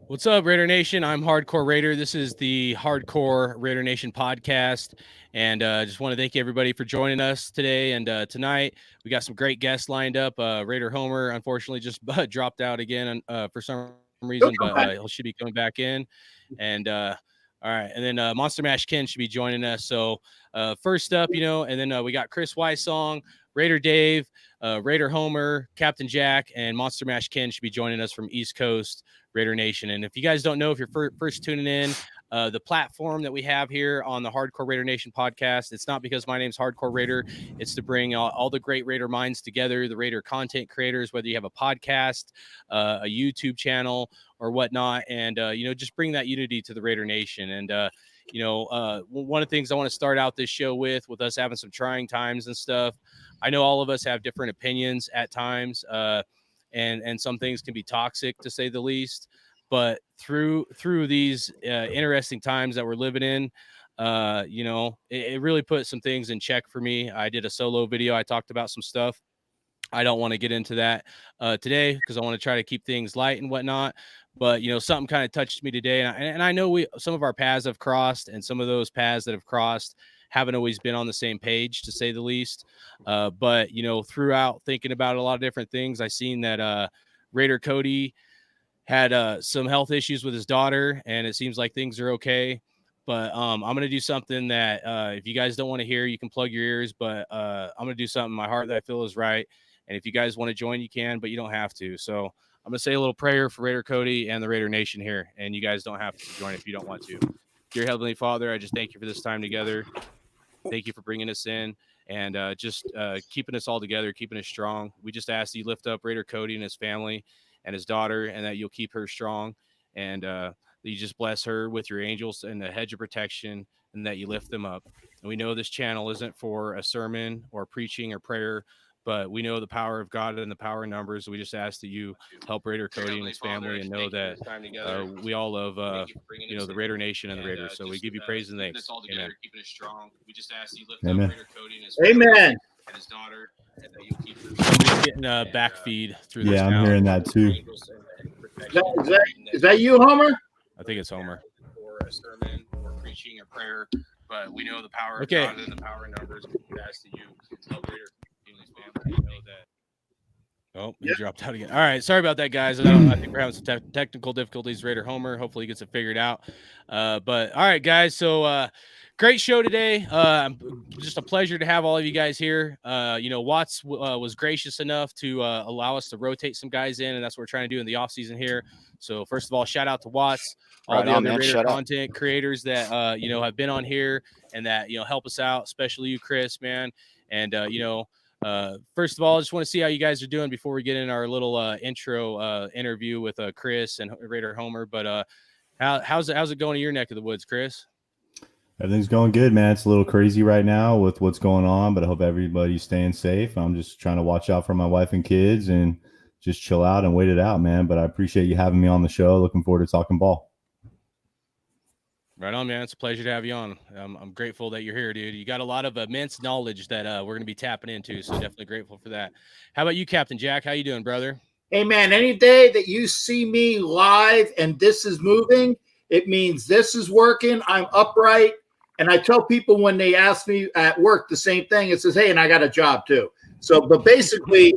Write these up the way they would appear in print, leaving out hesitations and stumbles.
What's up, Raider Nation? I'm Hardcore Raider. This is the Hardcore Raider Nation podcast. And just want to thank everybody for joining us today and tonight. We got some great guests lined up. Raider Homer, unfortunately, just dropped out again for some reason, but he should be coming back in. And all right. And then Monster Mash Ken should be joining us. So first up, and then we got Kris Wysong, Raider Dave, Raider Homer, Captain Jack, and Monster Mash Ken should be joining us from East Coast Raider Nation. And if you guys don't know, if you're first tuning in, the platform that we have here on the Hardcore Raider Nation podcast, it's not because my name's Hardcore Raider. It's to bring all the great Raider minds together, the Raider content creators, whether you have a podcast, a YouTube channel, or whatnot, and just bring that unity to the Raider Nation. And one of the things I want to start out this show with us having some trying times and stuff. I know all of us have different opinions at times. And some things can be toxic, to say the least. But through these interesting times that we're living in, it really put some things in check for me. I did a solo video. I talked about some stuff. I don't want to get into that today because I want to try to keep things light and whatnot. But, something kind of touched me today. And I know some of our paths have crossed, and some of those paths that have crossed haven't always been on the same page, to say the least. But, throughout thinking about a lot of different things, I seen that Raider Cody had some health issues with his daughter, and it seems like things are okay. But I'm going to do something that if you guys don't want to hear, you can plug your ears. But I'm going to do something in my heart that I feel is right. And if you guys want to join, you can, but you don't have to. So I'm going to say a little prayer for Raider Cody and the Raider Nation here. And you guys don't have to join if you don't want to. Dear Heavenly Father, I just thank you for this time together. Thank you for bringing us in and just keeping us all together, keeping us strong. We just ask that you lift up Raider Cody and his family and his daughter, and that you'll keep her strong, and that you just bless her with your angels and the hedge of protection, and that you lift them up. And we know this channel isn't for a sermon or preaching or prayer, but we know the power of God and the power of numbers. We just ask that you help Raider Cody and his family, and know that we all love the Raider Nation and the Raiders. So we give you praise and thanks. Amen. Keeping us strong. We just ask that you lift up Raider Cody and his family and his daughter, and that you keep her. Somebody's getting a back feed through this. Yeah, I'm hearing that too. Is that you, Homer? I think it's Homer. For a sermon or preaching or prayer, but we know the power of God and the power of numbers. We ask that you help Raider family know that. Oh, he dropped out again. All right, sorry about that, guys. I think we're having some technical difficulties. Raider Homer, hopefully he gets it figured out. But all right, guys. So great show today. Just a pleasure to have all of you guys here. Watts was gracious enough to allow us to rotate some guys in, and that's what we're trying to do in the off season here. So first of all, shout out to Watts, all the other Raider content creators that have been on here and that help us out, especially you, Kris, man. And first of all, I just want to see how you guys are doing before we get in our little intro interview with Kris and Raider Homer. But how's it going in your neck of the woods, Kris? Everything's going good, man. It's a little crazy right now with what's going on, but I hope everybody's staying safe. I'm just trying to watch out for my wife and kids and just chill out and wait it out, man. But I appreciate you having me on the show. Looking forward to talking ball. Right on, man. It's a pleasure to have you on. I'm grateful that you're here, dude. You got a lot of immense knowledge that we're going to be tapping into, so definitely grateful for that. How about you, Captain Jack? How you doing, brother? Hey, man, any day that you see me live and this is moving, it means this is working. I'm upright. And I tell people when they ask me at work the same thing, it says, hey, and I got a job too. So, but basically,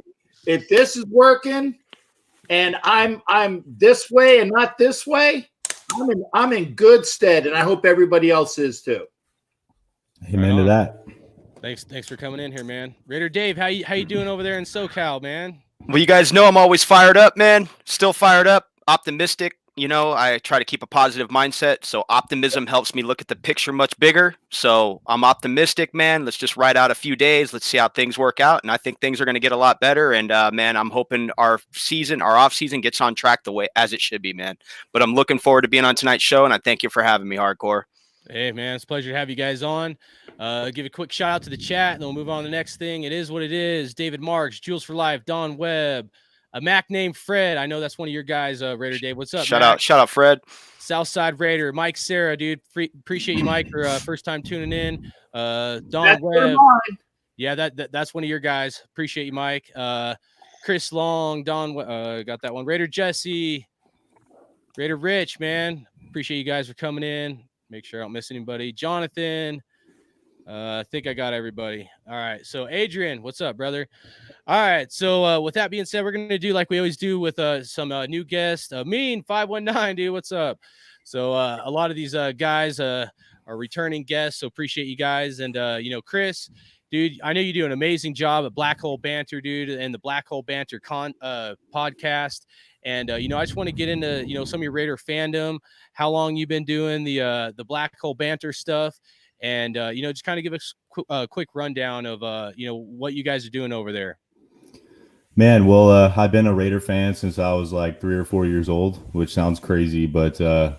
if this is working and I'm this way and not this way, I'm in good stead, and I hope everybody else is too. Amen to that. Thanks for coming in here, man. Raider Dave, how you doing over there in SoCal, man? Well, you guys know I'm always fired up, man. Still fired up, optimistic. I try to keep a positive mindset, so optimism helps me look at the picture much bigger. So I'm optimistic, man. Let's just ride out a few days. Let's see how things work out, and I think things are going to get a lot better. And man, I'm hoping our off season gets on track the way as it should be, man. But I'm looking forward to being on tonight's show, and I thank you for having me, Hardcore. Hey, man, it's a pleasure to have you guys on. Give a quick shout out to the chat, and then we'll move on to the next thing. It is what it is. David Marks, Jules for Life, Don Webb. A Mac named Fred. I know that's one of your guys, Raider Dave. What's up, Shout out, Fred. Southside Raider. Mike Sarah, dude. Appreciate you, Mike, for first time tuning in. Don Webb. Yeah, that's one of your guys. Appreciate you, Mike. Chris Long, Don, got that one. Raider Jesse. Raider Rich, man. Appreciate you guys for coming in. Make sure I don't miss anybody. Jonathan. I think I got everybody. All right. So Adrian, what's up, brother? All right. So with that being said, we're gonna do like we always do with some new guests. Mean 519, dude. What's up? So a lot of these guys are returning guests. So appreciate you guys. And Kris, dude, I know you do an amazing job at Black Hole Banter, dude, and the Black Hole Banter podcast. And I just want to get into some of your Raider fandom, how long you've been doing the Black Hole Banter stuff, and just kind of give us a quick rundown of what you guys are doing over there. Man, well, I've been a Raider fan since I was like 3 or 4 years old, which sounds crazy, but I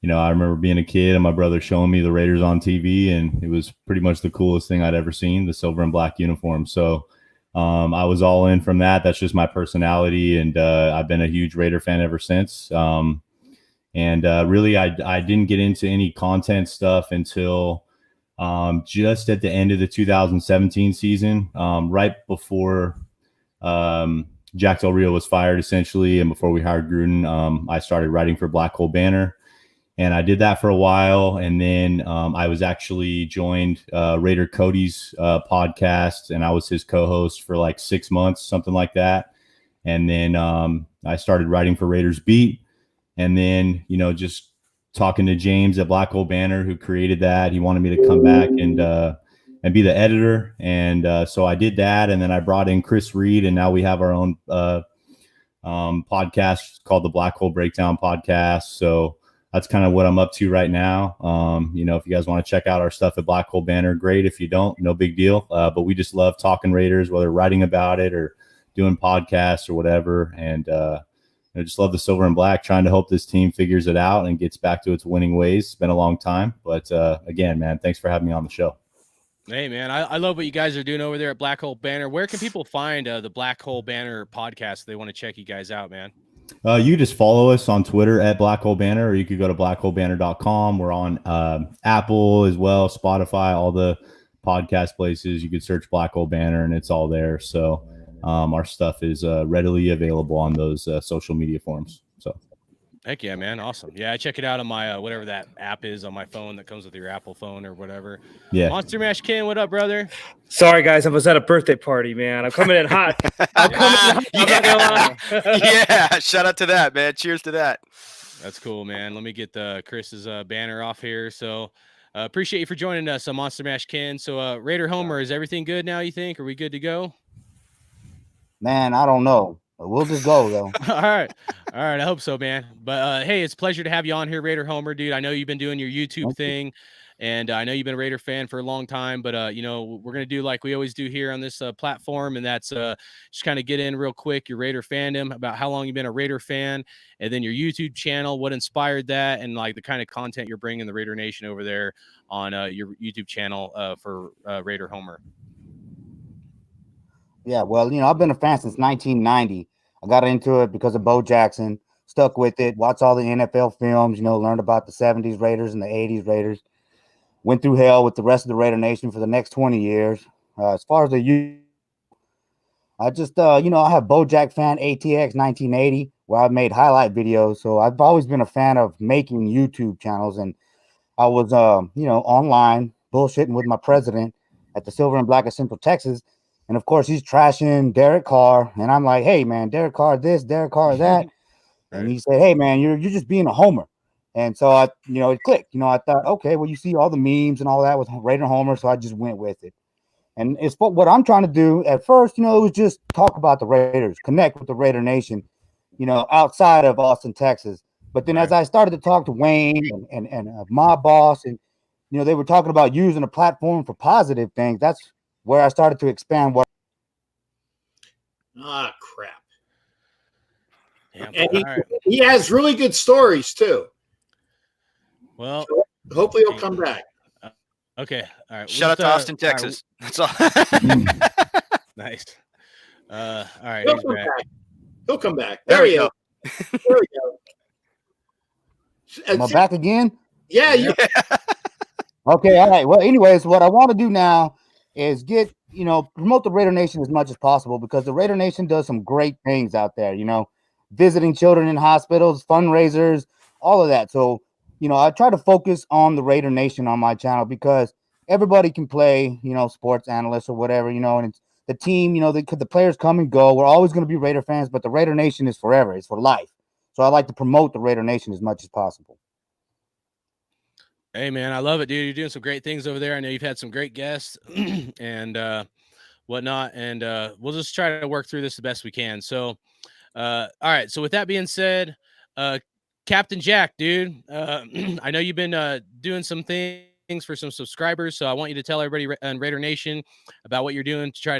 remember being a kid and my brother showing me the Raiders on TV, and it was pretty much the coolest thing I'd ever seen, the silver and black uniform. So I was all in from that. That's just my personality, and I've been a huge Raider fan ever since. Really, I didn't get into any content stuff until just at the end of the 2017 season, right before Jack Del Rio was fired, essentially, and before we hired Gruden. I started writing for Black Hole Banner. And I did that for a while. And then I was actually joined Raider Cody's podcast, and I was his co-host for like 6 months, something like that. And then I started writing for Raiders Beat. And then, just talking to James at Black Hole Banner, who created that. He wanted me to come back and be the editor. And so I did that. And then I brought in Chris Reed, and now we have our own podcast called the Black Hole Breakdown Podcast. So that's kind of what I'm up to right now. If you guys want to check out our stuff at Black Hole Banner, great. If you don't, no big deal. But we just love talking Raiders, whether writing about it or doing podcasts or whatever. And I just love the silver and black, trying to hope this team figures it out and gets back to its winning ways. It's been a long time. But again, man, thanks for having me on the show. Hey, man, I love what you guys are doing over there at Black Hole Banner. Where can people find the Black Hole Banner podcast if they want to check you guys out, man? You can just follow us on Twitter at Black Hole Banner, or you could go to blackholebanner.com. We're on Apple as well, Spotify, all the podcast places. You could search Black Hole Banner, and it's all there. So our stuff is readily available on those social media forums. So, heck yeah, man, awesome. Yeah, I check it out on my whatever that app is on my phone that comes with your Apple phone or whatever. Yeah. Monster Mash Ken, what up, brother? Sorry, guys, I was at a birthday party, man. I'm coming in hot. I'm not gonna lie. Yeah, shout out to that, man. Cheers to that. That's cool, man. Let me get Chris's banner off here. So appreciate you for joining us on Monster Mash Ken. So Raider Homer, is everything good now, you think? Are we good to go? Man, I don't know. But we'll just go, though. All right. I hope so, man. But hey, it's a pleasure to have you on here, Raider Homer, dude. I know you've been doing your YouTube thing, and I know you've been a Raider fan for a long time. But we're gonna do like we always do here on this platform, and that's just kind of get in real quick your Raider fandom, about how long you've been a Raider fan, and then your YouTube channel, what inspired that, and like the kind of content you're bringing the Raider Nation over there on your YouTube channel for Raider Homer. Yeah, well, I've been a fan since 1990. I got into it because of Bo Jackson, stuck with it, watched all the NFL films, learned about the 70s Raiders and the 80s Raiders. Went through hell with the rest of the Raider Nation for the next 20 years. As far as the YouTube, I just, I have Bojack Fan ATX 1980, where I've made highlight videos. So I've always been a fan of making YouTube channels. And I was, online bullshitting with my president at the Silver and Black of Central Texas. And, of course, he's trashing Derek Carr. And I'm like, hey, man, Derek Carr this, Derek Carr that. And he said, hey, man, you're just being a homer. And so, it clicked. I thought, okay, well, you see all the memes and all that with Raider Homer, so I just went with it. And it's what I'm trying to do at first, it was just talk about the Raiders, connect with the Raider Nation, outside of Austin, Texas. But then as I started to talk to Wayne and my boss, and, they were talking about using a platform for positive things, that's where I started to expand what. Ah, crap. Yeah, And he has really good stories, too. Well, so hopefully he'll come back. Okay. All right. Shout out to Austin, Texas. That's all. Nice. All right. He'll come back. There we go. There we go. Am I back again? Yeah. Okay. All right. Well, anyways, what I want to do now is promote the Raider Nation as much as possible, because the Raider Nation does some great things out there. visiting children in hospitals, fundraisers, all of that. So, I try to focus on the Raider Nation on my channel because everybody can play, sports analysts or whatever, and it's the team, the players come and go. We're always going to be Raider fans, but the Raider Nation is forever. It's for life. So I like to promote the Raider Nation as much as possible. Hey, man, I love it, dude. You're doing some great things over there. I know you've had some great guests and whatnot, and we'll just try to work through this the best we can. So, all right. So with that being said, Captain Jack, dude, I know you've been doing some things for some subscribers, so I want you to tell everybody on Raider Nation about what you're doing to try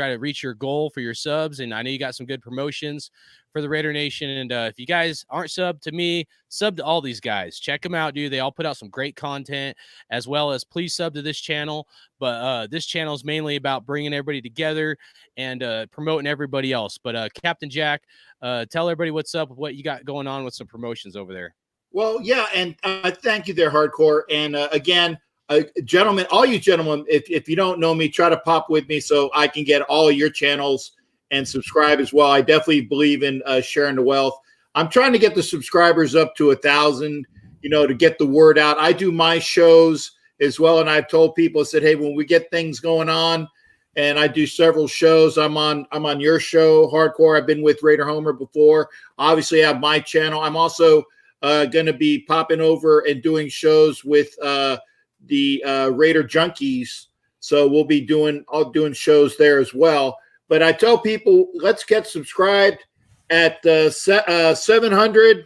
to reach your goal for your subs. And I know you got some good promotions for the Raider Nation. And if you guys aren't subbed to me, sub to all these guys. Check them out, dude. They all put out some great content, as well as please sub to this channel. But this channel is mainly about bringing everybody together and promoting everybody else. But Captain Jack, tell everybody what's up with what you got going on with some promotions over there. Well, yeah, and thank you there, Hardcore. And again, gentlemen, all you gentlemen, if you don't know me, try to pop with me so I can get all of your channels and subscribe as well. I definitely believe in sharing the wealth. I'm trying to get the subscribers up to 1,000, to get the word out. I do my shows as well, and I've told people, I said, hey, when we get things going on, and I do several shows. I'm on your show, Hardcore. I've been with Raider Homer before. Obviously, I have my channel. I'm also going to be popping over and doing shows with the Raider Junkies. So we'll be doing shows there as well. But I tell people, let's get subscribed at 700.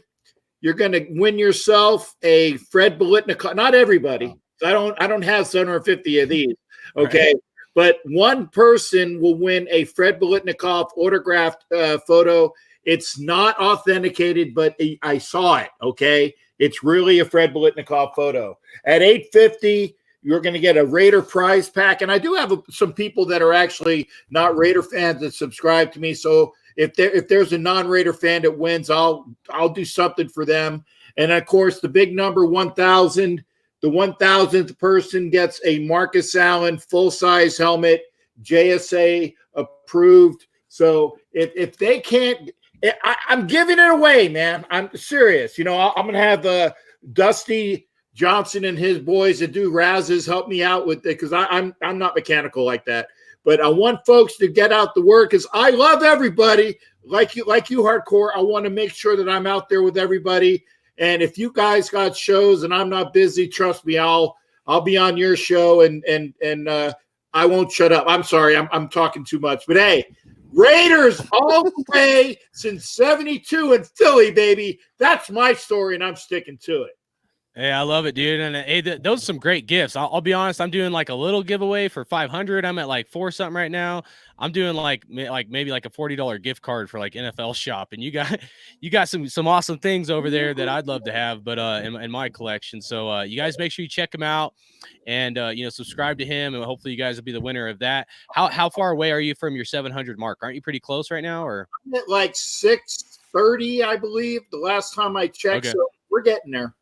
You're going to win yourself a Fred Biletnikoff. Not everybody. I don't have 750 of these. Okay. Right. But one person will win a Fred Biletnikoff autographed photo. It's not authenticated, but I saw it. Okay. It's really a Fred Biletnikoff photo. At 850, you're going to get a Raider prize pack. And I do have some people that are actually not Raider fans that subscribe to me. So if there's a non-Raider fan that wins, I'll do something for them. And of course, the big number 1,000, the 1,000th person gets a Marcus Allen full-size helmet, JSA approved. So if they can't, I'm giving it away, man. I'm serious. I'm going to have Dusty Johnson and his boys that do Razes help me out with it because I'm not mechanical like that. But I want folks to get out the word because I love everybody like you, Hardcore. I want to make sure that I'm out there with everybody. And if you guys got shows and I'm not busy, trust me, I'll be on your show and I won't shut up. I'm sorry, I'm talking too much. But hey, Raiders all the way since 72 in Philly, baby. That's my story, and I'm sticking to it. Hey, I love it, dude. And hey, those are some great gifts. I'll be honest. I'm doing like a little giveaway for 500. I'm at like 4 something right now. I'm doing like maybe like a $40 gift card for like NFL shop. And you got some awesome things over there that I'd love to have, but in my collection. So you guys make sure you check him out and subscribe to him, and hopefully you guys will be the winner of that. How far away are you from your 700 mark? Aren't you pretty close right now? Or I'm at like 630, I believe, the last time I checked. Okay. So we're getting there.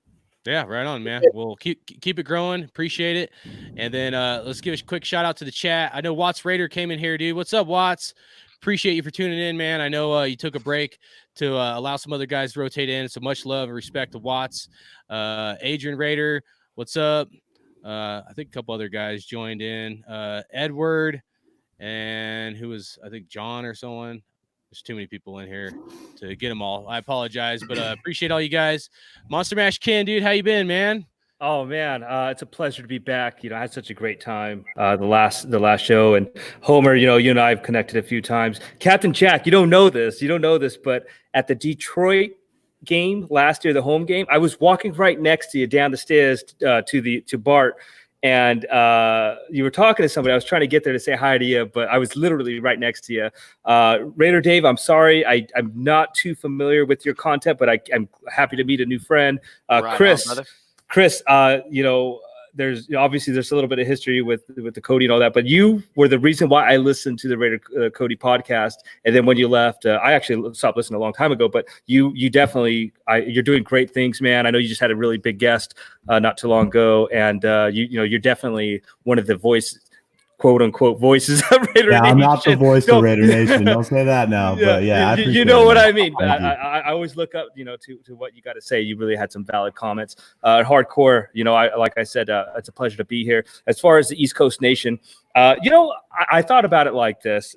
Yeah, right on, man. We'll keep it growing. Appreciate it. And then let's give a quick shout out to the chat. I know Watts Raider came in here, dude. What's up, Watts? Appreciate you for tuning in, man. I know you took a break to allow some other guys to rotate in. So much love and respect to Watts. Adrian Raider, what's up? I think a couple other guys joined in. Edward, and who was, I think, John or someone. There's too many people in here to get them all. I apologize, but appreciate all you guys. Monster Mash Ken, dude, how you been, man? Oh man, it's a pleasure to be back. I had such a great time the last show. And Homer, you and I have connected a few times. Captain Jack, you don't know this, but at the Detroit game last year, the home game, I was walking right next to you down the stairs to Bart. And you were talking to somebody. I was trying to get there to say hi to you, but I was literally right next to you. Raider Dave, I'm sorry. I'm not too familiar with your content, but I'm happy to meet a new friend. Kris, there's obviously there's a little bit of history with the Cody and all that, but you were the reason why I listened to the Raider Cody podcast. And then when you left, I actually stopped listening a long time ago, but you definitely, you're doing great things, man. I know you just had a really big guest not too long ago, and you're definitely one of the voices. quote unquote voices of Raider Yeah, Nation. I'm not the voice of Raider Nation. Don't say that now. But yeah, I you appreciate know it, what man. I mean. Thank you. I always look up, to what you got to say. You really had some valid comments. Hardcore, like I said, it's a pleasure to be here. As far as the East Coast Nation, I thought about it like this.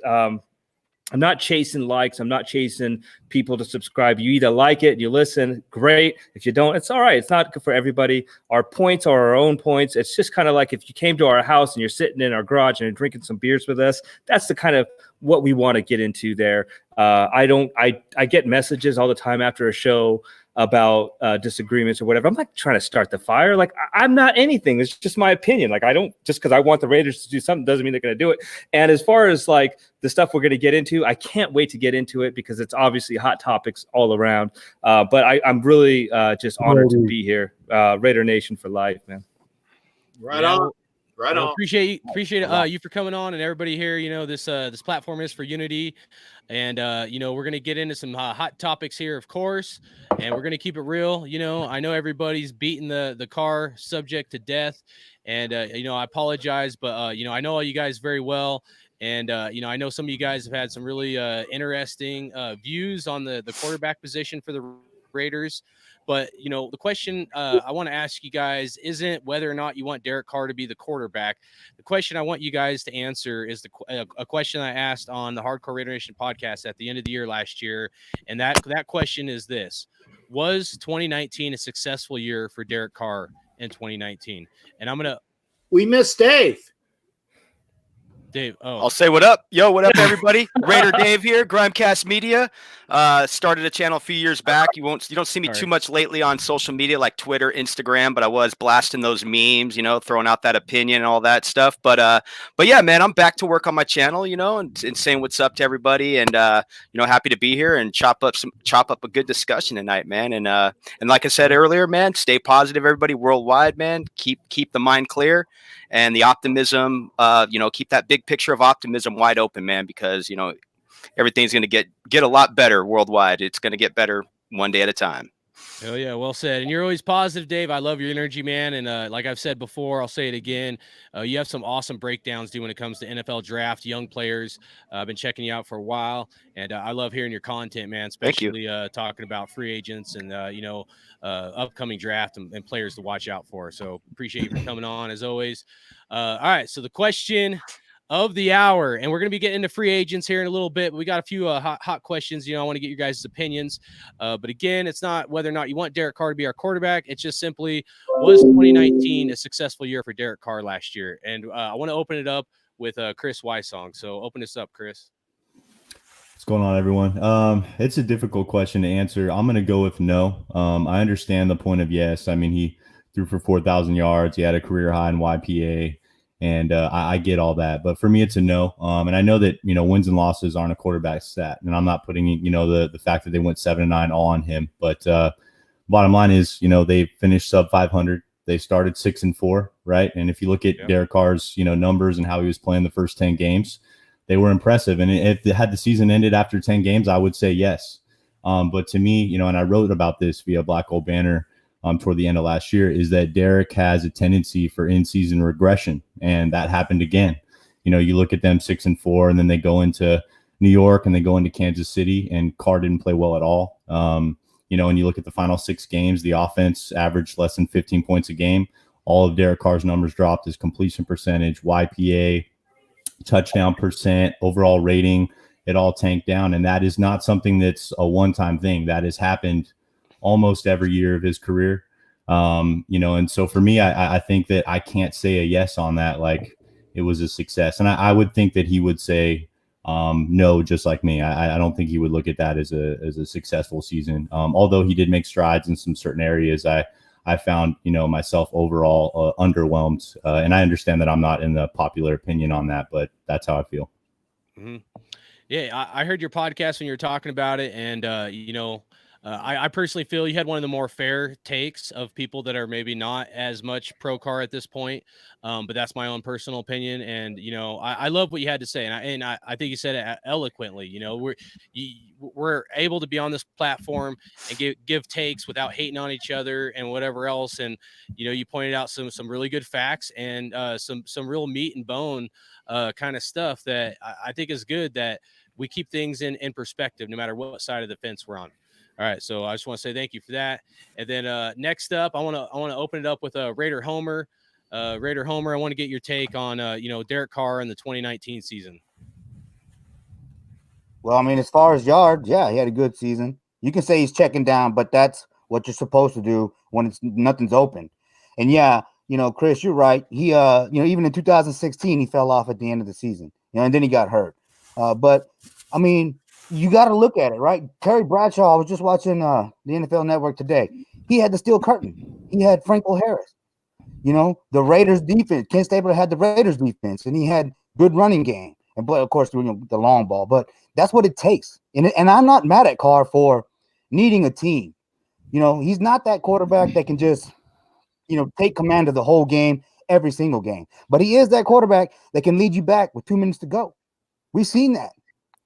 I'm not chasing likes. I'm not chasing people to subscribe. You either like it, you listen, great. If you don't, it's all right. It's not good for everybody. Our points are our own points. It's just kind of like if you came to our house and you're sitting in our garage and you're drinking some beers with us, that's the kind of what we want to get into there. I get messages all the time after a show about disagreements or whatever. I'm not trying to start the fire. Like I'm not anything. It's just my opinion. Like I don't, just because I want the Raiders to do something doesn't mean they're going to do it. And as far as like the stuff we're going to get into, I can't wait to get into it because it's obviously hot topics all around. But I'm really just honored to be here. Raider Nation for life, man. Right on. Right on. Appreciate you for coming on, and everybody here. This platform is for unity, and we're gonna get into some hot topics here, of course, and we're gonna keep it real. I know everybody's beating the Carr subject to death, and I apologize, but I know all you guys very well, and I know some of you guys have had some really interesting views on the quarterback position for the Raiders. But, the question I want to ask you guys isn't whether or not you want Derek Carr to be the quarterback. The question I want you guys to answer is a question I asked on the Hardcore Raider Nation podcast at the end of the year last year. And that question is this: was 2019 a successful year for Derek Carr in 2019? And we missed Dave. Dave, I'll say what up. Yo, what up, everybody? Raider Dave here, Grimecast Media. Started a channel a few years back. You don't see me too much lately on social media like Twitter, Instagram, but I was blasting those memes, throwing out that opinion and all that stuff. But yeah, man, I'm back to work on my channel, and saying what's up to everybody, and happy to be here and chop up a good discussion tonight, man. And like I said earlier, man, stay positive, everybody worldwide, man. Keep the mind clear. And the optimism, keep that big picture of optimism wide open, man, because, everything's going to get a lot better worldwide. It's going to get better one day at a time. Oh, yeah. Well said. And you're always positive, Dave. I love your energy, man. And like I've said before, I'll say it again. You have some awesome breakdowns, when it comes to NFL draft, young players. I've been checking you out for a while, and I love hearing your content, man, especially talking about free agents and, upcoming draft and players to watch out for. So appreciate you for coming on as always. All right. So the question of the hour, and we're going to be getting into free agents here in a little bit, but we got a few hot questions. I want to get your guys' opinions. But again, it's not whether or not you want Derek Carr to be our quarterback. It's just simply, was 2019 a successful year for Derek Carr last year? And I want to open it up with Kris Wysong. So open this up, Kris. What's going on, everyone? It's a difficult question to answer. I'm going to go with no. I understand the point of yes. I mean, he threw for 4,000 yards. He had a career high in YPA. And I get all that, but for me, it's a no. And I know that, wins and losses aren't a quarterback stat, and I'm not putting, the fact that they went 7-9 all on him. But bottom line is, they finished sub 500. They started 6-4, right? And if you look at Derek Carr's, numbers and how he was playing the first 10 games, they were impressive. And if had the season ended after 10 games, I would say yes. But to me, and I wrote about this via Black Hole Banner toward the end of last year, is that Derek has a tendency for in-season regression, and that happened again. You look at them 6-4, and then they go into New York and they go into Kansas City, and Carr didn't play well at all. And you look at the final 6 games, the offense averaged less than 15 points a game. All of Derek Carr's numbers dropped: his completion percentage, YPA, touchdown percent, overall rating. It all tanked down, and that is not something that's a one-time thing. That has happened almost every year of his career. And so for me, I think that I can't say a yes on that, like it was a success. And I would think that he would say no, just like me. I don't think he would look at that as a successful season. Although he did make strides in some certain areas, I found, myself overall underwhelmed. And I understand that I'm not in the popular opinion on that, but that's how I feel. Mm-hmm. Yeah, I heard your podcast when you were talking about it, and I personally feel you had one of the more fair takes of people that are maybe not as much pro Carr at this point. But that's my own personal opinion. And, I love what you had to say. And I think you said it eloquently. We're able to be on this platform and give takes without hating on each other and whatever else. And, you pointed out some really good facts and some real meat and bone kind of stuff that I think is good, that we keep things in perspective no matter what side of the fence we're on. All right, so I just want to say thank you for that. And then next up, I want to open it up with Raider Homer. Raider Homer, I want to get your take on Derek Carr in the 2019 season. Well, I mean, as far as yards, yeah, he had a good season. You can say he's checking down, but that's what you're supposed to do when nothing's open. And yeah, Kris, you're right. He even in 2016 he fell off at the end of the season. And then he got hurt. But I mean, you got to look at it, right? Terry Bradshaw, I was just watching the NFL Network today. He had the steel curtain. He had Franco Harris. The Raiders defense. Ken Stabler had the Raiders defense, and he had good running game. And but of course, the long ball. But that's what it takes. And I'm not mad at Carr for needing a team. He's not that quarterback that can just, take command of the whole game, every single game. But he is that quarterback that can lead you back with 2 minutes to go. We've seen that.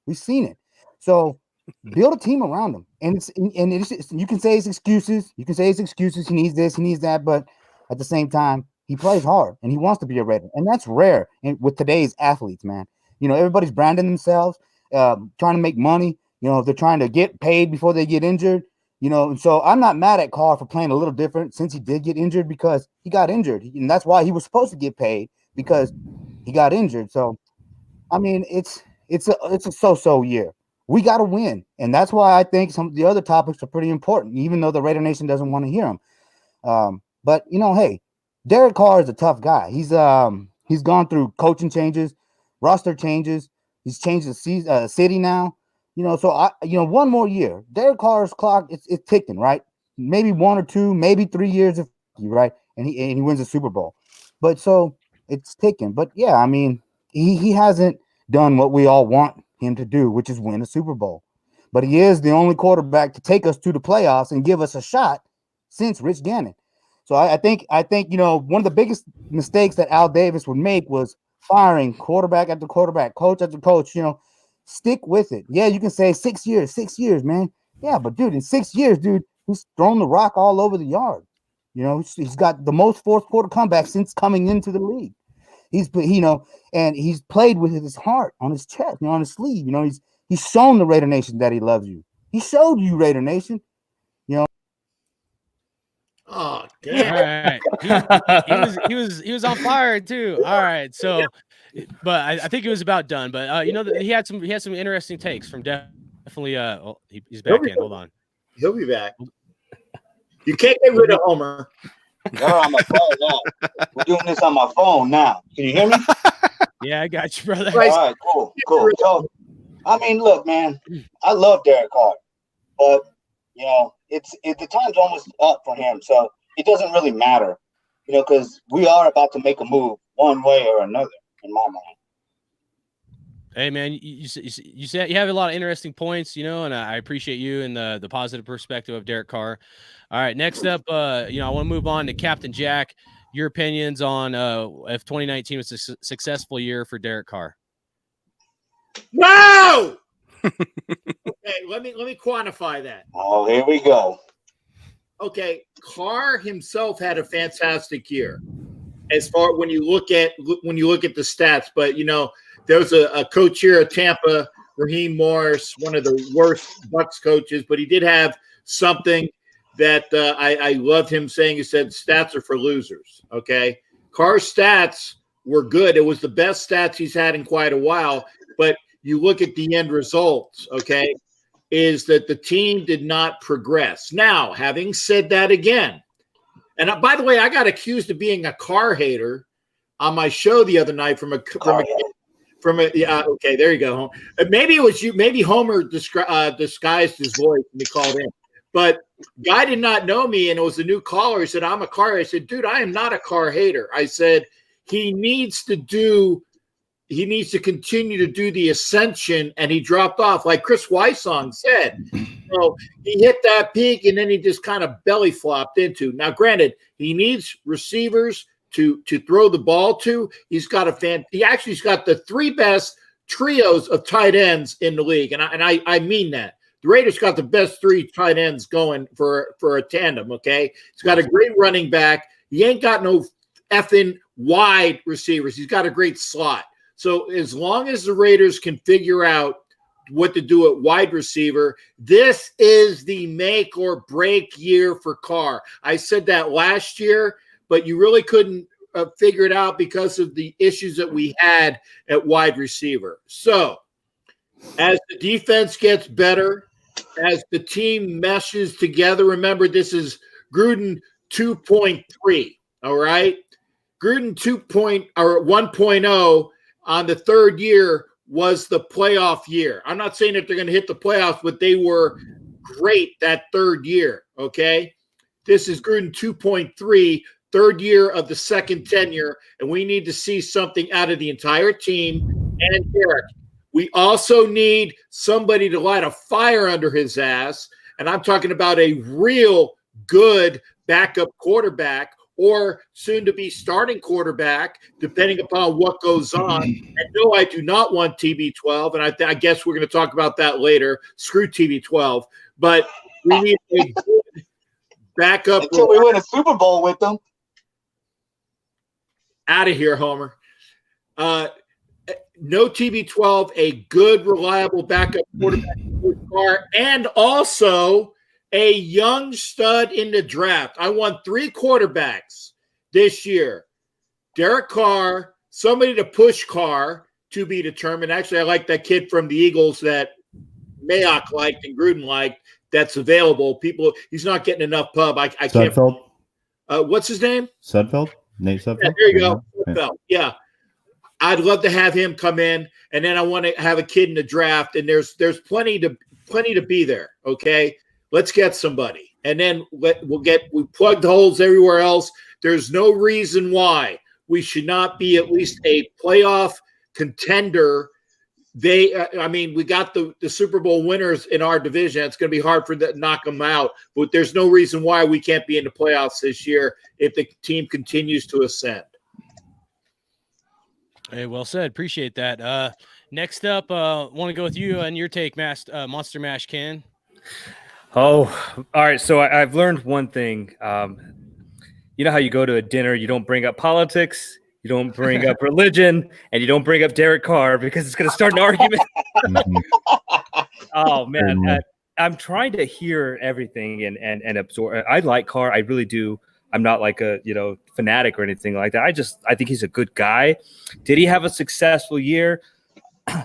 We've seen it. So build a team around him. And you can say his excuses. You can say his excuses. He needs this, he needs that. But at the same time, he plays hard and he wants to be a Raider. And that's rare with today's athletes, man. Everybody's branding themselves, trying to make money. They're trying to get paid before they get injured. So I'm not mad at Carr for playing a little different since he did get injured, because he got injured. And that's why he was supposed to get paid, because he got injured. So, I mean, it's a so-so year. We got to win. And that's why I think some of the other topics are pretty important, even though the Raider Nation doesn't want to hear them. But, hey, Derek Carr is a tough guy. He's gone through coaching changes, roster changes. He's changed the city now. So one more year. Derek Carr's clock, it's ticking, right? Maybe 1 or 2, maybe 3 years, if right, and he wins a Super Bowl. But so it's ticking. But yeah, I mean, he hasn't done what we all want him to do, which is win a Super Bowl. But he is the only quarterback to take us to the playoffs and give us a shot since Rich Gannon. So I think one of the biggest mistakes that Al Davis would make was firing quarterback after quarterback, coach after coach. Stick with it. Yeah, you can say 6 years, man. Yeah, but dude, in 6 years, he's thrown the rock all over the yard. He's got the most fourth quarter comebacks since coming into the league. And he's played with his heart on his chest, on his sleeve. He's shown the Raider Nation that he loves you. He showed you, Raider Nation. Oh, damn. All right. He was on fire too. All right. So, but I think it was about done. But he had some interesting takes from definitely. He's back in. Hold on. He'll be back. You can't get rid of Homer. We're on my phone now. We're doing this on my phone now. Can you hear me? Yeah, I got you, brother. All right, cool. So, I mean, look, man, I love Derek Carr, but the time's almost up for him, so it doesn't really matter, because we are about to make a move one way or another, in my mind. Hey, man, you said you have a lot of interesting points, and I appreciate you and the positive perspective of Derek Carr. All right, next up, I want to move on to Captain Jack. Your opinions on if 2019 was a successful year for Derek Carr? No. Okay, let me quantify that. Oh, here we go. Okay, Carr himself had a fantastic year, as far when you look at the stats. But there was a coach here at Tampa, Raheem Morris, one of the worst Bucs coaches, but he did have something that I loved him saying. He said, "Stats are for losers." Okay, Carr's stats were good. It was the best stats he's had in quite a while. But you look at the end results, okay, is that the team did not progress. Now, having said that again, and by the way, I got accused of being a Carr hater on my show the other night from a okay, there you go. Maybe it was you. Maybe Homer disguised his voice and he called in. But guy did not know me, and it was a new caller. He said, "I'm a Carr." I said, "Dude, I am not a Carr hater." I said, he needs to continue to do the ascension, and he dropped off. Like Kris Wysong said, So he hit that peak, and then he just kind of belly flopped into. Now, granted, he needs receivers to throw the ball to. He actually's got the 3 best trios of tight ends in the league, and I mean that. The Raiders got the best 3 tight ends going for a tandem. Okay, he's got a great running back. He ain't got no effing wide receivers. He's got a great slot. So as long as the Raiders can figure out what to do at wide receiver, this is the make or break year for Carr. I said that last year, but you really couldn't figure it out because of the issues that we had at wide receiver. So as the defense gets better, as the team meshes together, remember this is Gruden 2.3, all right? Gruden 1.0 on the 3rd year was the playoff year. I'm not saying that they're going to hit the playoffs, but they were great that 3rd year, okay? This is Gruden 2.3, 3rd year of the second tenure, and we need to see something out of the entire team and Derek. We also need somebody to light a fire under his ass, and I'm talking about a real good backup quarterback or soon-to-be starting quarterback, depending upon what goes on. And no, I do not want TB12, and I guess we're going to talk about that later. Screw TB12. But we need a good backup. Until we win a Super Bowl with them. Out of here, Homer. No TB12, a good, reliable backup quarterback, and also a young stud in the draft. I want 3 quarterbacks this year. Derek Carr, somebody to push Carr, to be determined. Actually, I like that kid from the Eagles that Mayock liked and Gruden liked that's available. He's not getting enough pub. I can't. Sudfeld? What's his name? Sudfeld? Nate Sudfeld? Yeah, there you go. Sudfeld. Yeah. I'd love to have him come in, and then I want to have a kid in the draft, and there's plenty to be there, okay? Let's get somebody. And then we plugged holes everywhere else. There's no reason why we should not be at least a playoff contender. We got the Super Bowl winners in our division. It's going to be hard for them to knock them out, but there's no reason why we can't be in the playoffs this year if the team continues to ascend. Hey, well said. Appreciate that. Next up, want to go with you and your take, Monster Mash Ken. Oh, all right. So I've learned one thing. You know how you go to a dinner, you don't bring up politics, you don't bring up religion, and you don't bring up Derek Carr because it's going to start an argument. Oh, man. I'm trying to hear everything and absorb. I like Carr. I really do. I'm not like a fanatic or anything like that. I think he's a good guy. Did he have a successful year?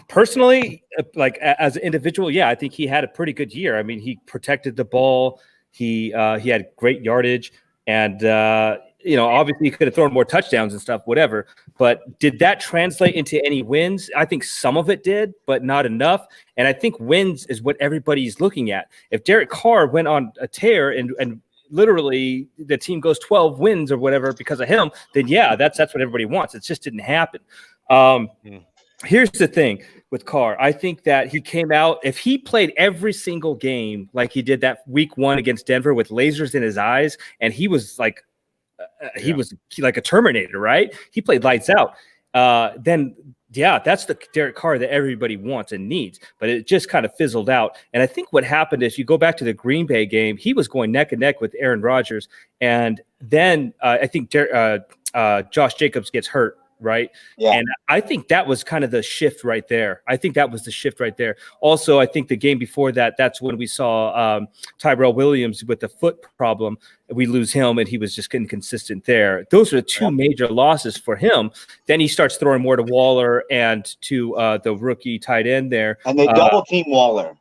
Personally, like as an individual, yeah, I think he had a pretty good year. I mean, he protected the ball. He had great yardage, and obviously he could have thrown more touchdowns and stuff, whatever. But did that translate into any wins? I think some of it did, but not enough. And I think wins is what everybody's looking at. If Derek Carr went on a tear and literally the team goes 12 wins or whatever because of him, then yeah, that's what everybody wants. It just didn't happen. Here's the thing with Carr. I think that he came out, if he played every single game like he did that week 1 against Denver with lasers in his eyes, and he was like a Terminator, right? He played lights out. Then yeah, that's the Derek Carr that everybody wants and needs, but it just kind of fizzled out. And I think what happened is, you go back to the Green Bay game, he was going neck and neck with Aaron Rodgers. And then I think Josh Jacobs gets hurt, right? Yeah. And I think that was kind of the shift right there. Also, I think the game before that, that's when we saw Tyrell Williams with the foot problem. We lose him, and he was just inconsistent there. Those are the 2 major losses for him. Then he starts throwing more to Waller and to the rookie tight end there. And they double team Waller.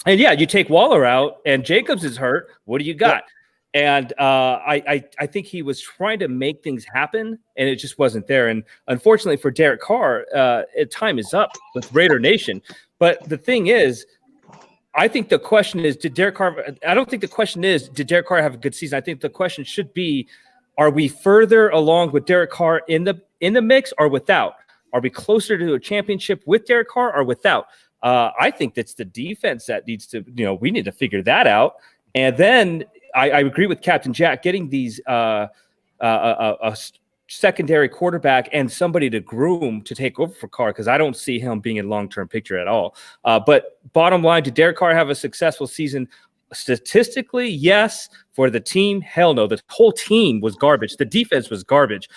And yeah, you take Waller out, and Jacobs is hurt. What do you got? Yep. And I think he was trying to make things happen, and it just wasn't there. And unfortunately for Derek Carr, time is up with Raider Nation. But the thing is, I think the question is, did Derek Carr have a good season? I think the question should be, are we further along with Derek Carr in the mix or without? Are we closer to a championship with Derek Carr or without? I think that's the defense that needs to, we need to figure that out. And then I agree with Captain Jack, getting these a secondary quarterback and somebody to groom to take over for Carr, because I don't see him being in long-term picture at all. But bottom line, did Derek Carr have a successful season? Statistically, yes. For the team, hell no. The whole team was garbage. The defense was garbage.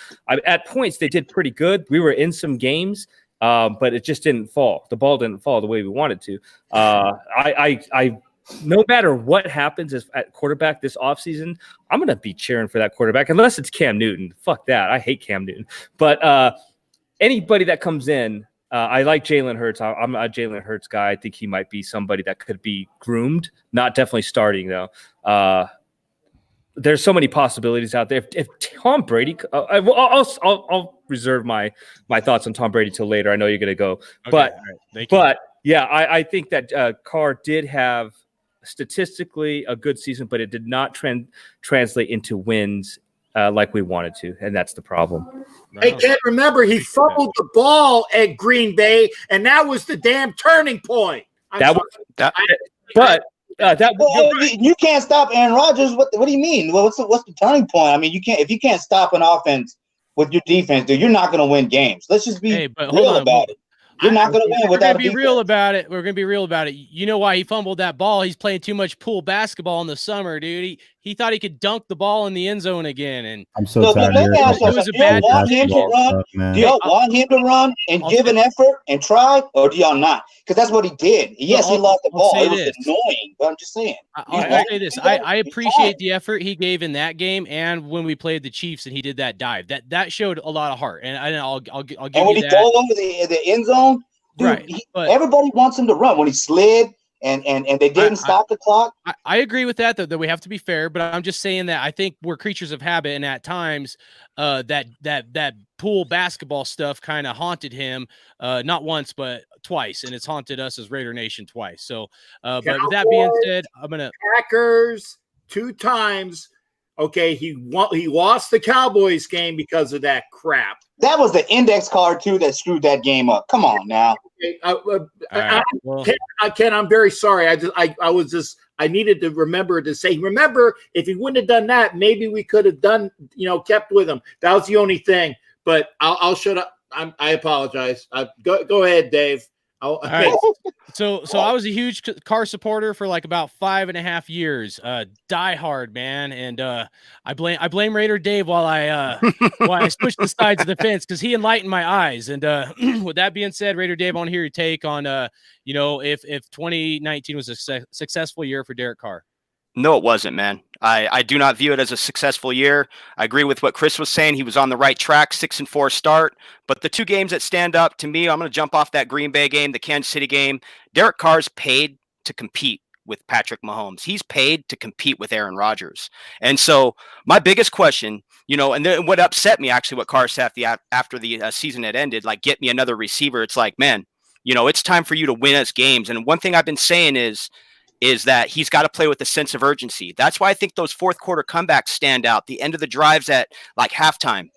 At points, they did pretty good. We were in some games, but it just didn't fall. The ball didn't fall the way we wanted to. I no matter what happens at quarterback this offseason, I'm going to be cheering for that quarterback, unless it's Cam Newton. Fuck that. I hate Cam Newton. But anybody that comes in, I like Jalen Hurts. I'm a Jalen Hurts guy. I think he might be somebody that could be groomed. Not definitely starting, though. There's so many possibilities out there. If Tom Brady, I'll reserve my thoughts on Tom Brady till later. I know you're going to go, Okay, but yeah, I think that Carr did have statistically a good season, but it did not translate into wins like we wanted to, and that's the problem. Hey, Ken, remember he fumbled the ball at Green Bay, and that was the damn turning point. You can't stop Aaron Rodgers. What do you mean? What's the turning point? I mean, if you can't stop an offense with your defense, dude, you're not going to win games. Let's just be real about it. You're not going to win without a defense. We're going to be real about it. You know why he fumbled that ball? He's playing too much pool basketball in the summer, dude. He thought he could dunk the ball in the end zone again, and I'm so tired of it was a bad decision. Do y'all want him to run and give an effort and try, or do y'all not? Because that's what he did. Yes, he lost the ball. It was annoying, but I'm just saying. I'll say this. I appreciate the effort he gave in that game, and when we played the Chiefs and he did that dive, that showed a lot of heart, and I'll give you that. And when he dove over the end zone, dude, right? Everybody wants him to run. When he slid and they didn't stop the clock. I agree with that, though, that we have to be fair, but I'm just saying that I think we're creatures of habit, and at times that pool basketball stuff kind of haunted him, not once but twice, and it's haunted us as Raider Nation twice. So but with that being said, I'm gonna Packers 2 times. Okay, he lost the Cowboys game because of that crap. That was the index card too that screwed that game up. Come on now. Ken, I'm very sorry. I needed to remember to say, if he wouldn't have done that, maybe we could have kept with him. That was the only thing. But I'll shut up. I apologize. Go ahead, Dave. All right. So I was a huge Carr supporter for like about 5.5 years. Die hard, man. And I blame Raider Dave while I switched the sides of the fence, because he enlightened my eyes. And with that being said, Raider Dave, I want to hear your take on if 2019 was a successful year for Derek Carr. No, it wasn't, man. I do not view it as a successful year. I agree with what Kris was saying. He was on the right track, 6-4 start. But the 2 games that stand up to me, I'm going to jump off that Green Bay game, the Kansas City game. Derek Carr's paid to compete with Patrick Mahomes. He's paid to compete with Aaron Rodgers. And so my biggest question, and then what upset me, actually, what Carr said after the season had ended, like, get me another receiver. It's like, man, it's time for you to win us games. And one thing I've been saying is that he's got to play with a sense of urgency. That's why I think those fourth quarter comebacks stand out. The end of the drives at like halftime,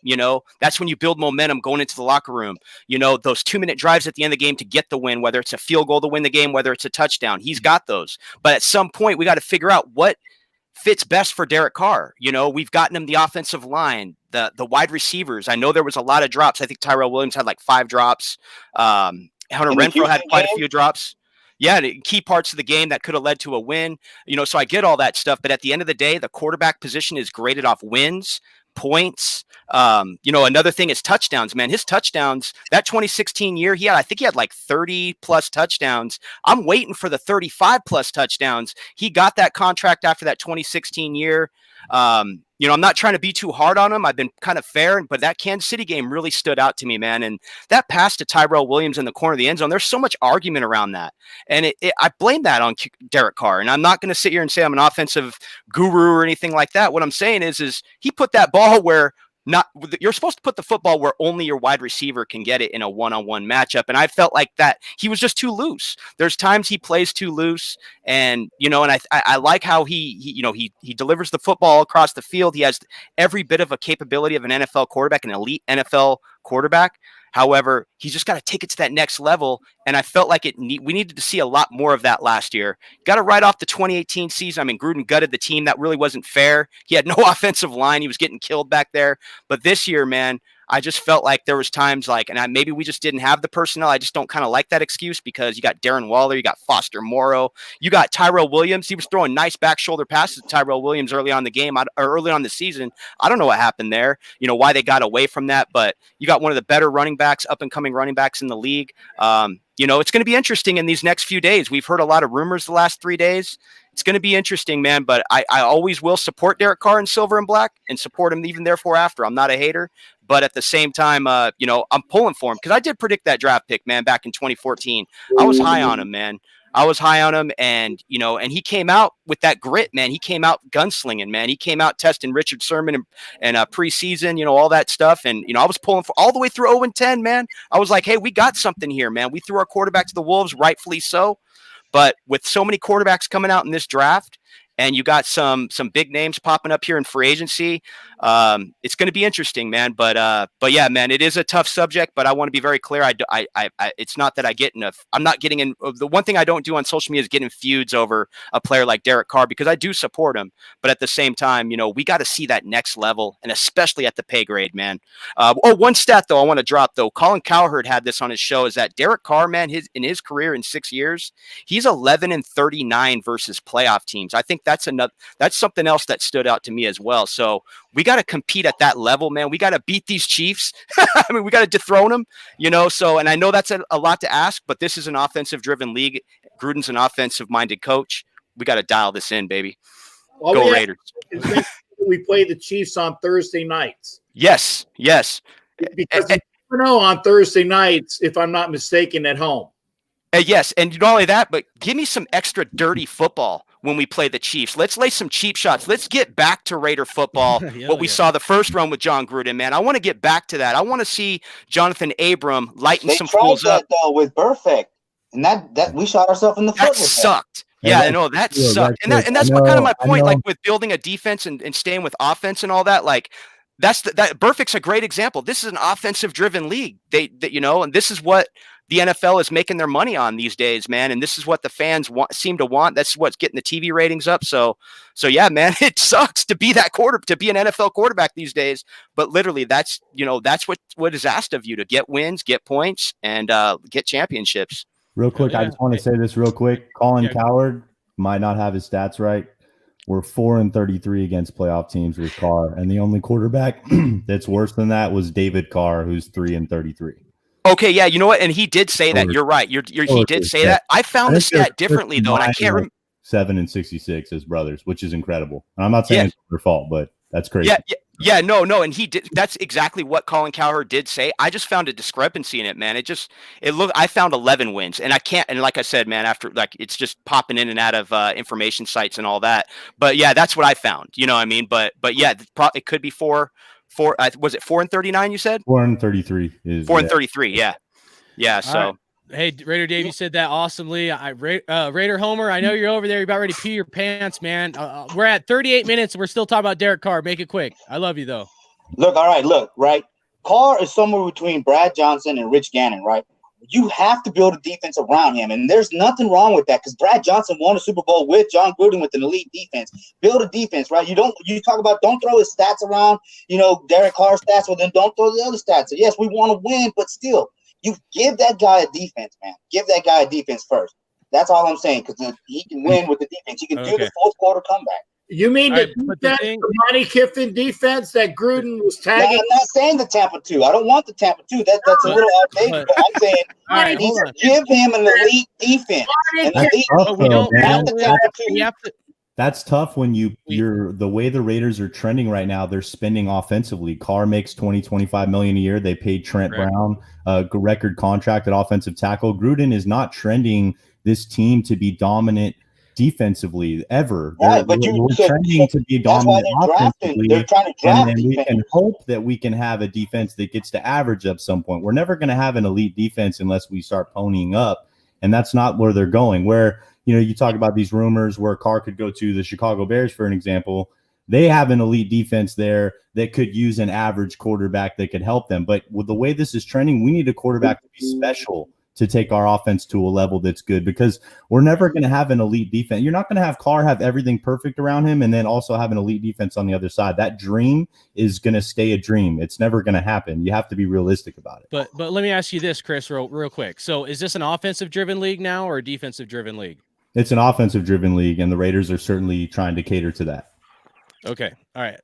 that's when you build momentum going into the locker room. Those 2-minute drives at the end of the game to get the win, whether it's a field goal to win the game, whether it's a touchdown, he's got those. But at some point we got to figure out what fits best for Derek Carr. We've gotten him the offensive line, the wide receivers. I know there was a lot of drops. I think Tyrell Williams had like 5 drops. Hunter Renfrow had quite a few drops. Yeah, key parts of the game that could have led to a win. So I get all that stuff. But at the end of the day, the quarterback position is graded off wins, points. Another thing is touchdowns, man. His touchdowns, that 2016 year, I think he had like 30 plus touchdowns. I'm waiting for the 35 plus touchdowns. He got that contract after that 2016 year. I'm not trying to be too hard on him. I've been kind of fair, but that Kansas City game really stood out to me, man. And that pass to Tyrell Williams in the corner of the end zone, there's so much argument around that. And I blame that on Derek Carr. And I'm not going to sit here and say I'm an offensive guru or anything like that. What I'm saying is he put that ball where you're supposed to put the football where only your wide receiver can get it in a one-on-one matchup. And I felt like that he was just too loose. There's times he plays too loose, and I like how he delivers the football across the field. He has every bit of a capability of an NFL quarterback, an elite NFL quarterback. However, he's just got to take it to that next level. And I felt like we needed to see a lot more of that last year. Got to write off the 2018 season. I mean, Gruden gutted the team. That really wasn't fair. He had no offensive line. He was getting killed back there. But this year, man, I just felt like there was times like, and maybe we just didn't have the personnel. I just don't kind of like that excuse because you got Darren Waller, you got Foster Morrow, you got Tyrell Williams. He was throwing nice back shoulder passes to Tyrell Williams early on the game or early on the season. I don't know what happened there, why they got away from that, but you got one of the better running backs, up and coming running backs in the league. It's going to be interesting in these next few days. We've heard a lot of rumors the last 3 days. It's going to be interesting, man, but I always will support Derek Carr in silver and black and support him even therefore after. I'm not a hater, but at the same time, I'm pulling for him because I did predict that draft pick, man, back in 2014. I was high on him, man. I was high on him, and he came out with that grit, man. He came out gunslinging, man. He came out testing Richard Sherman and preseason, all that stuff. And, I was pulling for all the way through 0-10, man. I was like, hey, we got something here, man. We threw our quarterback to the Wolves, rightfully so. But with so many quarterbacks coming out in this draft, and you got some big names popping up here in free agency, it's going to be interesting, man. But yeah, man, it is a tough subject. But I want to be very clear. It's not that I get enough. I'm not getting in. The one thing I don't do on social media is get in feuds over a player like Derek Carr because I do support him. But at the same time, we got to see that next level, and especially at the pay grade, man. One stat though I want to drop though. Colin Cowherd had this on his show. Is that Derek Carr, man? In his career in 6 years, he's 11-39 versus playoff teams. I think that's something else that stood out to me as well. So we got to compete at that level, man. We got to beat these Chiefs. I mean, we got to dethrone them, so, and I know that's a lot to ask, but this is an offensive driven league. Gruden's an offensive minded coach. We got to dial this in, baby. Well, Go Raiders. We play the Chiefs on Thursday nights. Yes. Because you never know on Thursday nights, if I'm not mistaken, at home. Yes, and not only that, but give me some extra dirty football when we play the Chiefs. Let's lay some cheap shots. Let's get back to Raider football, what we saw the first run with John Gruden, man. I want to get back to that. I want to see Jonathan Abram lighten some fools up. Though, with Perfect, and that we shot ourselves in the foot. That sucked. Yeah, I know that sucked. And that's what kind of my point, like with building a defense and staying with offense and all that, like that Perfect's a great example. This is an offensive driven league. And this is what the NFL is making their money on these days, man. And this is what the fans seem to want. That's what's getting the TV ratings up. So yeah, man, it sucks to be an NFL quarterback these days. But literally, that's what is asked of you, to get wins, get points, and get championships. Real quick, I just want to say this real quick. Colin Cowherd might not have his stats right. We're 4-33 against playoff teams with Carr, and the only quarterback that's worse than that was David Carr, who's 3-33. Okay, yeah, you know what? And he did say that. You're right. He did say that. I found the stat differently though, and I can't remember. 7-66 as brothers, which is incredible. And I'm not saying it's their fault, but that's crazy. Yeah, no, and he did. That's exactly what Colin Cowherd did say. I just found a discrepancy in it, man. I found 11 wins, and I can't. And like I said, man, after it's just popping in and out of information sites and all that. But yeah, that's what I found. You know what I mean? But yeah, it could be four. Was it 4-39? You said 4-33 is 4-33. Yeah. So. Right. Hey, Raider Dave, you said that awesomely. Raider Homer, I know you're over there. You're about ready to pee your pants, man. We're at 38 minutes, and we're still talking about Derek Carr. Make it quick. I love you, though. Right. Carr is somewhere between Brad Johnson and Rich Gannon, right? You have to build a defense around him, and there's nothing wrong with that because Brad Johnson won a Super Bowl with John Gruden with an elite defense. Build a defense, right? You talk about don't throw his stats around, Derek Carr's stats, well then don't throw the other stats. So yes, we want to win, but still, you give that guy a defense, man. Give that guy a defense first. That's all I'm saying because he can win with the defense. He can do the fourth quarter comeback. You mean the Monty Kiffin defense that Gruden was tagging? No, I'm not saying the Tampa 2. I don't want the Tampa 2. That's a little outdated. But I'm saying give him an elite defense. That's tough when you're the way the Raiders are trending right now. They're spending offensively. Carr makes $20-25 million a year. They paid Trent Brown a record contract at offensive tackle. Gruden is not trending this team to be dominant defensively ever. Right, but we're trending to be dominant offensively. They're trying to draft and we can hope that we can have a defense that gets to average at some point. We're never going to have an elite defense unless we start ponying up, and that's not where they're going. Where you talk about these rumors where Carr could go to the Chicago Bears, for an example. they have an elite defense there that could use an average quarterback that could help them. But with the way this is trending, we need a quarterback to be special to take our offense to a level that's good, because we're never going to have an elite defense. You're not going to have Carr have everything perfect around him and then also have an elite defense on the other side. That dream is going to stay a dream. It's never going to happen. You have to be realistic about it. But let me ask you this, Kris, real quick. So is this an offensive driven league now or a defensive driven league? It's an offensive driven league, and the Raiders are certainly trying to cater to that. Okay. All right.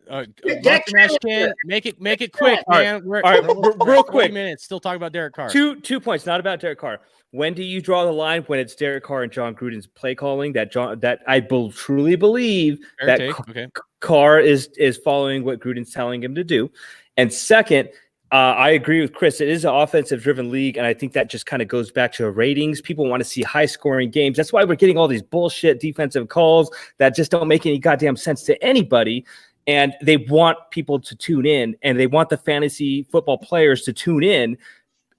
Make it quick, man. All right. Real quick. Minutes. Still talking about Derek Carr. 2 points. Not about Derek Carr. When do you draw the line when it's Derek Carr and John Gruden's play calling that I truly believe Carr is following what Gruden's telling him to do? And second, I agree with Kris. It is an offensive-driven league, and I think that just kind of goes back to ratings. People want to see high-scoring games. That's why we're getting all these bullshit defensive calls that just don't make any goddamn sense to anybody. And they want people to tune in, and they want the fantasy football players to tune in.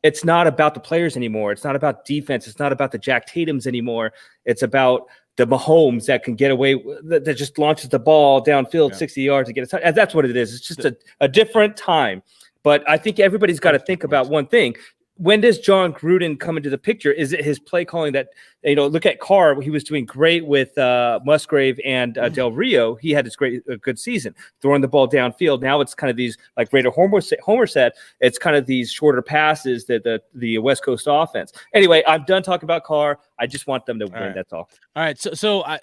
It's not about the players anymore. It's not about defense. It's not about the Jack Tatums anymore. It's about the Mahomes that can get away, that just launches the ball downfield 60 yards to get a touchdown. That's what it is. It's just a different time. But I think everybody's got to think about one thing. When does John Gruden come into the picture? Is it his play calling that, look at Carr. He was doing great with Musgrave and Del Rio. He had a good season throwing the ball downfield. Now it's kind of these, like Raider Homer said, it's kind of these shorter passes that the West Coast offense. Anyway, I'm done talking about Carr. I just want them to win. Right. That's all. All right. So I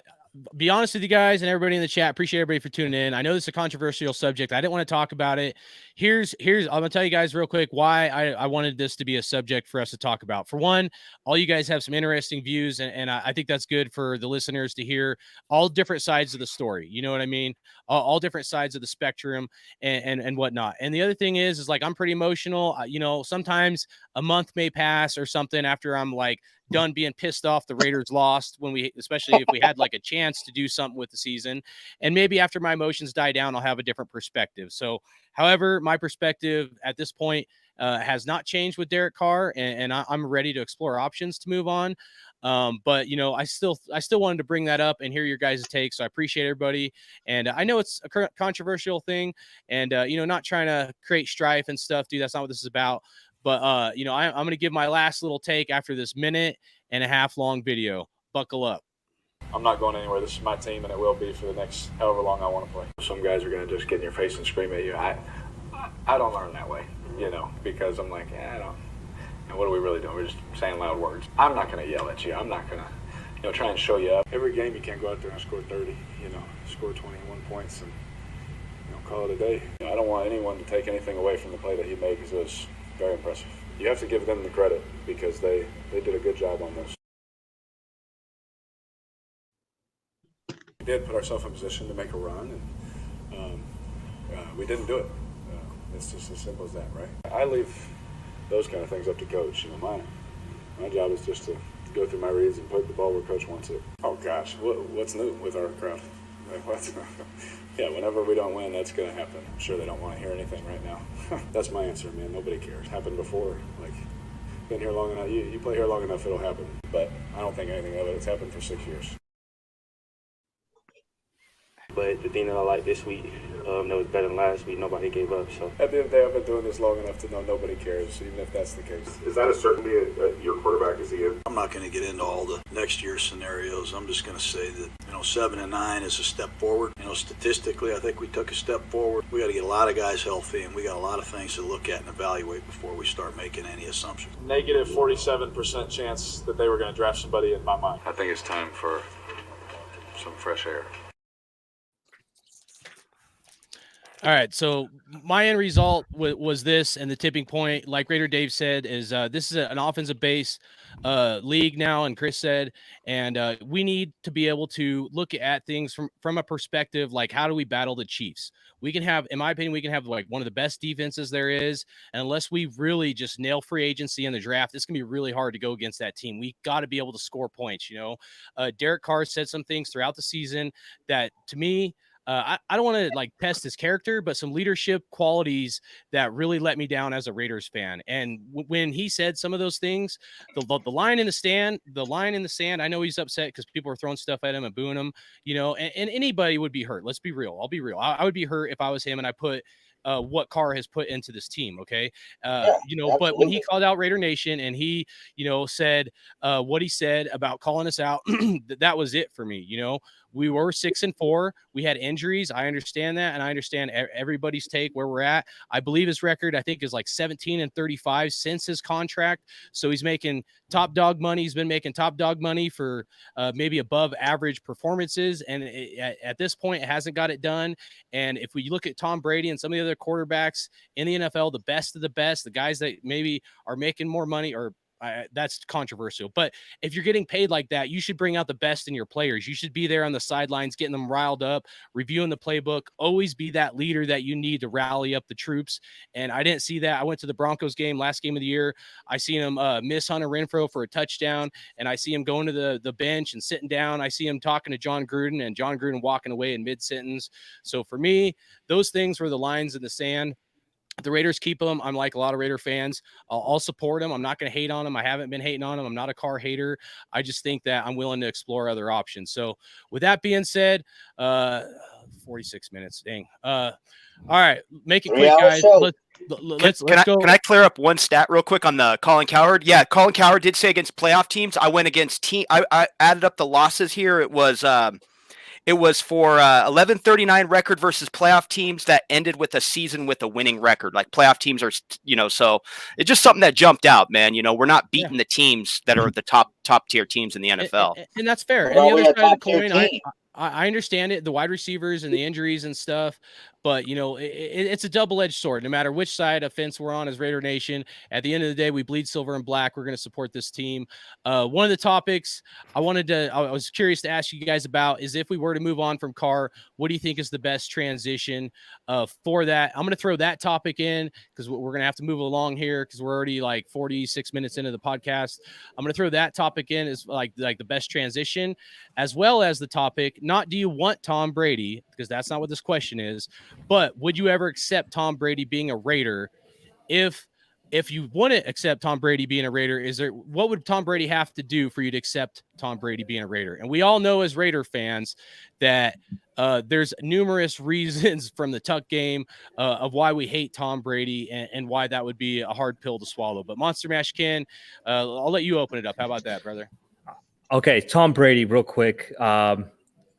be honest with you guys and everybody in the chat. Appreciate everybody for tuning in. I know this is a controversial subject. I didn't want to talk about it. Here's I'm gonna tell you guys real quick why I wanted this to be a subject for us to talk about. For one, all you guys have some interesting views, and I think that's good for the listeners to hear all different sides of the story. You know what I mean? All different sides of the spectrum and whatnot. And the other thing is like I'm pretty emotional. Sometimes a month may pass or something after I'm like done being pissed off the Raiders lost, especially if we had like a chance to do something with the season. And maybe after my emotions die down, I'll have a different perspective. So, however, my perspective at this point has not changed with Derek Carr, and I'm ready to explore options to move on. But I still wanted to bring that up and hear your guys' take. So I appreciate everybody. And I know it's a controversial thing, and not trying to create strife and stuff, dude. That's not what this is about. But I'm going to give my last little take after this 1.5-minute long video. Buckle up. I'm not going anywhere. This is my team, and it will be for the next however long I want to play. Some guys are going to just get in your face and scream at you. I don't learn that way, because I'm like, I don't. And what are we really doing? We're just saying loud words. I'm not going to yell at you. I'm not going to, try and show you up. Every game you can't go out there and score 30, score 21 points and, call it a day. I don't want anyone to take anything away from the play that he made because it was very impressive. You have to give them the credit because they did a good job on this. We did put ourselves in position to make a run, and we didn't do it. It's just as simple as that, right? I leave those kind of things up to coach. My job is just to go through my reads and put the ball where coach wants it. Oh gosh, what's new with our crowd? Yeah, whenever we don't win, that's going to happen. I'm sure they don't want to hear anything right now. That's my answer, man. Nobody cares. Happened before. Like, been here long enough. You play here long enough, it'll happen. But I don't think anything of it. It's happened for 6 years. But the thing that I like this week, that was better than last week, nobody gave up. So at the end of the day, I've been doing this long enough to know nobody cares, even if that's the case. Is that a certainty your quarterback is in? I'm not going to get into all the next year scenarios. I'm just going to say that 7-9 is a step forward. Statistically, I think we took a step forward. We got to get a lot of guys healthy, and we got a lot of things to look at and evaluate before we start making any assumptions. Negative 47% chance that they were going to draft somebody in my mind. I think it's time for some fresh air. All right, so my end result was this, and the tipping point, like Raider Dave said, is this is an offensive base league now, and Kris said, and we need to be able to look at things from a perspective like how do we battle the Chiefs? We can have, in my opinion, like one of the best defenses there is, and unless we really just nail free agency in the draft, it's gonna be really hard to go against that team. We got to be able to score points. Derek Carr said some things throughout the season that to me. I don't want to like test his character, but some leadership qualities that really let me down as a Raiders fan. And when he said some of those things, the line in the sand, I know he's upset because people are throwing stuff at him and booing him, and anybody would be hurt. Let's be real. I'll be real. I would be hurt if I was him and I put what Carr has put into this team. Okay. But when he called out Raider Nation and he, said what he said about calling us out, that was it for me. We were 6-4. We had injuries. I understand that. And I understand everybody's take where we're at. I believe his record, I think, is like 17-35 since his contract. So he's making top dog money. He's been making top dog money for maybe above average performances. And at this point, it hasn't got it done. And if we look at Tom Brady and some of the other quarterbacks in the NFL, the best of the best, the guys that maybe are making more money or that's controversial. But if you're getting paid like that, you should bring out the best in your players. You should be there on the sidelines, getting them riled up, reviewing the playbook, always be that leader that you need to rally up the troops. And I didn't see that. I went to the Broncos game, last game of the year. I seen him miss Hunter Renfrow for a touchdown. And I see him going to the bench and sitting down. I see him talking to John Gruden and John Gruden walking away in mid-sentence. So for me, those things were the lines in the sand. If the Raiders keep him, I'm like a lot of Raider fans. I'll support him. I'm not going to hate on him. I haven't been hating on him. I'm not a Carr hater. I just think that I'm willing to explore other options. So with that being said, 46 minutes. Dang. All right. Make it quick, guys. Let's go. Can I clear up one stat real quick on the Colin Cowherd? Yeah, Colin Cowherd did say against playoff teams. I went against I added up the losses here. It was for 11-39 record versus playoff teams that ended with a season with a winning record. Like playoff teams are, so it's just something that jumped out, man. We're not beating the teams that are the top tier teams in the NFL. And that's fair. And the other side of the coin, I understand it, the wide receivers and the injuries and stuff, but it's a double-edged sword. No matter which side of fence we're on as Raider Nation, at the end of the day, we bleed silver and black. We're going to support this team. One of the topics I was curious to ask you guys about is if we were to move on from Carr, what do you think is the best transition for that? I'm going to throw that topic in because we're going to have to move along here because we're already like 46 minutes into the podcast. I'm going to throw that topic in as like the best transition, as well as the topic, not do you want Tom Brady, because that's not what this question is, but would you ever accept Tom Brady being a Raider? If you wouldn't accept Tom Brady being a Raider, what would Tom Brady have to do for you to accept Tom Brady being a Raider? And we all know as Raider fans that there's numerous reasons from the Tuck game of why we hate Tom Brady and why that would be a hard pill to swallow. But Monster Mash Ken, I'll let you open it up. How about that, brother? Okay, Tom Brady, real quick.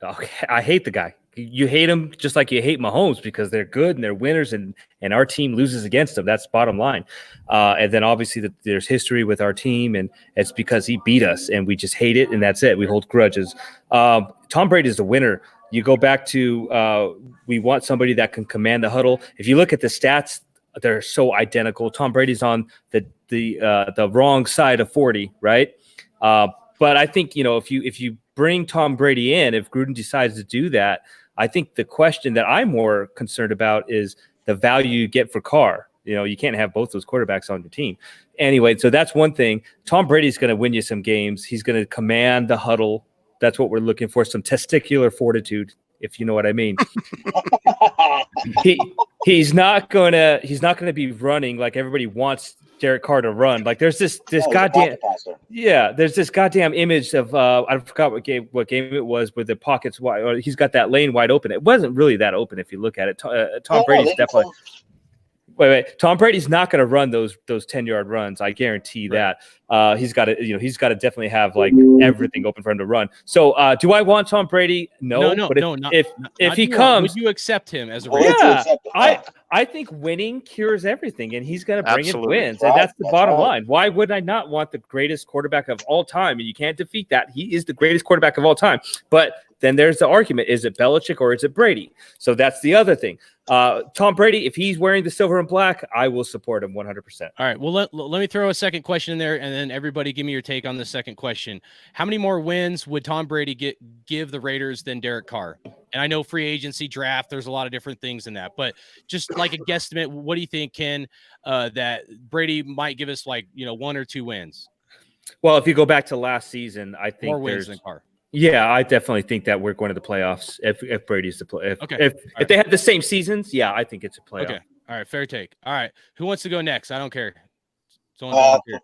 Okay, I hate the guy. You hate him just like you hate Mahomes because they're good and they're winners and our team loses against them. That's bottom line. And then obviously there's history with our team and it's because he beat us and we just hate it and that's it. We hold grudges. Tom Brady is the winner. You go back to we want somebody that can command the huddle. If you look at the stats, they're so identical. Tom Brady's on the wrong side of 40, right? But I think, if you bring Tom Brady in, if Gruden decides to do that, I think the question that I'm more concerned about is the value you get for Carr. You can't have both those quarterbacks on your team. Anyway, so that's one thing. Tom Brady's going to win you some games. He's going to command the huddle. That's what we're looking for, some testicular fortitude, if you know what I mean. He's not going to be running like everybody wants Derek Carr to run. Like there's this goddamn image of I forgot what game it was where the pockets wide, or he's got that lane wide open. It wasn't really that open if you look at it. Tom Brady's definitely. Wait. Tom Brady's not going to run those 10-yard runs. I guarantee that. He's got to definitely have like everything open for him to run. So, do I want Tom Brady? No. But if he comes, would you accept him as a Raider? Yeah, I think winning cures everything, and he's going to bring in wins, and that's the bottom line. Why would I not want the greatest quarterback of all time? And you can't defeat that. He is the greatest quarterback of all time. But then there's the argument: is it Belichick or is it Brady? So that's the other thing. Tom Brady, if he's wearing the silver and black, I will support him 100%. All right. Well, let me throw a second question in there, and then everybody give me your take on the second question. How many more wins would Tom Brady give the Raiders than Derek Carr? And I know free agency, draft, there's a lot of different things in that, but just like a guesstimate, what do you think, Ken, that Brady might give us 1 or 2 wins? Well, if you go back to last season, I think more wins than Carr. Yeah, I definitely think that we're going to the playoffs if Brady's the play. If they have the same seasons, yeah, I think it's a playoff. Okay. All right. Fair take. All right. Who wants to go next? I don't care. Someone volunteer.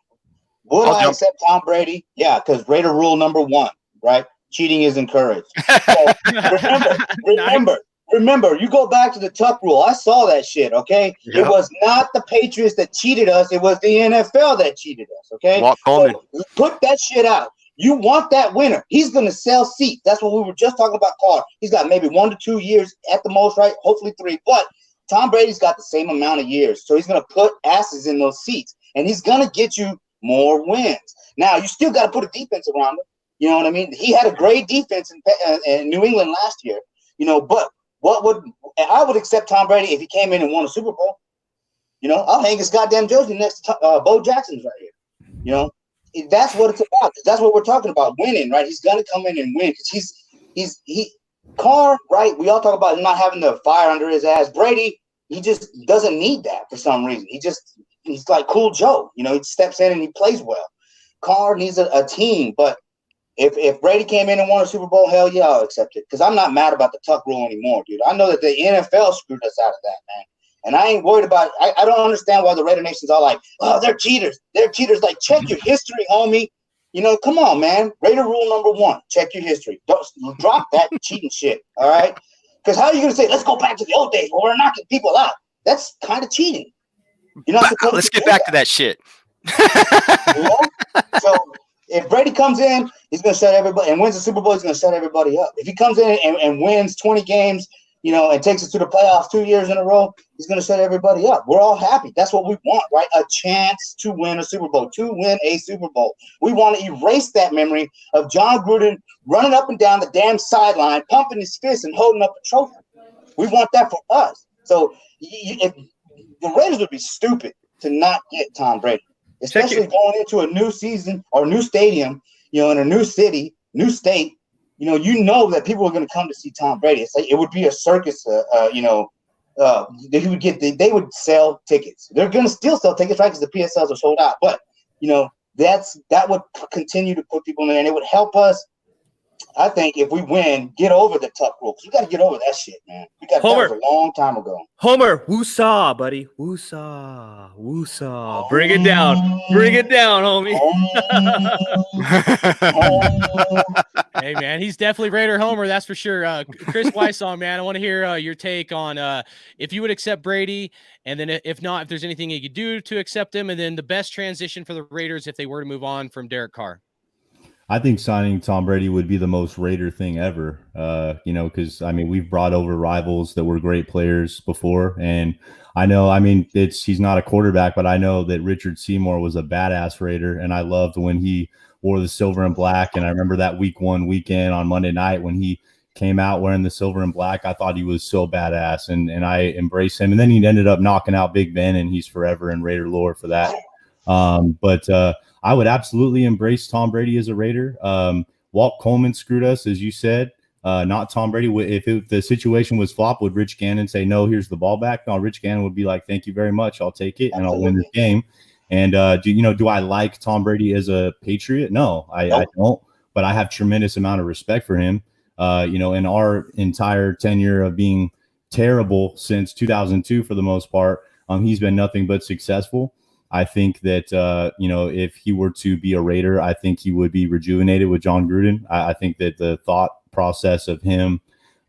Would I accept Tom Brady? Yeah, because Raider rule number 1, right? Cheating is encouraged. So remember, you go back to the Tuck rule. I saw that shit, okay? Yep. It was not the Patriots that cheated us. It was the NFL that cheated us, okay? So put that shit out. You want that winner. He's going to sell seats. That's what we were just talking about, Carr. He's got maybe 1 to 2 years at the most, right? Hopefully 3. But Tom Brady's got the same amount of years. So he's going to put asses in those seats. And he's going to get you more wins. Now, you still got to put a defense around him. You know what I mean? He had a great defense in New England last year. You know, but I would accept Tom Brady if he came in and won a Super Bowl. You know, I'll hang his goddamn jersey next to Bo Jackson's right here. You know? That's what it's about. That's what we're talking about, winning, right? He's gonna come in and win because he Carr, right? We all talk about him not having the fire under his ass. Brady, he just doesn't need that for some reason. He's like Cool Joe, you know. He steps in and he plays well. Carr needs a team, but if Brady came in and won a Super Bowl, hell yeah, I'll accept it because I'm not mad about the Tuck rule anymore, dude. I know that the NFL screwed us out of that, man. And I ain't worried about it. I don't understand why the Raider Nation's all like, oh, they're cheaters. They're cheaters. Like, check your history, homie. You know, come on, man. Raider rule number 1, check your history. Don't drop that cheating shit, all right? Because how are you going to say, let's go back to the old days where we're knocking people out? That's kind of cheating. You're not supposed let's get back to that shit. You know? So if Brady comes in, he's going to shut everybody and wins the Super Bowl, he's going to shut everybody up. If he comes in and wins 20 games, you know, and takes us to the playoffs 2 years in a row, he's going to shut everybody up. We're all happy. That's what we want, right? A chance to win a Super Bowl, to win a Super Bowl. We want to erase that memory of John Gruden running up and down the damn sideline, pumping his fist and holding up a trophy. We want that for us. So if the Raiders would be stupid to not get Tom Brady, especially going into a new season or new stadium, you know, in a new city, new state. You know that people are going to come to see Tom Brady. It's like it would be a circus. They would sell tickets. They're going to still sell tickets, right? Because the PSLs are sold out. But you know that would continue to put people in there, and it would help us. I think if we win, get over the Tuck rule because we got to get over that shit, man. We got that was a long time ago. Homer, woosah, buddy, woosah, woosah. Bring it down, homie. Hey, man, he's definitely Raider Homer, that's for sure. Kris Wysong, man, I want to hear your take on if you would accept Brady, and then if not, if there's anything you could do to accept him, and then the best transition for the Raiders if they were to move on from Derek Carr. I think signing Tom Brady would be the most Raider thing ever, you know, because, I mean, we've brought over rivals that were great players before. And I know, I mean, he's not a quarterback, but I know that Richard Seymour was a badass Raider. And I loved when he wore the silver and black. And I remember that week 1 weekend on Monday night when he came out wearing the silver and black. I thought he was so badass and I embraced him. And then he ended up knocking out Big Ben, and he's forever in Raider lore for that. But I would absolutely embrace Tom Brady as a Raider. Walt Coleman screwed us, as you said, not Tom Brady. If the situation was flop, would Rich Gannon say, no, here's the ball back? No, Rich Gannon would be like, thank you very much. I'll take it and I'll win this game. And do I like Tom Brady as a Patriot? No, I don't, but I have tremendous amount of respect for him. In our entire tenure of being terrible since 2002, for the most part, he's been nothing but successful. I think that, if he were to be a Raider, I think he would be rejuvenated with John Gruden. I think that the thought process of him,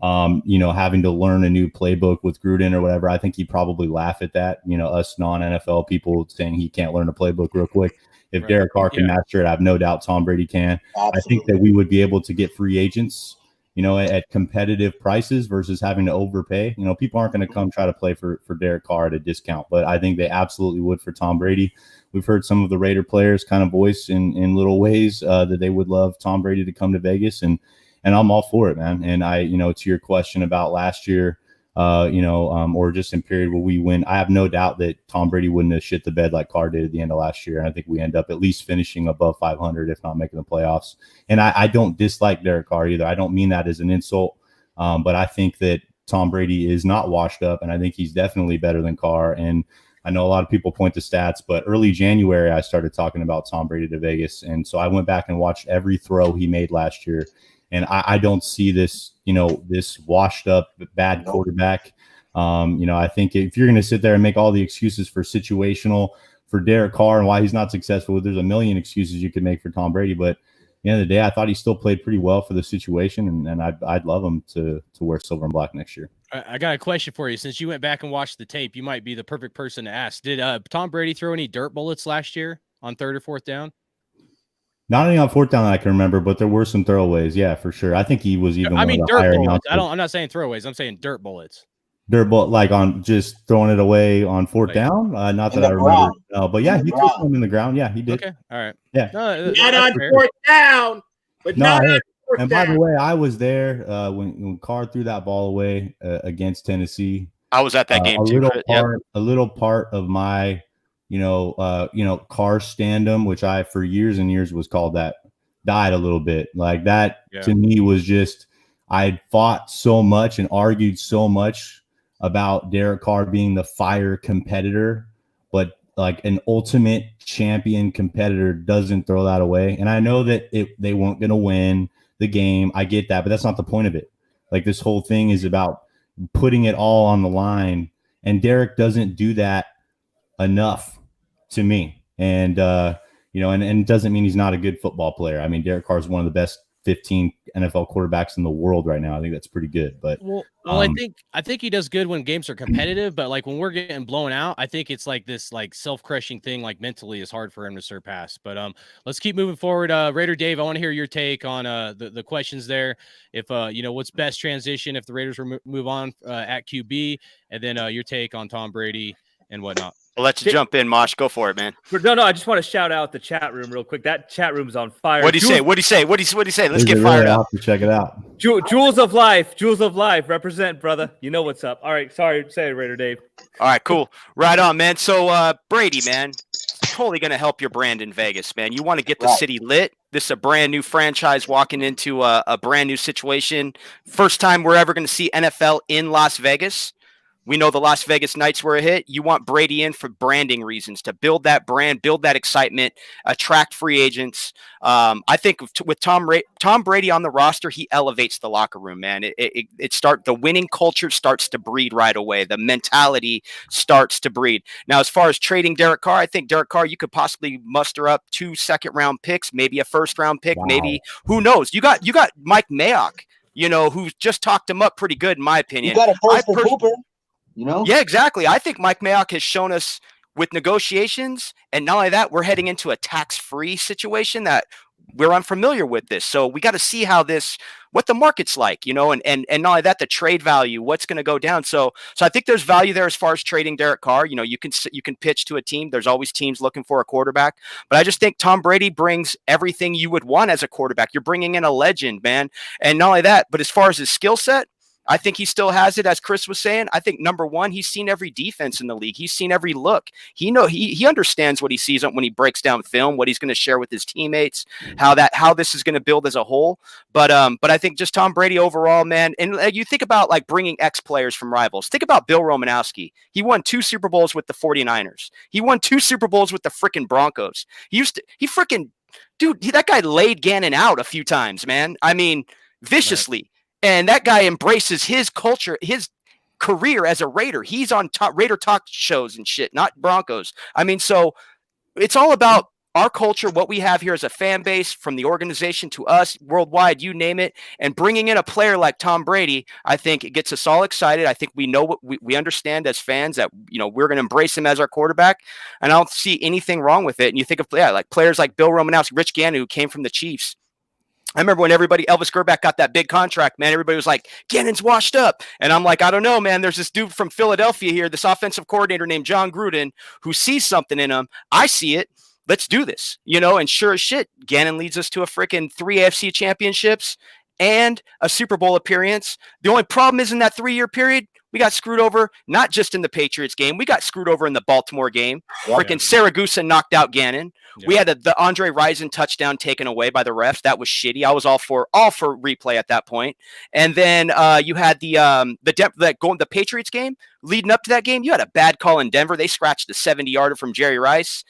having to learn a new playbook with Gruden or whatever, I think he'd probably laugh at that. Us non-NFL people saying he can't learn a playbook real quick. If Derek Carr can master it, I have no doubt Tom Brady can. Absolutely. I think that we would be able to get free agents, at competitive prices versus having to overpay. People aren't going to come try to play for Derek Carr at a discount, but I think they absolutely would for Tom Brady. We've heard some of the Raider players kind of voice in little ways that they would love Tom Brady to come to Vegas, and I'm all for it, man. And I, to your question about last year, or just in period where we win, I have no doubt that Tom Brady wouldn't have shit the bed like Carr did at the end of last year. And I think we end up at least finishing above 500, if not making the playoffs. And I don't dislike Derek Carr either. I don't mean that as an insult, but I think that Tom Brady is not washed up, and I think he's definitely better than Carr. And I know a lot of people point to stats, but early January, I started talking about Tom Brady to Vegas. And so I went back and watched every throw he made last year. And I don't see this, this washed up bad quarterback. I think if you're going to sit there and make all the excuses for situational for Derek Carr and why he's not successful, there's a million excuses you could make for Tom Brady. But at the end of the day, I thought he still played pretty well for the situation, and I'd love him to wear silver and black next year. I got a question for you. Since you went back and watched the tape, you might be the perfect person to ask. Did Tom Brady throw any dirt bullets last year on 3rd or 4th down? Not only on 4th down that I can remember, but there were some throwaways. Yeah, for sure. I think he was even. Dirt bullets. I'm not saying throwaways. I'm saying dirt bullets. Dirt bullet, like on just throwing it away on 4th down. Not that I remember. No, but yeah, he threw some in the ground. Yeah, he did. Okay, all right. Yeah, not on 4th down, but not on 4th and down. By the way, I was there when Carr threw that ball away against Tennessee. I was at that game too. A little part of my, Carr standum, which I for years and years was called that, died a little bit. Like that to me was just, I fought so much and argued so much about Derek Carr being the fire competitor, but like an ultimate champion competitor doesn't throw that away. And I know that they weren't going to win the game. I get that, but that's not the point of it. Like this whole thing is about putting it all on the line, and Derek doesn't do that enough to me. And and it doesn't mean he's not a good football player. I mean, Derek Carr is one of the best 15 NFL quarterbacks in the world right now. I think that's pretty good. But I think he does good when games are competitive, but like when we're getting blown out, I think it's like this like self-crushing thing, like mentally is hard for him to surpass. But let's keep moving forward. Raider Dave, I want to hear your take on the questions there. If what's best transition if the Raiders move on at QB, and then your take on Tom Brady and whatnot. I'll let you jump in, Mosh. Go for it, man. No, I just want to shout out the chat room real quick. That chat room's on fire. What'd he say? Let's get fired up. Check it out. Jewels of life. Represent, brother. You know what's up. All right, sorry, say it, Raider Dave. All right, cool. Right on, man. So Brady, man, totally gonna help your brand in Vegas, man. You want to get the city lit. This is a brand new franchise walking into a brand new situation. First time we're ever going to see NFL in Las Vegas. We know the Las Vegas Knights were a hit. You want Brady in for branding reasons, to build that brand, build that excitement, attract free agents. I think with Tom Brady on the roster, he elevates the locker room, man. The winning culture starts to breed right away. The mentality starts to breed. Now, as far as trading Derek Carr, I think Derek Carr, you could possibly muster up 2 second-round picks, maybe a first-round pick, maybe who knows? You got Mike Mayock, who just talked him up pretty good, in my opinion. You got a first for Cooper. Yeah, exactly. I think Mike Mayock has shown us with negotiations, and not only that, we're heading into a tax-free situation that we're unfamiliar with this. So we got to see what the market's like, and not only that, the trade value, what's going to go down. So I think there's value there as far as trading Derek Carr. You can pitch to a team. There's always teams looking for a quarterback, but I just think Tom Brady brings everything you would want as a quarterback. You're bringing in a legend, man. And not only that, but as far as his skill set, I think he still has it, as Kris was saying. I think number one, he's seen every defense in the league. He's seen every look. He understands what he sees when he breaks down film, what he's going to share with his teammates, how this is going to build as a whole. But I think just Tom Brady overall, man. And you think about like bringing ex-players from rivals. Think about Bill Romanowski. He won 2 Super Bowls with the 49ers. He won 2 Super Bowls with the freaking Broncos. That guy laid Gannon out a few times, man. I mean, viciously. Right. And that guy embraces his culture, his career as a Raider. He's on Raider talk shows and shit, not Broncos. I mean, so it's all about our culture, what we have here as a fan base, from the organization to us, worldwide, you name it. And bringing in a player like Tom Brady, I think it gets us all excited. I think we know what we understand as fans that, we're going to embrace him as our quarterback. And I don't see anything wrong with it. And you think of like players like Bill Romanowski, Rich Gannon, who came from the Chiefs. I remember when Elvis Gerback got that big contract, man, everybody was like, Gannon's washed up. And I'm like, I don't know, man. There's this dude from Philadelphia here, this offensive coordinator named John Gruden, who sees something in him. I see it. Let's do this, and sure as shit, Gannon leads us to a freaking 3 AFC championships and a Super Bowl appearance. The only problem is in that 3-year period, We got screwed over, not just in the Patriots game. We got screwed over in the Baltimore game. Freaking Saragusa knocked out Gannon. Yeah. We had the Andre Rison touchdown taken away by the refs. That was shitty. I was all for replay at that point. And then you had the Patriots game. Leading up to that game, you had a bad call in Denver. They scratched the 70-yarder from Jerry Rice.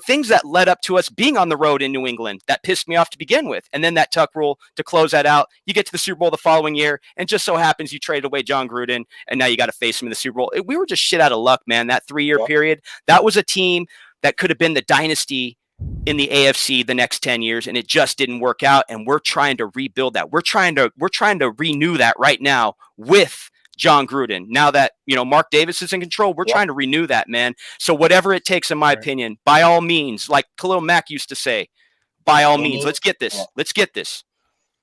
Things that led up to us being on the road in New England. That pissed me off to begin with. And then that tuck rule to close that out. You get to the Super Bowl the following year, and just so happens you traded away John Gruden, and now you got to face him in the Super Bowl. We were just shit out of luck, man, that 3-year period. That was a team that could have been the dynasty in the AFC the next 10 years, and it just didn't work out, and we're trying to rebuild that. We're trying to renew that right now with John Gruden. Now that, Mark Davis is in control, we're trying to renew that, man. So whatever it takes, in my opinion, by all means, like Khalil Mack used to say, by all means, let's get this. Let's get this.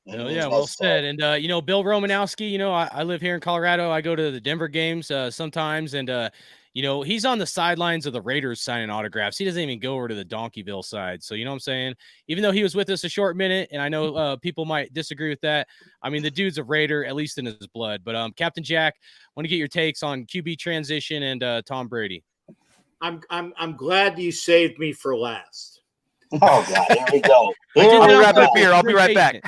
Oh, yeah, well said. And, Bill Romanowski, I live here in Colorado. I go to the Denver games sometimes, and, he's on the sidelines of the Raiders signing autographs. He doesn't even go over to the Donkeyville side. So, you know what I'm saying? Even though he was with us a short minute, and I know people might disagree with that. I mean, the dude's a Raider, at least in his blood. But Captain Jack, want to get your takes on QB transition and Tom Brady. I'm glad you saved me for last. Oh God, here we go. I'll grab a beer. I'll be right back.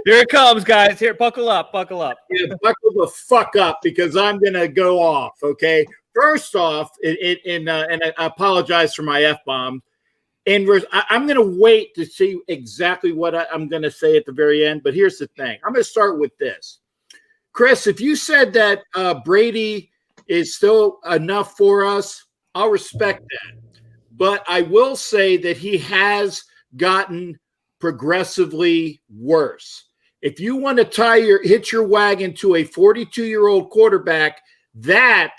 Here it comes, guys. Here, buckle up. Yeah, buckle the fuck up because I'm gonna go off. Okay. First off, and I apologize for my F-bomb. I'm gonna wait to see exactly what I'm gonna say at the very end. But here's the thing. I'm gonna start with this. Kris, if you said that Brady is still enough for us, I'll respect that. But I will say that he has gotten progressively worse. If you want to hitch your wagon to a 42-year-old quarterback, that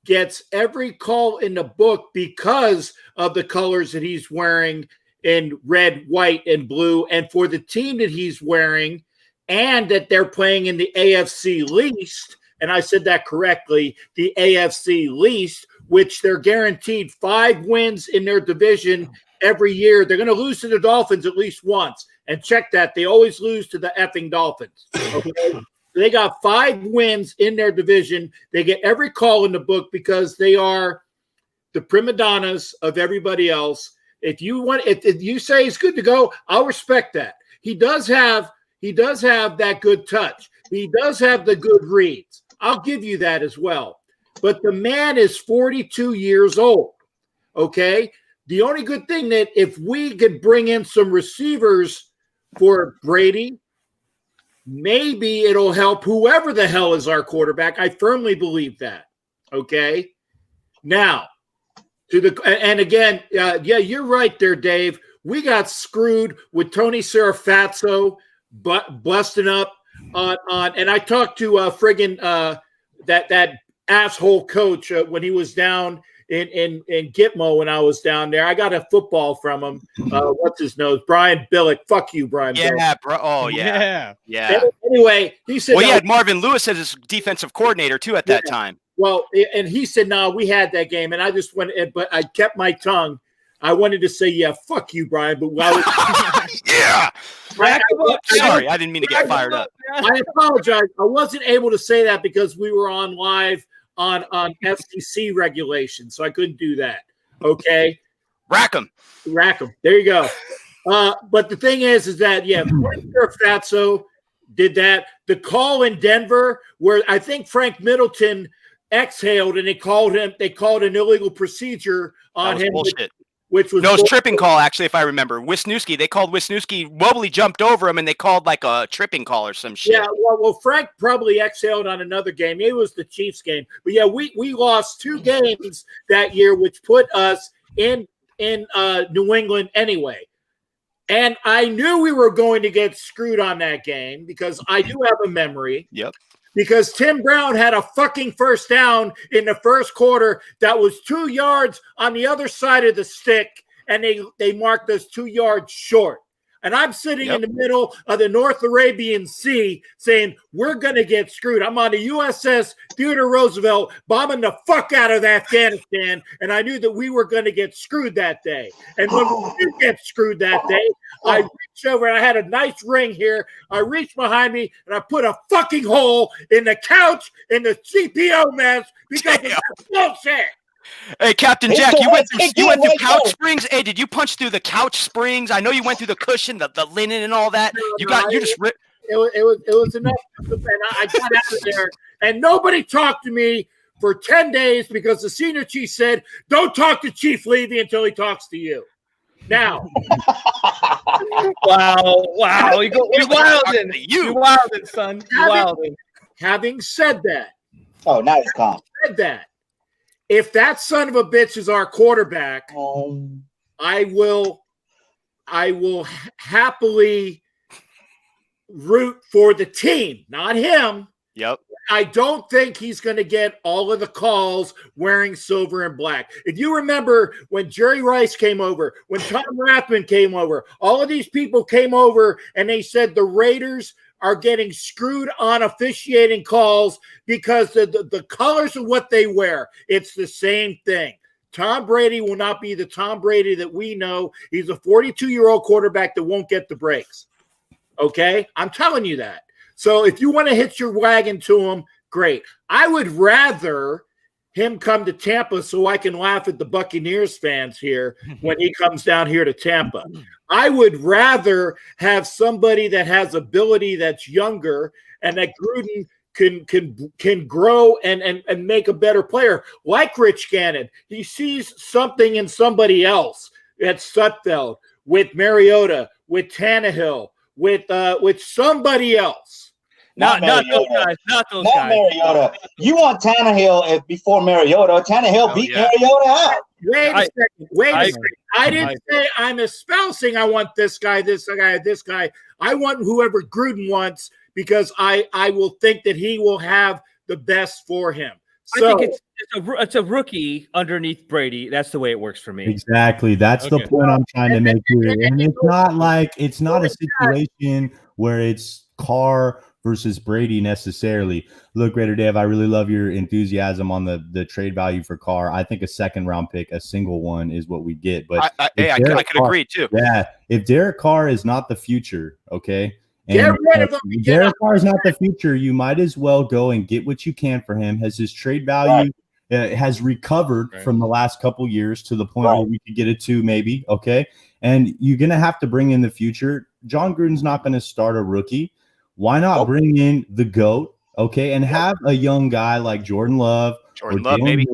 gets every call in the book because of the colors that he's wearing in red, white, and blue, and for the team that he's wearing, and that they're playing in the AFC least, and I said that correctly, the AFC least, which they're guaranteed 5 wins in their division every year. They're going to lose to the Dolphins at least once. And check that. They always lose to the effing Dolphins. Okay? They got 5 wins in their division. They get every call in the book because they are the prima donnas of everybody else. If you say he's good to go, I'll respect that. He does have that good touch. He does have the good reads. I'll give you that as well. But the man is 42 years old, okay? The only good thing that if we could bring in some receivers for Brady, maybe it'll help whoever the hell is our quarterback. I firmly believe that, okay? Now, and again, you're right there, Dave. We got screwed with Tony Serafazzo busting up on and I talked to that asshole coach when he was down in Gitmo when I was down there. I got a football from him. What's his nose? Brian Billick. Fuck you, Brian. Yeah, Billick. bro. Oh, yeah. Anyway, he said. Well, he had Marvin Lewis as his defensive coordinator too at that time. Well, and he said, "No, we had that game," and I just went, but I kept my tongue. I wanted to say, "Yeah, fuck you, Brian," but yeah. Sorry, I didn't mean to get fired up. I apologize. I wasn't able to say that because we were on live on FCC regulations, so I couldn't do that. Okay, rack 'em. There you go. But the thing is that Fatso did that. The call in Denver, where I think Frank Middleton exhaled, and they called an illegal procedure on him. Bullshit. Which was it's tripping call, actually, if I remember. Wisniewski, they called Wisniewski. Wobbly jumped over him, and they called like a tripping call or some shit. Yeah, well, Frank probably exhaled on another game. It was the Chiefs game. But yeah, we lost 2 games that year, which put us in New England anyway. And I knew we were going to get screwed on that game because I do have a memory. Yep. Because Tim Brown had a fucking first down in the first quarter that was 2 yards on the other side of the stick, and they marked us 2 yards short. And I'm sitting in the middle of the North Arabian Sea saying, we're going to get screwed. I'm on the USS Theodore Roosevelt bombing the fuck out of Afghanistan. And I knew that we were going to get screwed that day. And when we did get screwed that day, I reached over and I had a nice ring here. I reached behind me and I put a fucking hole in the couch in the CPO mess because of that bullshit. Hey, Captain Jack, you went through couch springs. Hey, did you punch through the couch springs? I know you went through the cushion, the linen, and all that. You just ripped. It was enough. I got out of there, and nobody talked to me for 10 days because the senior chief said, "Don't talk to Chief Levy until he talks to you." Now, wow, you wildin', you wildin', son, you wildin'. Having said that, now it's calm. Said that. If that son of a bitch is our quarterback, I will happily root for the team, not him. Yep. I don't think he's going to get all of the calls wearing silver and black. If you remember when Jerry Rice came over, when Tom Rathman came over, all of these people came over and they said the Raiders are getting screwed on officiating calls because the colors of what they wear. It's the same thing. Tom Brady will not be the Tom Brady that we know. He's a 42-year-old quarterback that won't get the breaks. Okay? I'm telling you that. So if you want to hitch your wagon to him, great. I would rather him come to Tampa so I can laugh at the Buccaneers fans here when he comes down here to Tampa. I would rather have somebody that has ability that's younger and that Gruden can grow and make a better player. Like Rich Gannon, he sees something in somebody else at Sutfeld, with Mariota, with Tannehill, with somebody else. Not those guys. Not Mariota. You want Tannehill before Mariota. Tannehill beat Mariota out. Wait a second. I didn't say I'm espousing I want this guy, this guy, this guy. I want whoever Gruden wants because I will think that he will have the best for him. So, I think it's a rookie underneath Brady. That's the way it works for me. Exactly. That's the point I'm trying to make here. And it's not a situation where it's Carr versus Brady necessarily. Look, Raider Dave, I really love your enthusiasm on the trade value for Carr. I think a second-round pick, a single one, is what we get. But I could agree too. Yeah, if Derek Carr is not the future, okay, and Derek Carr is not the future, you might as well go and get what you can for him. Has his trade value has recovered from the last couple years to the point where we could get a 2 maybe, okay? And you're going to have to bring in the future. John Gruden's not going to start a rookie. Why not bring in the GOAT, okay, and have a young guy like Jordan Love maybe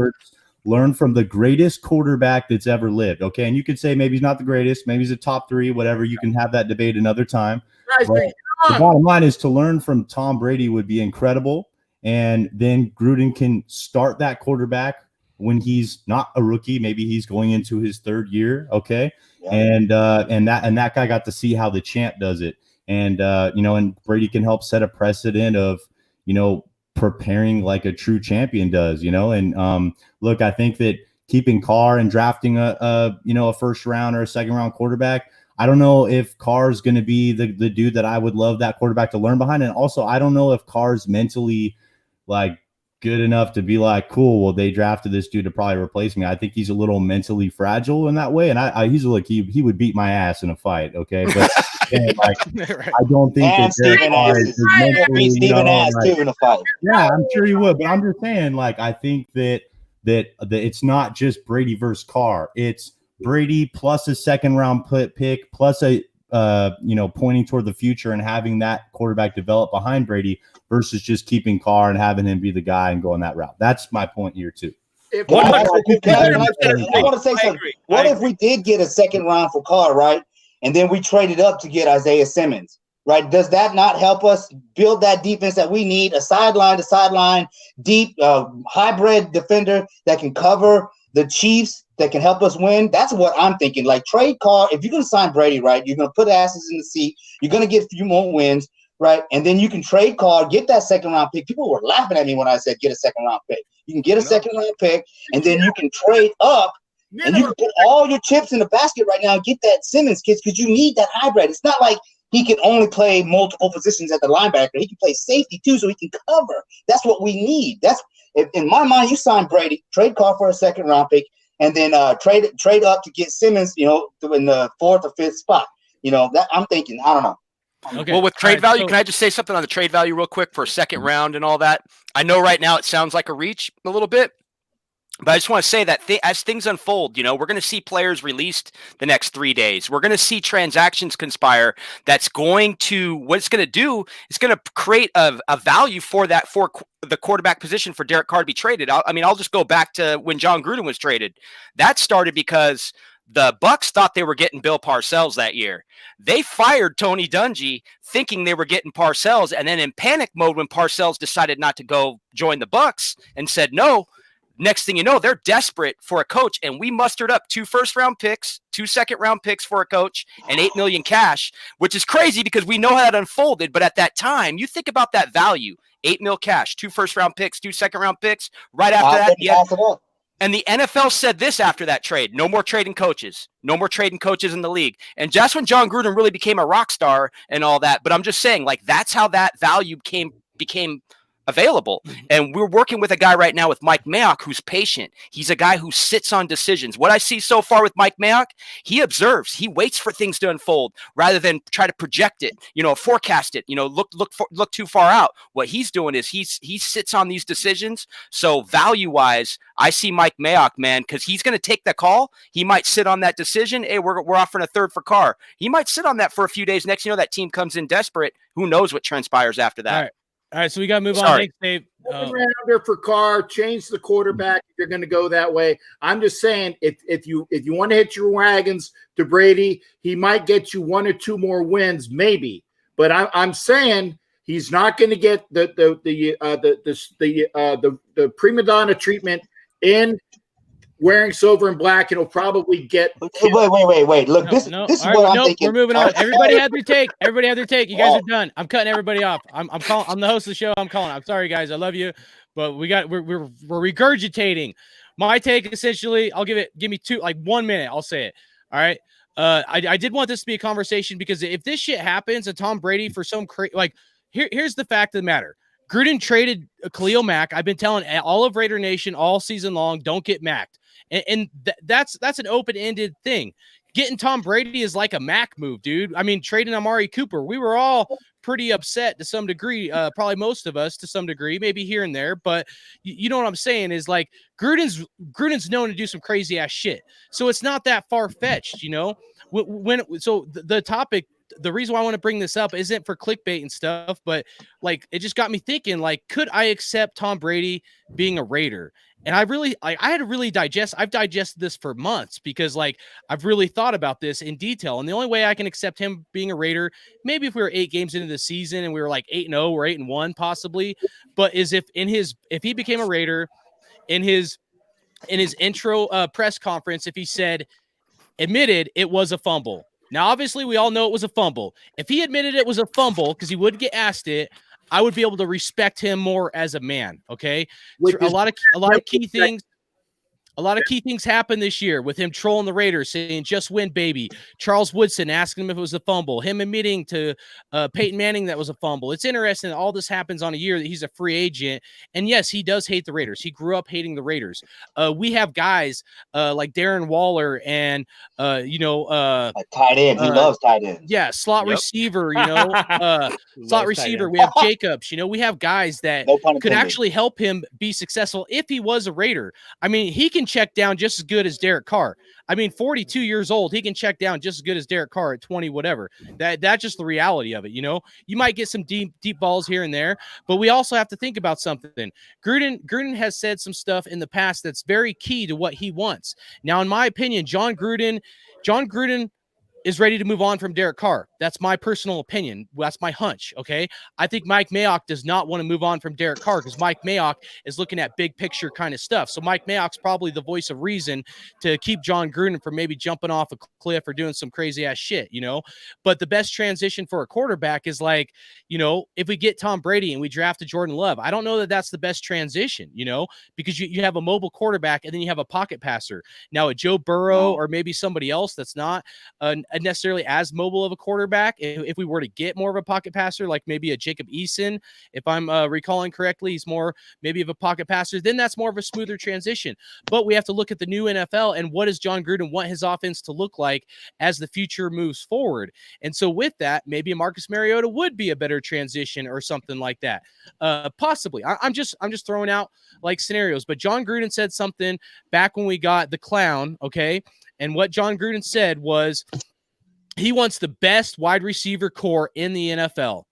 learn from the greatest quarterback that's ever lived, okay? And you could say maybe he's not the greatest, maybe he's a top 3, whatever. You can have that debate another time. But the bottom line is to learn from Tom Brady would be incredible, and then Gruden can start that quarterback when he's not a rookie. Maybe he's going into his 3rd year, okay? And that guy got to see how the champ does it. And, and Brady can help set a precedent of, preparing like a true champion does, and look, I think that keeping Carr and drafting a first round or a second round quarterback, I don't know if Carr's going to be the dude that I would love that quarterback to learn behind. And also, I don't know if Carr's mentally like good enough to be like, cool, well, they drafted this dude to probably replace me. I think he's a little mentally fragile in that way. And he's like, he would beat my ass in a fight. Okay. But I don't think that Stephen ass too in a fight. Yeah, I'm sure he would. But I'm just saying, like, I think that it's not just Brady versus Carr. It's Brady plus a second round pick plus a pointing toward the future and having that quarterback develop behind Brady versus just keeping Carr and having him be the guy and going that route. That's my point here too. I want to say something. What if we did get a second round for Carr, right? And then we traded up to get Isaiah Simmons, right? Does that not help us build that defense that we need? A sideline to sideline, deep, hybrid defender that can cover the Chiefs, that can help us win. That's what I'm thinking. Like, trade Carr. If you're going to sign Brady, right, you're going to put asses in the seat. You're going to get a few more wins, right? And then you can trade Carr, get that second round pick. People were laughing at me when I said get a second round pick. You can get a second round pick, and then you can trade up And you can put all your chips in the basket right now and get that Simmons kid because you need that hybrid. It's not like he can only play multiple positions at the linebacker. He can play safety too, so he can cover. That's what we need. That's in my mind. You sign Brady, trade Carr for a second-round pick, and then trade up to get Simmons. You know, in the 4th or 5th spot. You know, that I'm thinking. I don't know. Okay. Well, with trade value, can I just say something on the trade value real quick for a second round and all that? I know right now it sounds like a reach a little bit. But I just want to say that as things unfold, you know, we're going to see players released the next 3 days. We're going to see transactions conspire. That's going to, what it's going to do, it's going to create a value for the quarterback position for Derek Carr to be traded. I'll just go back to when John Gruden was traded. That started because the Bucs thought they were getting Bill Parcells that year. They fired Tony Dungy thinking they were getting Parcells. And then in panic mode, when Parcells decided not to go join the Bucs and said no, next thing you know, they're desperate for a coach, and we mustered up 2 first-round picks, 2 second-round picks for a coach, and $8 million cash, which is crazy because we know how that unfolded. But at that time, you think about that value: $8 million cash, 2 first-round picks, 2 second-round picks. Right after that, and the NFL said this after that trade: no more trading coaches, no more trading coaches in the league. And just when John Gruden really became a rock star and all that. But I'm just saying, like, that's how that value became available. And we're working with a guy right now with Mike Mayock who's patient. He's a guy who sits on decisions. What I see so far with Mike Mayock, he observes, he waits for things to unfold rather than try to project it, you know, forecast it, you know, look too far out. What he's doing is he sits on these decisions. So value wise, I see Mike Mayock, man, because he's going to take the call. He might sit on that decision. Hey, we're offering a 3rd for Carr. He might sit on that for a few days. Next, you know, that team comes in desperate. Who knows what transpires after that? All right, so we got to move on. Thanks, Dave. Rounder for Carr, change the quarterback if you're going to go that way. I'm just saying, if you want to hit your wagons to Brady, he might get you 1 or 2 more wins, maybe. But I'm saying he's not going to get the prima donna treatment in wearing silver and black, and he'll probably get. Wait. Look, this is what I'm thinking. We're moving on. Everybody had their take. You guys are done. I'm cutting everybody off. I'm calling. I'm the host of the show. I'm calling. I'm sorry, guys. I love you, but we're regurgitating. My take, essentially, give me 1 minute. I'll say it. All right. I did want this to be a conversation because if this shit happens and Tom Brady for some here's the fact of the matter. Gruden traded Khalil Mack. I've been telling all of Raider Nation all season long, don't get Macked. And that's an open-ended thing. Getting Tom Brady is like a Mack move, dude. I mean, trading Amari Cooper, we were all pretty upset to some degree, probably most of us to some degree, maybe here and there. But you know what I'm saying is like Gruden's known to do some crazy ass shit. So it's not that far-fetched, you know. The topic, the reason why I want to bring this up isn't for clickbait and stuff, but like it just got me thinking, like, could I accept Tom Brady being a Raider? And I had to really I've digested this for months because like I've really thought about this in detail. And the only way I can accept him being a Raider, maybe if we were 8 games into the season and we were like 8-0 or 8-1 possibly, but is if he became a Raider in his intro press conference, if he admitted it was a fumble. Now, obviously, we all know it was a fumble. If he admitted it was a fumble because he would get asked it, I would be able to respect him more as a man. Okay, a lot of key things. A lot of key things happened this year with him trolling the Raiders, saying, just win, baby. Charles Woodson asking him if it was a fumble. Him admitting to Peyton Manning that was a fumble. It's interesting that all this happens on a year that he's a free agent. And, yes, he does hate the Raiders. He grew up hating the Raiders. We have guys like Darren Waller and, tight end. He loves tight ends. Yeah, slot receiver, slot receiver. We have Jacobs. We have guys that could actually help him be successful if he was a Raider. I mean, he can check down just as good as Derek Carr. I mean, 42 years old, he can check down just as good as Derek Carr at 20, whatever. That's just the reality of it. You might get some deep balls here and there, but we also have to think about something. Gruden has said some stuff in the past that's very key to what he wants. Now, in my opinion, John Gruden is ready to move on from Derek Carr. That's my personal opinion. That's my hunch, okay? I think Mike Mayock does not want to move on from Derek Carr because Mike Mayock is looking at big picture kind of stuff. So Mike Mayock's probably the voice of reason to keep John Gruden from maybe jumping off a cliff or doing some crazy ass shit, you know? But the best transition for a quarterback is like, you know, if we get Tom Brady and we drafted Jordan Love, I don't know that that's the best transition, you know, because you have a mobile quarterback and then you have a pocket passer. Now a Joe Burrow or maybe somebody else that's not necessarily as mobile of a quarterback. If we were to get more of a pocket passer, like maybe a Jacob Eason, if I'm recalling correctly, he's more maybe of a pocket passer, then that's more of a smoother transition. But we have to look at the new NFL and what does John Gruden want his offense to look like as the future moves forward. And so with that, maybe a Marcus Mariota would be a better transition or something like that. Possibly. I'm just throwing out like scenarios, but John Gruden said something back when we got the clown, okay? And what John Gruden said was he wants the best wide receiver core in the NFL.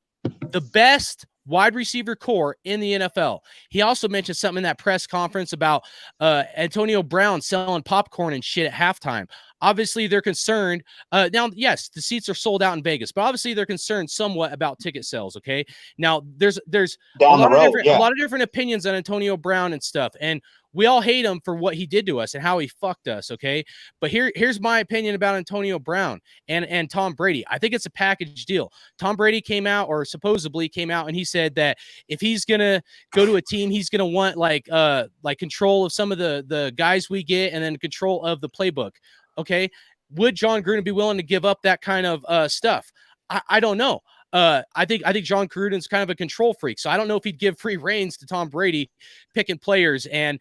The best wide receiver core in the NFL. He also mentioned something in that press conference about Antonio Brown selling popcorn and shit at halftime. Obviously, they're concerned. Now, yes, the seats are sold out in Vegas, but obviously they're concerned somewhat about ticket sales, okay? Now, there's a lot of different opinions on Antonio Brown and stuff, and we all hate him for what he did to us and how he fucked us, okay? But here's my opinion about Antonio Brown and Tom Brady. I think it's a package deal. Tom Brady came out, or supposedly came out, and he said that if he's going to go to a team, he's going to want like control of some of the guys we get and then control of the playbook, okay? Would John Gruden be willing to give up that kind of stuff? I don't know. I think John Gruden's kind of a control freak, so I don't know if he'd give free reins to Tom Brady picking players and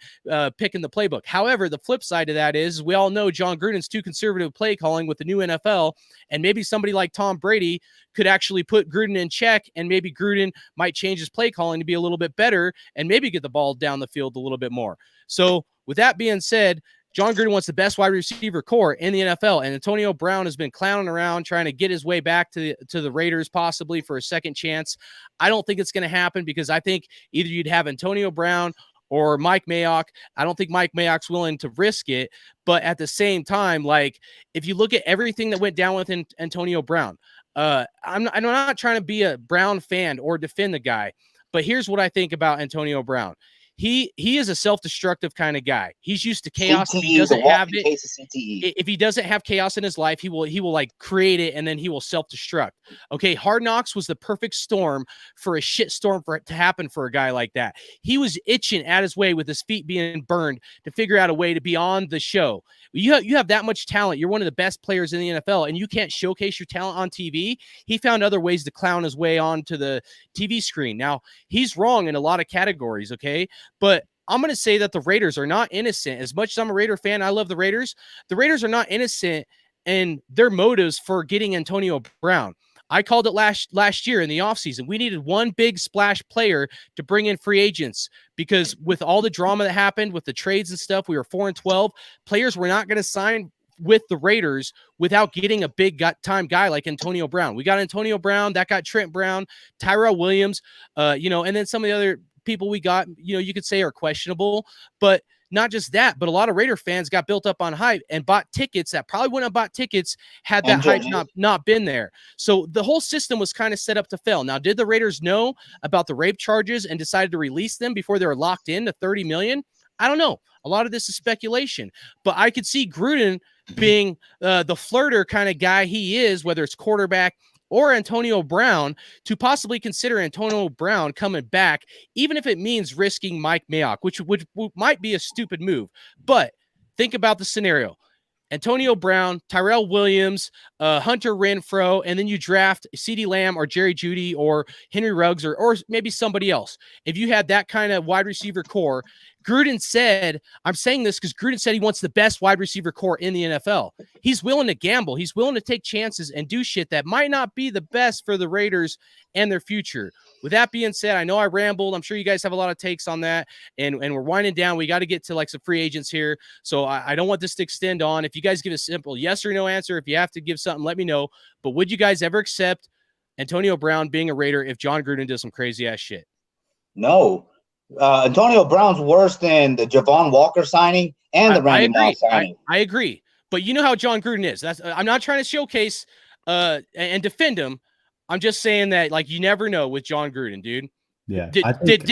picking the playbook. However, the flip side of that is we all know John Gruden's too conservative play calling with the new NFL, and maybe somebody like Tom Brady could actually put Gruden in check, and maybe Gruden might change his play calling to be a little bit better and maybe get the ball down the field a little bit more. So with that being said, John Gruden wants the best wide receiver core in the NFL, and Antonio Brown has been clowning around trying to get his way back to the Raiders possibly for a second chance. I don't think it's going to happen because I think either you'd have Antonio Brown or Mike Mayock. I don't think Mike Mayock's willing to risk it, but at the same time, like if you look at everything that went down with Antonio Brown, I'm not trying to be a Brown fan or defend the guy, but here's what I think about Antonio Brown. He is a self-destructive kind of guy. He's used to chaos. If he doesn't have it, if he doesn't have chaos in his life, he will like create it and then he will self-destruct. Okay, Hard Knocks was the perfect storm for a shit storm for it to happen for a guy like that. He was itching at his way with his feet being burned to figure out a way to be on the show. You have that much talent. You're one of the best players in the NFL, and you can't showcase your talent on TV. He found other ways to clown his way onto the TV screen. Now, he's wrong in a lot of categories, okay? But I'm going to say that the Raiders are not innocent. As much as I'm a Raider fan, I love the Raiders. The Raiders are not innocent in their motives for getting Antonio Brown. I called it last year in the offseason. We needed one big splash player to bring in free agents because with all the drama that happened with the trades and stuff, we were 4-12. Players were not going to sign with the Raiders without getting a big time guy like Antonio Brown. We got Antonio Brown, that got Trent Brown, Tyrell Williams, and then some of the other people we got, you could say are questionable, but not just that, but a lot of Raider fans got built up on hype and bought tickets that probably wouldn't have bought tickets had that hype not been there. So the whole system was kind of set up to fail. Now, did the Raiders know about the rape charges and decided to release them before they were locked in to $30 million? I don't know. A lot of this is speculation, but I could see Gruden being the flirter kind of guy he is, whether it's quarterback or Antonio Brown, to possibly consider Antonio Brown coming back, even if it means risking Mike Mayock, which might be a stupid move. But think about the scenario. Antonio Brown, Tyrell Williams, Hunter Renfrow, and then you draft CeeDee Lamb or Jerry Jeudy or Henry Ruggs or maybe somebody else. If you had that kind of wide receiver core, Gruden said, I'm saying this because Gruden said he wants the best wide receiver core in the NFL. He's willing to gamble. He's willing to take chances and do shit that might not be the best for the Raiders and their future. With that being said, I know I rambled. I'm sure you guys have a lot of takes on that, and we're winding down. We got to get to like some free agents here, so I don't want this to extend on. If you guys give a simple yes or no answer, if you have to give something, let me know. But would you guys ever accept Antonio Brown being a Raider if John Gruden does some crazy-ass shit? No. Antonio Brown's worse than the Javon Walker signing and the Randy Moss signing. I agree. But you know how John Gruden is. I'm not trying to showcase and defend him. I'm just saying that, like, you never know with John Gruden, dude. Yeah. Did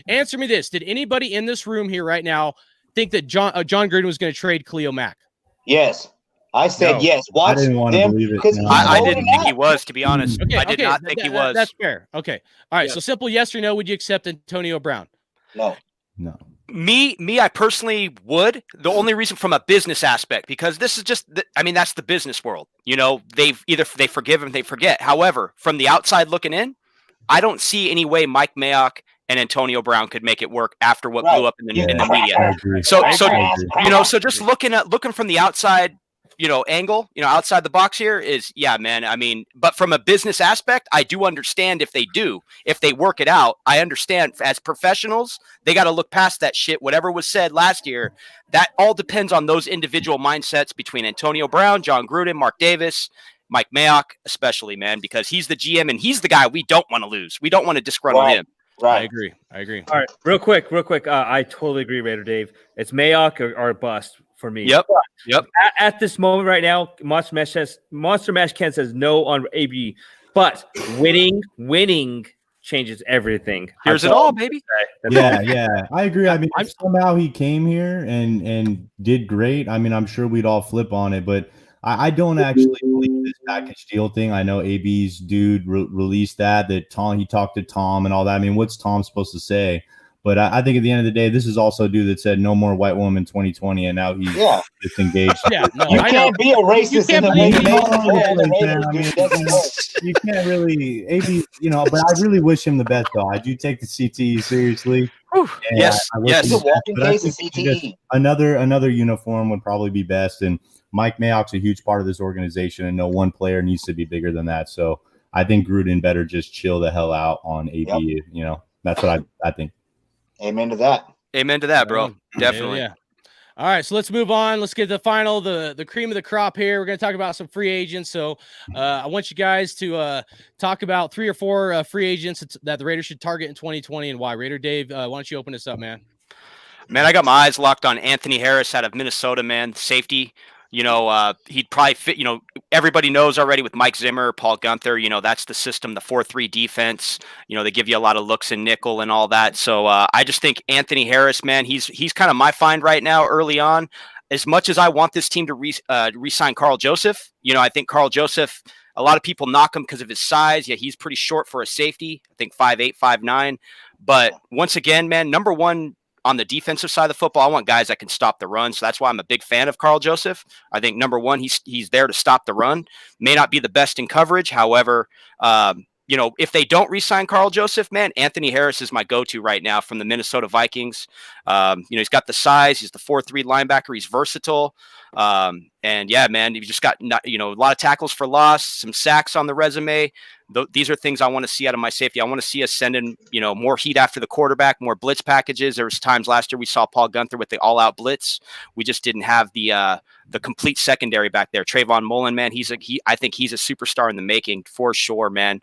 answer me this? Did anybody in this room here right now think that John Gruden was going to trade Khalil Mack? Yes. I said yes. I didn't want to believe it. No. I didn't think he was, to be honest. I did not think he was. That's fair. Okay. All right. So simple yes or no. Would you accept Antonio Brown? No. Me, I personally would. The only reason from a business aspect, because this is just, that's the business world. You know, they forgive and they forget. However, from the outside looking in, I don't see any way Mike Mayock and Antonio Brown could make it work after what blew up in the media. So just looking from the outside, angle, outside the box here is, yeah, man. But from a business aspect, I do understand if they work it out. I understand as professionals, they got to look past that shit. Whatever was said last year, that all depends on those individual mindsets between Antonio Brown, John Gruden, Mark Davis, Mike Mayock, especially, man, because he's the GM and he's the guy we don't want to lose. We don't want to disgruntle him. Right. I agree. All right. Real quick. I totally agree, Raider Dave. It's Mayock or bust for me. Yep. At this moment right now, Monster Mash Ken says no on AB, but winning changes everything. Here's it all, baby. Yeah. I agree. If somehow he came here and did great, I'm sure we'd all flip on it, but I don't actually believe this package deal thing. I know AB's dude released that Tom, he talked to Tom and all that. What's Tom supposed to say? But I think at the end of the day, this is also a dude that said no more white woman 2020, and now he's disengaged. You can't be a racist in the You can't really, AB, but I really wish him the best, though. I do take the CTE seriously. Yes. It's a walking case of CTE. Another uniform would probably be best, and Mike Mayock's a huge part of this organization, and no one player needs to be bigger than that. So I think Gruden better just chill the hell out on AB. That's what I think. Amen to that. Amen to that, bro. Definitely. Yeah. All right, so let's move on. Let's get the final, the cream of the crop here. We're going to talk about some free agents. So I want you guys to talk about 3 or 4 free agents that the Raiders should target in 2020 and why. Raider Dave, why don't you open this up, man? Man, I got my eyes locked on Anthony Harris out of Minnesota, man. Safety. He'd probably fit, everybody knows already with Mike Zimmer, Paul Gunther, that's the system, the 4-3 defense. They give you a lot of looks in nickel and all that. So I just think Anthony Harris, man, he's kind of my find right now early on. As much as I want this team to re-sign Carl Joseph, I think Carl Joseph, a lot of people knock him because of his size. Yeah, he's pretty short for a safety. I think 5'8", 5'9". But once again, man, number one, on the defensive side of the football, I want guys that can stop the run. So that's why I'm a big fan of Carl Joseph. I think number one, he's there to stop the run. May not be the best in coverage. However, if they don't re-sign Carl Joseph, man, Anthony Harris is my go-to right now from the Minnesota Vikings. He's got the size. He's the 4-3 linebacker. He's versatile. And yeah, man, you've just got, a lot of tackles for loss, some sacks on the resume. These are things I want to see out of my safety. I want to see us sending, more heat after the quarterback, more blitz packages. There was times last year we saw Paul Gunther with the all-out blitz. We just didn't have the complete secondary back there. Trayvon Mullen, man, I think he's a superstar in the making for sure, man.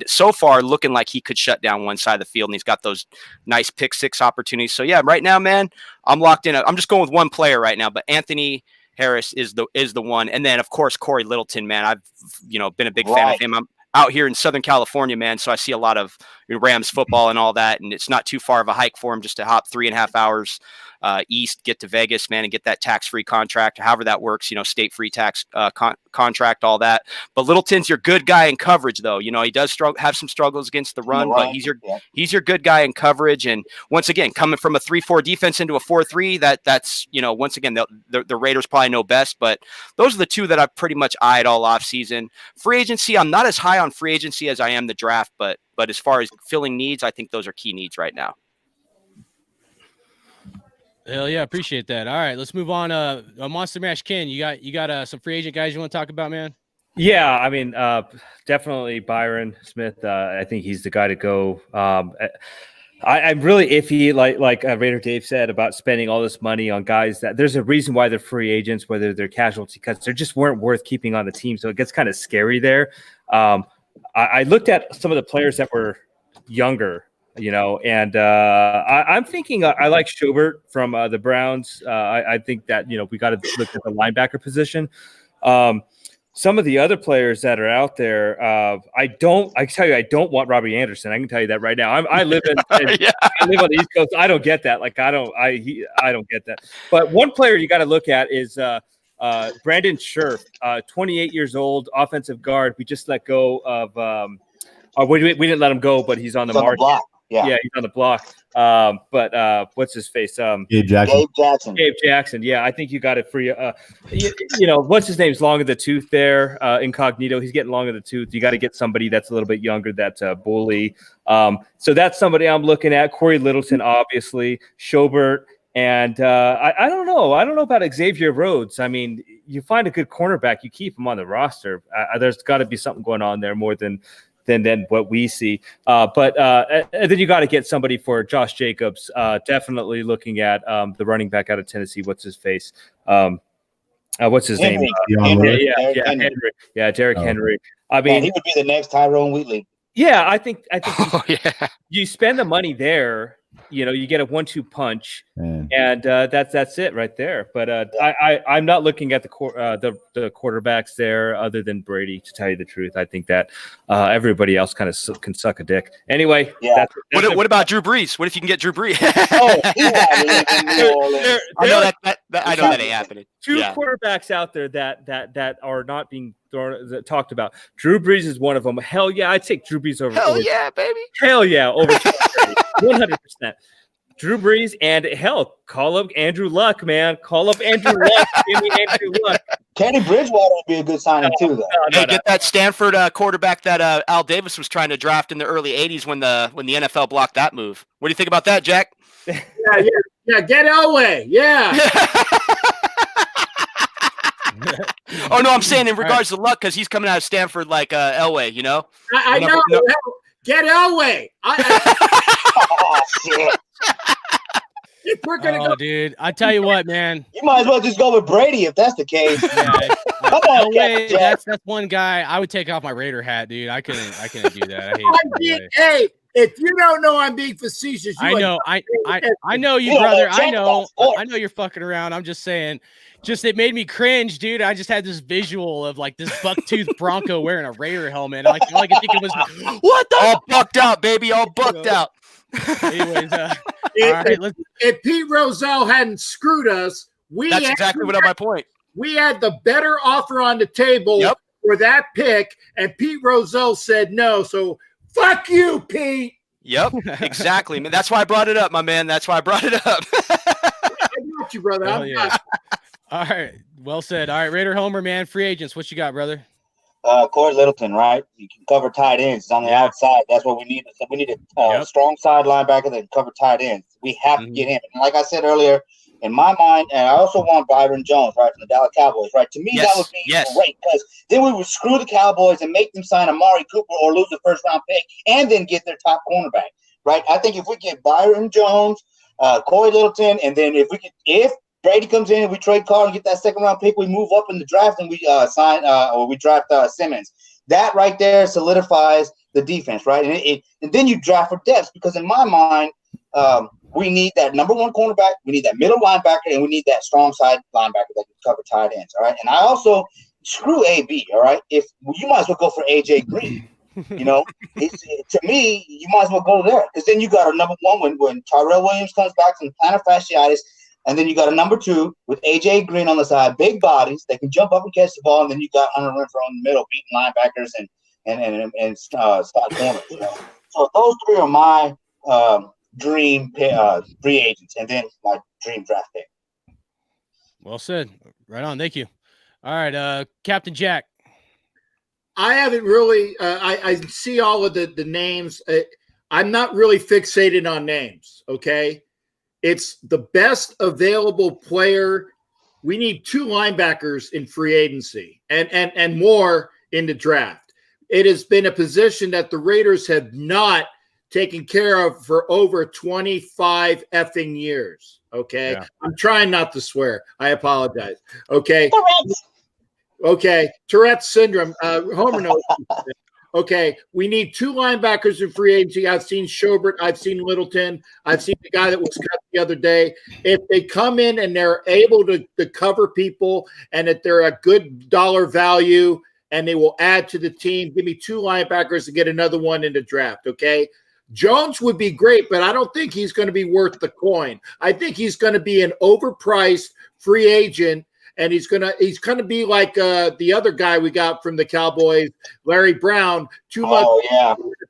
So far looking like he could shut down one side of the field, and he's got those nice pick six opportunities. So yeah, right now, man, I'm locked in. I'm just going with one player right now, but Anthony Harris is the one. And then of course, Corey Littleton, man, I've, been a big fan of him. I'm out here in Southern California, man. So I see a lot of Rams football and all that. And it's not too far of a hike for him just to hop 3.5 hours east, get to Vegas, man, and get that tax-free contract, however that works, state-free tax contract, all that. But Littleton's your good guy in coverage, though. He does have some struggles against the run, but he's your good guy in coverage. And once again, coming from a 3-4 defense into a 4-3, that's once again, the Raiders probably know best. But those are the two that I've pretty much eyed all offseason. Free agency, I'm not as high on free agency as I am the draft, but as far as filling needs, I think those are key needs right now. Hell yeah, appreciate that. All right, let's move on. Monster Mash Ken, you got some free agent guys you want to talk about, man? Yeah, definitely Byron Smith. I think he's the guy to go. I'm really iffy, like Raider Dave said, about spending all this money on guys that there's a reason why they're free agents, whether they're casualty cuts, they just weren't worth keeping on the team. So it gets kind of scary there. I looked at some of the players that were younger And I'm thinking I like Schobert from the Browns. I think that, we got to look at the linebacker position. Some of the other players that are out there, I tell you, I don't want Robbie Anderson. I can tell you that right now. I live I live on the East Coast. I don't get that. Like, I don't get that. But one player you got to look at is Brandon Scherf, 28 years old, offensive guard. We just let go of we didn't let him go, but he's on the market. Yeah, he's on the block. But what's his face? Gabe Jackson. Gabe Jackson. Yeah, I think you got it free. What's his name's long in the tooth there? Incognito. He's getting long in the tooth. You got to get somebody that's a little bit younger. That's a bully. So that's somebody I'm looking at. Corey Littleton, obviously. Schobert. And I don't know. I don't know about Xavier Rhodes. I mean, you find a good cornerback, you keep him on the roster. There's got to be something going on there more than what we see. But then you got to get somebody for Josh Jacobs. Definitely looking at the running back out of Tennessee. What's his face? What's his name? Henry. Yeah, Derrick Henry. I mean, he would be the next Tyrone Wheatley. Yeah, I think you spend the money there. You get a 1-2 punch, and that's it right there. But I'm not looking at the quarterbacks there other than Brady, to tell you the truth. I think that everybody else kind of can suck a dick. Anyway, what about Drew Brees? What if you can get Drew Brees? I know that ain't happening. Two quarterbacks out there that are not being talked about. Drew Brees is one of them. Hell yeah, I'd take Drew Brees over. Hell yeah, baby. Hell yeah, over 100%. Drew Brees, and hell, call up Andrew Luck, man. Call up Andrew Luck. Give me Andrew Luck. Teddy Bridgewater would be a good signing too, though. Get that Stanford quarterback that Al Davis was trying to draft in the early '80s when the NFL blocked that move. What do you think about that, Jack? Yeah. Get Elway. Yeah. Oh no, I'm saying in regards to Luck, because he's coming out of Stanford like Elway. I know. Get Elway. Oh shit. If we're gonna go, dude, I tell you what, man. You might as well just go with Brady if that's the case. Come on, that's one guy I would take off my Raider hat, dude. I couldn't do that. Hey, if you don't know I'm being facetious, I know you, brother. I know you're fucking around. I'm just saying. It made me cringe, dude. I just had this visual of like this buck-toothed Bronco wearing a Raider helmet. I think it was what the all bucked out, baby, all bucked out. Anyways, if Pete Rozelle hadn't screwed us, that's exactly what my point. We had the better offer on the table for that pick, and Pete Rozelle said no. So fuck you, Pete. Yep, exactly, man. That's why I brought it up, my man. That's why I brought it up. I got you, brother. All right, well said. All right, Raider Homer, man. Free agents, what you got, brother? Corey Littleton, right? You can cover tight ends. It's on the outside. That's what we need. So we need a strong side linebacker that can cover tight ends. We have to get him. And like I said earlier, in my mind, and I also want Byron Jones, right, from the Dallas Cowboys, right? To me, that would be great, because then we would screw the Cowboys and make them sign Amari Cooper or lose the first-round pick and then get their top cornerback, right? I think if we get Byron Jones, Corey Littleton, and then if Brady comes in and we trade Carr and get that second-round pick, we move up in the draft and we sign or we draft Simmons. That right there solidifies the defense, right? And then you draft for depth, because in my mind, we need that number one cornerback, we need that middle linebacker, and we need that strong side linebacker that can cover tight ends, all right? And I also screw AB, all right? If you might as well go for AJ Green. To me, you might as well go there, because then you got a number one when Tyrell Williams comes back from plantar fasciitis. And then you got a number two with AJ Green on the side, big bodies. They can jump up and catch the ball. And then you got Hunter Renfrow in the middle, beating linebackers and spot corners. So those three are my dream free agents, and then my dream draft pick. Well said. Right on. Thank you. All right, Captain Jack. I haven't really. I see all of the names. I'm not really fixated on names. Okay. It's the best available player. We need 2 linebackers in free agency and more in the draft. It has been a position that the Raiders have not taken care of for over 25 effing years. Okay. Yeah. I'm trying not to swear. I apologize. Okay. Okay. Tourette's syndrome. Homer knows. Okay, we need 2 linebackers in free agency. I've seen Schobert. I've seen Littleton. I've seen the guy that was cut the other day. If they come in and they're able to cover people and that they're a good dollar value and they will add to the team, give me 2 linebackers to get another one in the draft, okay? Jones would be great, but I don't think he's going to be worth the coin. I think he's going to be an overpriced free agent, and he's going to be like the other guy we got from the Cowboys, Larry Brown, too much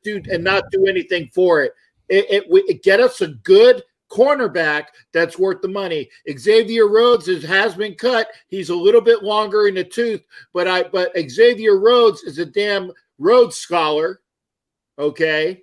and not do anything for it. It get us a good cornerback that's worth the money. Xavier Rhodes has been cut. He's a little bit longer in the tooth, but Xavier Rhodes is a damn Rhodes Scholar, okay?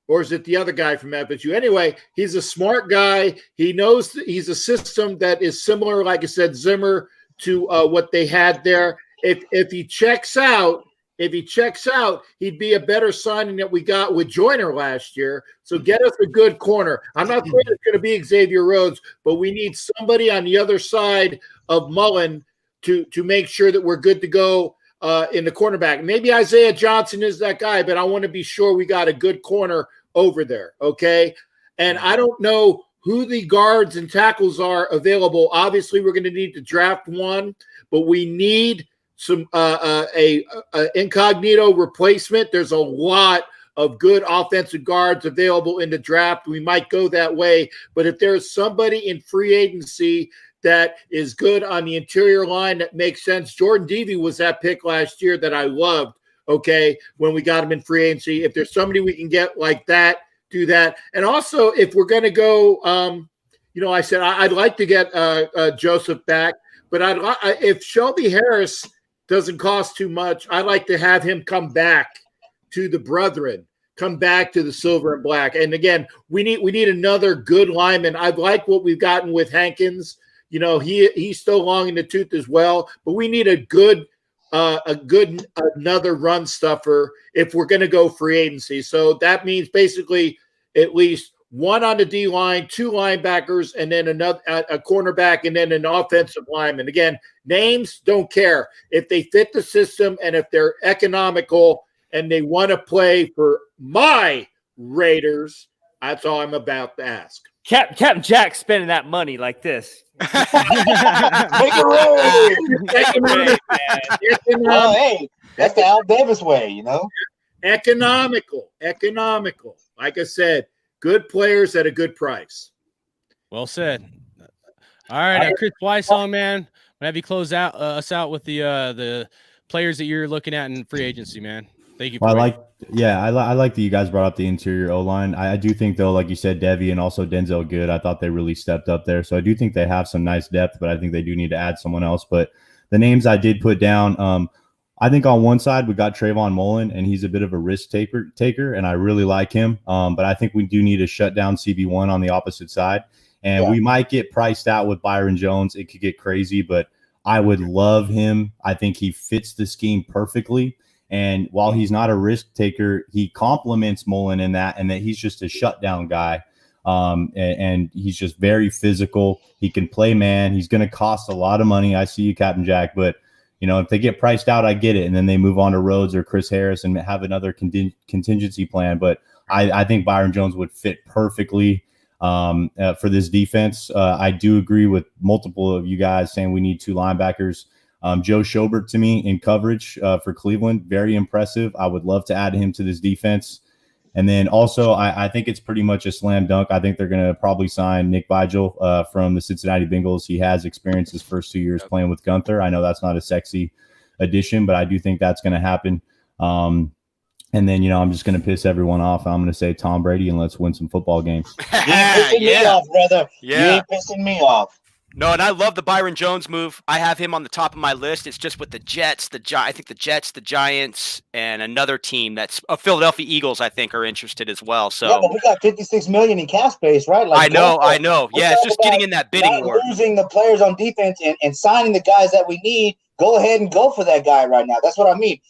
Or is it the other guy from FSU? Anyway, he's a smart guy. He knows he's a system that is similar, like I said, Zimmer, to what they had there. If he checks out, he'd be a better signing that we got with Joyner last year. So get us a good corner. I'm not saying it's going to be Xavier Rhodes, but we need somebody on the other side of Mullen to make sure that we're good to go in the cornerback. Maybe Isaiah Johnson is that guy, but I want to be sure we got a good corner over there, okay? And I don't know who the guards and tackles are available. Obviously, we're going to need to draft one, but we need some a incognito replacement. There's a lot of good offensive guards available in the draft. We might go that way, but if there's somebody in free agency that is good on the interior line that makes sense. Jordan Devey was that pick last year that I loved, okay, when we got him in free agency. If there's somebody we can get like that, do that. And also, if we're going to go, I said I'd like to get Joseph back, but if Shelby Harris doesn't cost too much, I'd like to have him come back to the Brethren, come back to the Silver and Black. And again, we need another good lineman. I like what we've gotten with Hankins. He's still long in the tooth as well, but we need another run stuffer if we're going to go free agency. So that means basically at least 1 on the D line, 2 linebackers, and then a cornerback, and then an offensive lineman. Again, names don't care if they fit the system and if they're economical and they want to play for my Raiders. That's all I'm about to ask. Captain Jack spending that money like this. Make it rain. Well, hey, that's the Al Davis way, Economical. Like I said, good players at a good price. Well said. All right, Kris Wysong, man, I'm gonna have you close us out with the players that you're looking at in free agency, man. Thank you. I like that you guys brought up the interior O-line. I do think, though, like you said, Devy and also Denzel Good, I thought they really stepped up there. So I do think they have some nice depth, but I think they do need to add someone else. But the names I did put down, I think on one side we got Trayvon Mullen, and he's a bit of a risk taker, and I really like him. But I think we do need to shut down CB1 on the opposite side. And we might get priced out with Byron Jones. It could get crazy, but I would love him. I think he fits the scheme perfectly. And while he's not a risk taker, he complements Mullen in that, and that he's just a shutdown guy. And he's just very physical. He can play man. He's going to cost a lot of money. I see you, Captain Jack. But, if they get priced out, I get it. And then they move on to Rhodes or Chris Harris and have another contingency plan. But I think Byron Jones would fit perfectly for this defense. I do agree with multiple of you guys saying we need 2 linebackers. Joe Schobert, to me, in coverage for Cleveland, very impressive. I would love to add him to this defense. And then also, I think it's pretty much a slam dunk. I think they're going to probably sign Nick Vigil from the Cincinnati Bengals. He has experience his first 2 years playing with Gunther. I know that's not a sexy addition, but I do think that's going to happen. And then, I'm just going to piss everyone off. I'm going to say Tom Brady, and let's win some football games. You ain't pissing me off, brother. Yeah. You ain't pissing me off. No, and I love the Byron Jones move. I have him on the top of my list. It's just with the Jets, I think the Jets, the Giants, and another team that's Philadelphia Eagles, I think, are interested as well. So yeah, but we got $56 million in cap space, right? I know. Yeah, it's just getting in that bidding war. Losing the players on defense and signing the guys that we need. Go ahead and go for that guy right now. That's what I mean.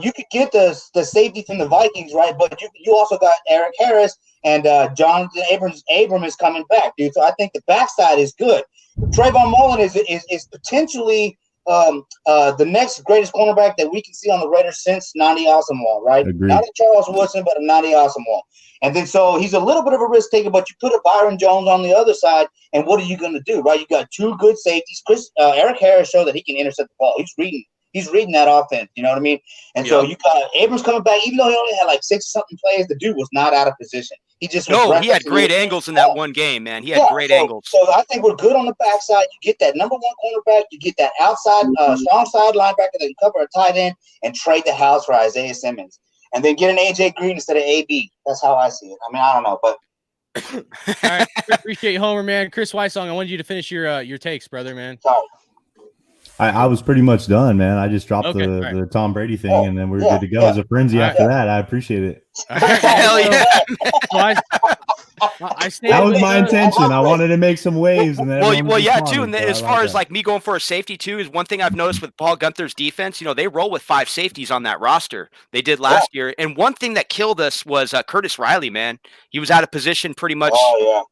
You could get the safety from the Vikings, right? But you also got Eric Harris and Jonathan Abram is coming back, dude. So I think the backside is good. Trayvon Mullen is potentially the next greatest cornerback that we can see on the Raiders since 90 Asamoah, right? Agreed. Not a Charles Woodson, but a 90 Asamoah. And then so he's a little bit of a risk taker, but you put a Byron Jones on the other side, and what are you going to do, right? You got two good safeties. Eric Harris showed that he can intercept the ball. He's reading that offense. You know what I mean? And so you got Abrams coming back, even though he only had like 6-something plays. The dude was not out of position. He just he had great angles in that one game, man. He had great angles. So I think we're good on the backside. You get that number one cornerback. You get that outside, strong side linebacker that can cover a tight end and trade the house for Isaiah Simmons. And then get an AJ Green instead of AB. That's how I see it. I mean, I don't know, but all right. Appreciate you, Homer, man. Kris Wysong, I wanted you to finish your takes, brother, man. Sorry. I was pretty much done, man. I just dropped the Tom Brady thing, and then we're good to go. It was a frenzy after that. I appreciate it. Hell yeah. That was my intention. I wanted to make some waves. And then too. And as far as like me going for a safety too, is one thing I've noticed with Paul Gunther's defense. They roll with 5 safeties on that roster. They did last year. And one thing that killed us was Curtis Riley, man. He was out of position pretty much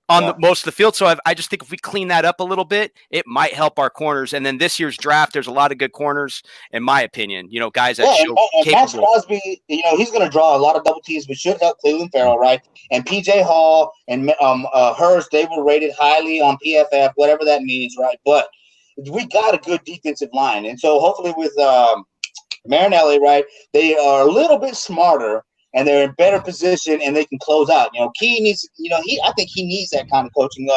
on most of the field. So I just think if we clean that up a little bit, it might help our corners. And then this year's draft, there's a lot of good corners, in my opinion. Guys that show and Max Crosby, he's going to draw a lot of double teams, which should help Cleveland Farrell, right? And PJ Hall and Hurst, they were rated highly on PFF, whatever that means, right? But we got a good defensive line. And so hopefully with Marinelli, right, they are a little bit smarter and they're in better position and they can close out. Key needs, I think he needs that kind of coaching.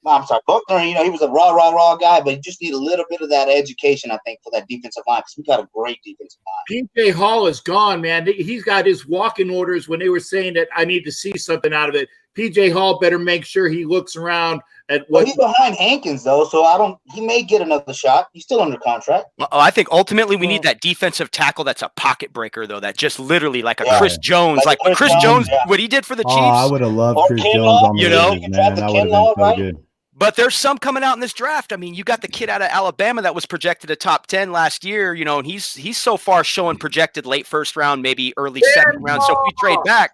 I'm sorry, Buckner, he was a raw guy, but he just need a little bit of that education, I think, for that defensive line because we got a great defensive line. PJ Hall is gone, man. He's got his walking orders when they were saying that I need to see something out of it. PJ Hall better make sure he looks around at what he's behind Hankins, though, so he may get another shot. He's still under contract. Well, I think ultimately we need that defensive tackle that's a pocket breaker, though, that just literally like a Chris Jones. Like Chris Jones, what he did for the Chiefs. I would have loved Chris Jones on the Raiders, man. That would have been so good. But there's some coming out in this draft. I mean, you got the kid out of Alabama that was projected a top 10 last year, and he's so far showing projected late first round, maybe early second round. So if we trade back,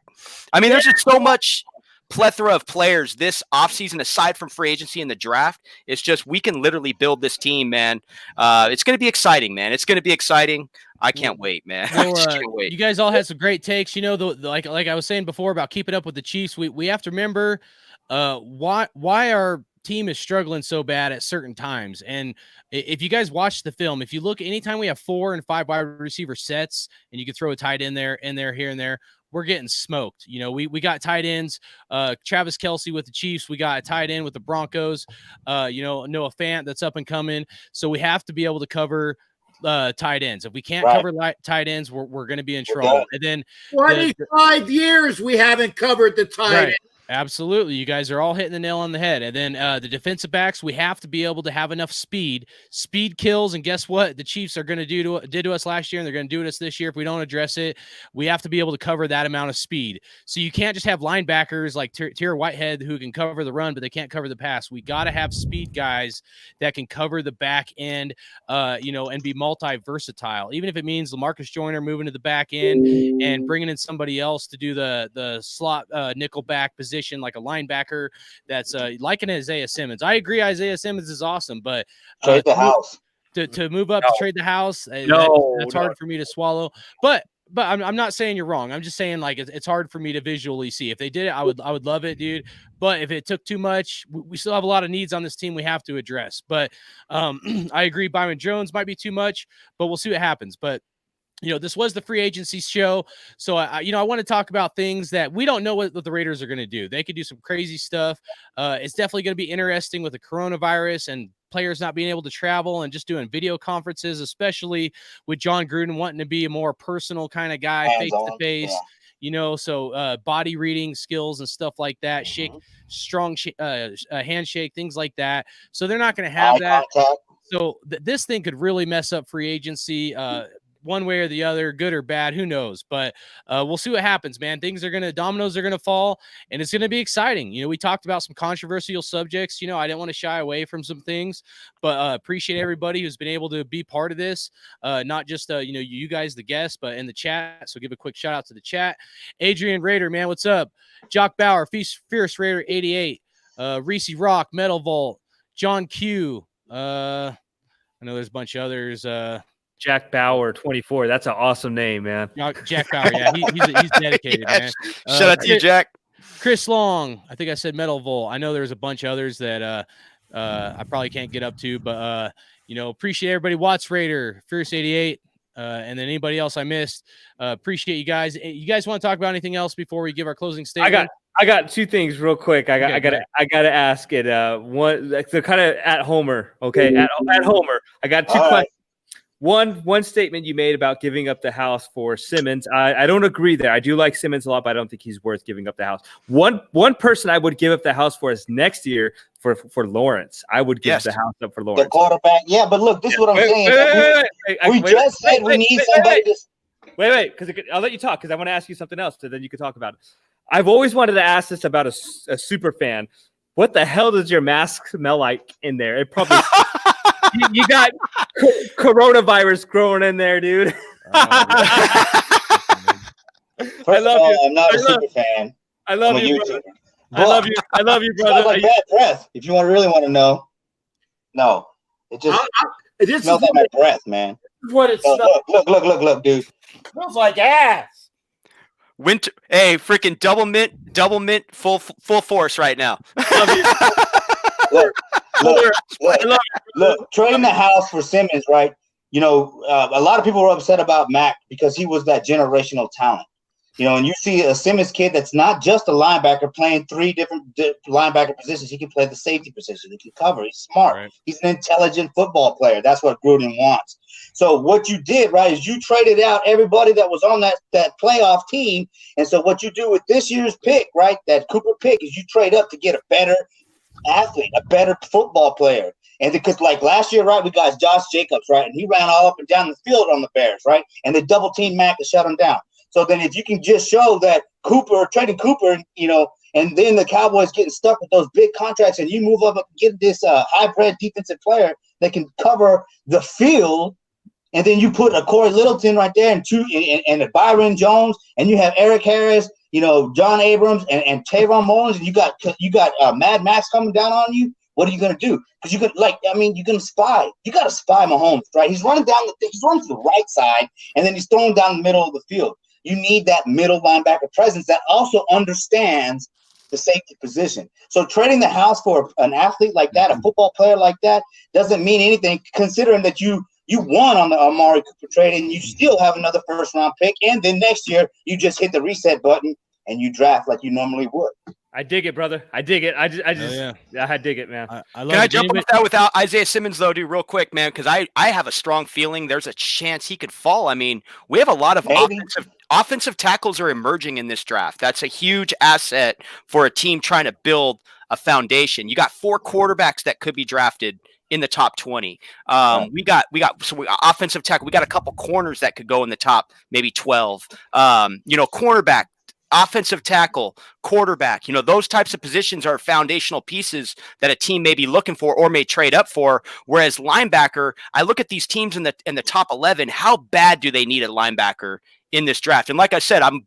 I mean, there's just so much plethora of players this offseason aside from free agency and the draft. It's just we can literally build this team, man. It's going to be exciting, man. It's going to be exciь I can't wait, man. Well, I just can't wait. You guys all had some great takes. Like I was saying before about keeping up with the Chiefs, we have to remember why our team is struggling so bad at certain times. And if you guys watch the film, if you look, anytime we have 4 and 5 wide receiver sets and you can throw a tight end there, here and there, we're getting smoked. We got tight ends, Travis Kelce with the Chiefs. We got a tight end with the Broncos, Noah Fant that's up and coming. So we have to be able to cover tight ends. If we can't cover tight ends, we're going to be in trouble. And then 25 years we haven't covered the tight end. Absolutely. You guys are all hitting the nail on the head. And then the defensive backs, we have to be able to have enough speed. Speed kills. And guess what? The Chiefs are going to did to us last year, and they're going to do to us this year. If we don't address it, we have to be able to cover that amount of speed. So you can't just have linebackers like Tyre Whitehead who can cover the run, but they can't cover the pass. We got to have speed guys that can cover the back end, and be multi-versatile. Even if it means LaMarcus Joyner moving to the back end and bringing in somebody else to do the slot nickel back position, like a linebacker that's like an Isaiah Simmons. I agree Isaiah Simmons is awesome, but trade the house. To move up to trade the house, that's hard for me to swallow. But I'm not saying you're wrong. I'm just saying like it's hard for me to visually see. If they did it, I would love it, dude. But if it took too much, we still have a lot of needs on this team we have to address. But I agree Byron Jones might be too much, but we'll see what happens. But this was the free agency show. So, I want to talk about things that we don't know what the Raiders are going to do. They could do some crazy stuff. It's definitely going to be interesting with the coronavirus and players not being able to travel and just doing video conferences, especially with John Gruden wanting to be a more personal kind of guy, face-to-face. So body reading skills and stuff like that, strong handshake, things like that. So they're not going to have that. So this thing could really mess up free agency. One way or the other, good or bad, who knows? But we'll see what happens, man. Dominoes are going to fall, and it's going to be exciting. We talked about some controversial subjects. I didn't want to shy away from some things, but appreciate everybody who's been able to be part of this. Not just, you guys, the guests, but in the chat. So give a quick shout out to the chat. Adrian Raider, man, what's up? Jock Bauer, Fierce Raider 88, Reese Rock, Metal Vault, John Q, I know there's a bunch of others. Jack Bauer, 24. That's an awesome name, man. Jack Bauer. Yeah, he's dedicated, man. Shout out to you, Jack. Chris Long. I think I said Metal Vol. I know there's a bunch of others that I probably can't get up to, but appreciate everybody. Watts Raider, Fierce 88, and then anybody else I missed. Appreciate you guys. You guys want to talk about anything else before we give our closing statement? I got two things real quick. I gotta ask it. One, they're kind of at Homer. Okay, at Homer. I got two questions. One statement you made about giving up the house for Simmons. I don't agree there. I do like Simmons a lot, but I don't think he's worth giving up the house. One person I would give up the house for is next year for Lawrence. I would give the house up for Lawrence. The quarterback. Yeah, but look, this is what I'm saying. We just said we need somebody to. Wait, because I'll let you talk because I want to ask you something else, so then you can talk about it. I've always wanted to ask this about a super fan. What the hell does your mask smell like in there? It probably you got coronavirus growing in there, dude. I love you. I'm not a super fan. I love you, brother. I love you, brother. Smells like bad breath. If you really want to know, no, it just smells like my breath, man. What it smells. Look, dude. It smells like ass. Winter, hey, freaking double mint, full force right now. Look, trading the house for Simmons, right? A lot of people were upset about Mac because he was that generational talent. And you see a Simmons kid that's not just a linebacker playing three different linebacker positions. He can play the safety position. He can cover. He's smart. Right. He's an intelligent football player. That's what Gruden wants. So what you did, right, is you traded out everybody that was on that playoff team. And so what you do with this year's pick, right, that Cooper pick, is you trade up to get a better athlete, a better football player. And because like last year, right, we got Josh Jacobs, right, and he ran all up and down the field on the Bears, right, and they double teamed Mac to shut him down. So then if you can just show that trading Cooper, and then the Cowboys getting stuck with those big contracts and you move up and get this hybrid defensive player that can cover the field, and then you put a Corey Littleton right there and a Byron Jones, and you have Eric Harris, John Abrams and Tavon Mullins, and you got Mad Max coming down on you. What are you going to do? Because you're going to spy. You got to spy Mahomes, right? He's running to the right side, and then he's throwing down the middle of the field. You need that middle linebacker presence that also understands the safety position. So trading the house for an athlete like that, a football player like that, doesn't mean anything, considering that you won on the Amari Cooper trade and you still have another first-round pick, and then next year you just hit the reset button and you draft like you normally would. I dig it, brother. I dig it. I dig it, man. I love Can I jump off that without Isaiah Simmons, though, dude, real quick, man? Because I have a strong feeling there's a chance he could fall. I mean, we have a lot of offensive tackles are emerging in this draft. That's a huge asset for a team trying to build a foundation. You got 4 quarterbacks that could be drafted in the top 20. We got offensive tackle. We got a couple corners that could go in the top, maybe 12. Cornerback, offensive tackle, quarterback, those types of positions are foundational pieces that a team may be looking for or may trade up for. Whereas linebacker, I look at these teams in the top 11, how bad do they need a linebacker in this draft? And like I said, I'm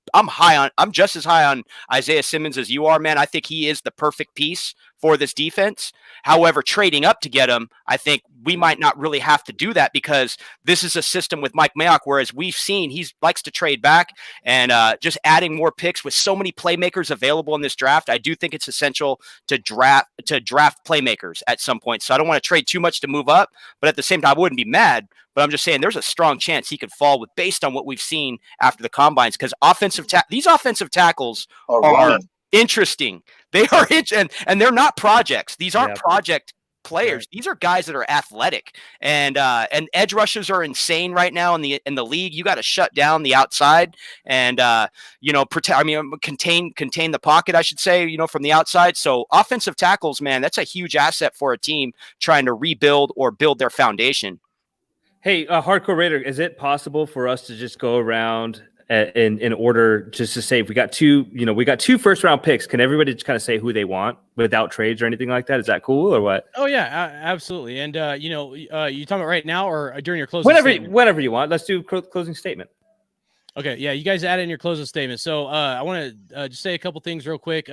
just as high on Isaiah Simmons as you are, man. I think he is the perfect piece for this defense. However, trading up to get him, I think we might not really have to do that because this is a system with Mike Mayock, whereas we've seen he likes to trade back and just adding more picks with so many playmakers available in this draft. I do think it's essential to draft playmakers at some point. So I don't want to trade too much to move up, but at the same time, I wouldn't be mad. But I'm just saying there's a strong chance he could fall based on what we've seen after the combines, because these offensive tackles are interesting. They are and they're not projects. These aren't project players. Right. These are guys that are athletic and edge rushers are insane right now in the league. You got to shut down the outside and contain the pocket, I should say, from the outside. So offensive tackles, man, that's a huge asset for a team trying to rebuild or build their foundation. Hey, Hardcore Raider, is it possible for us to just go around in order just to say if we got two first round picks, can everybody just kind of say who they want without trades or anything like that? Is that cool or what? Oh yeah, absolutely. And you talking about right now or during your closing statement? Whenever you want. Let's do closing statement. Okay, yeah, you guys add in your closing statement. So I want to just say a couple things real quick.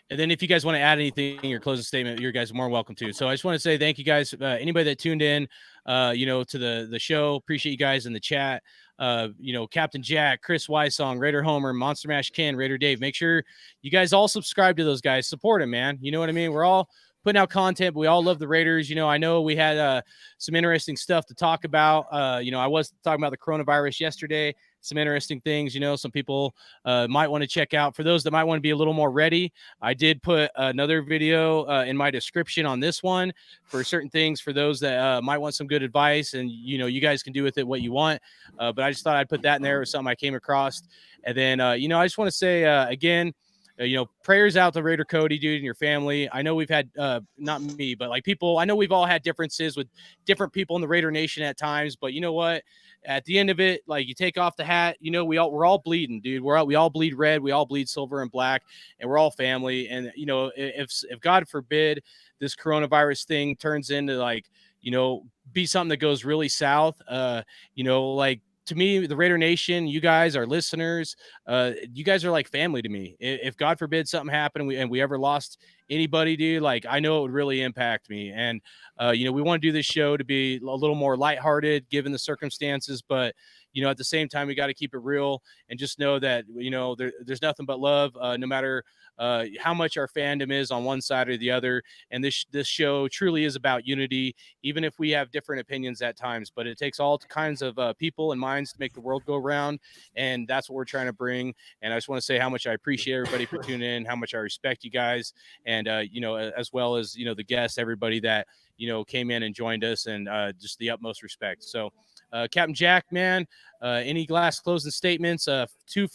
And then if you guys want to add anything in your closing statement, you guys are more welcome to. So I just want to say thank you guys. Anybody that tuned in, to the show, appreciate you guys in the chat. Captain Jack, Kris Wysong, Raider Homer, Monster Mash Ken, Raider Dave. Make sure you guys all subscribe to those guys. Support them, man. You know what I mean? We're all putting out content, but we all love the Raiders. I know we had some interesting stuff to talk about. I was talking about the coronavirus yesterday. Some interesting things, some people might want to check out. For those that might want to be a little more ready, I did put another video in my description on this one for certain things for those that might want some good advice, and you guys can do with it what you want, but I just thought I'd put that in there with something I came across. And then I just want to say again, prayers out to Raider Cody, dude, and your family. I know we've had, not me, but like people, I know we've all had differences with different people in the Raider Nation at times, but you know what? At the end of it, like you take off the hat, we're all bleeding, dude. We all bleed red. We all bleed silver and black, and we're all family. And, if God forbid this coronavirus thing turns into be something that goes really south, to me, the Raider Nation, you guys, our listeners, you guys are like family to me. If God forbid something happened and we ever lost anybody, dude, I know it would really impact me. And, we want to do this show to be a little more lighthearted given the circumstances, but, at the same time, we got to keep it real and just know that, there's nothing but love, no matter how much our fandom is on one side or the other. And this show truly is about unity, even if we have different opinions at times, but it takes all kinds of people and minds to make the world go round. And that's what we're trying to bring. And I just want to say how much I appreciate everybody for tuning in, how much I respect you guys. And, as well as, the guests, everybody that, came in and joined us, and just the utmost respect. So, Captain Jack, man, any last closing statements? Two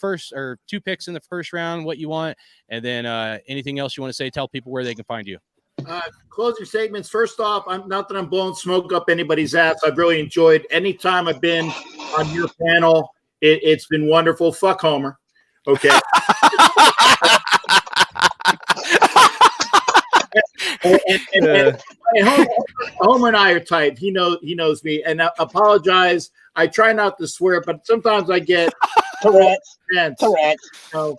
picks in the first round, what you want, and then anything else you want to say? Tell people where they can find you. Closing statements. First off, not that I'm blowing smoke up anybody's ass. I've really enjoyed any time I've been on your panel. It's been wonderful. Fuck Homer. Okay. and Homer and I are tight. He knows me, and I apologize. I try not to swear, but sometimes I get Tourette's.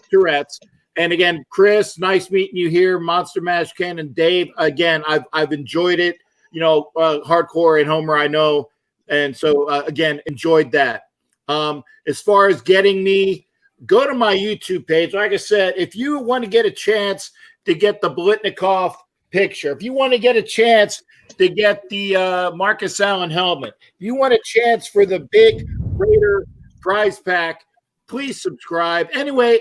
Tourette's. And again, Kris, nice meeting you here. Monster Mash Ken and Dave. Again, I've enjoyed it. Hardcore and Homer, I know, and so again, enjoyed that. As far as getting me, go to my YouTube page. Like I said, if you want to get a chance to get the Blitnikoff picture, if you want to get a chance to get the Marcus Allen helmet, if you want a chance for the big Raider prize pack, please subscribe. Anyway,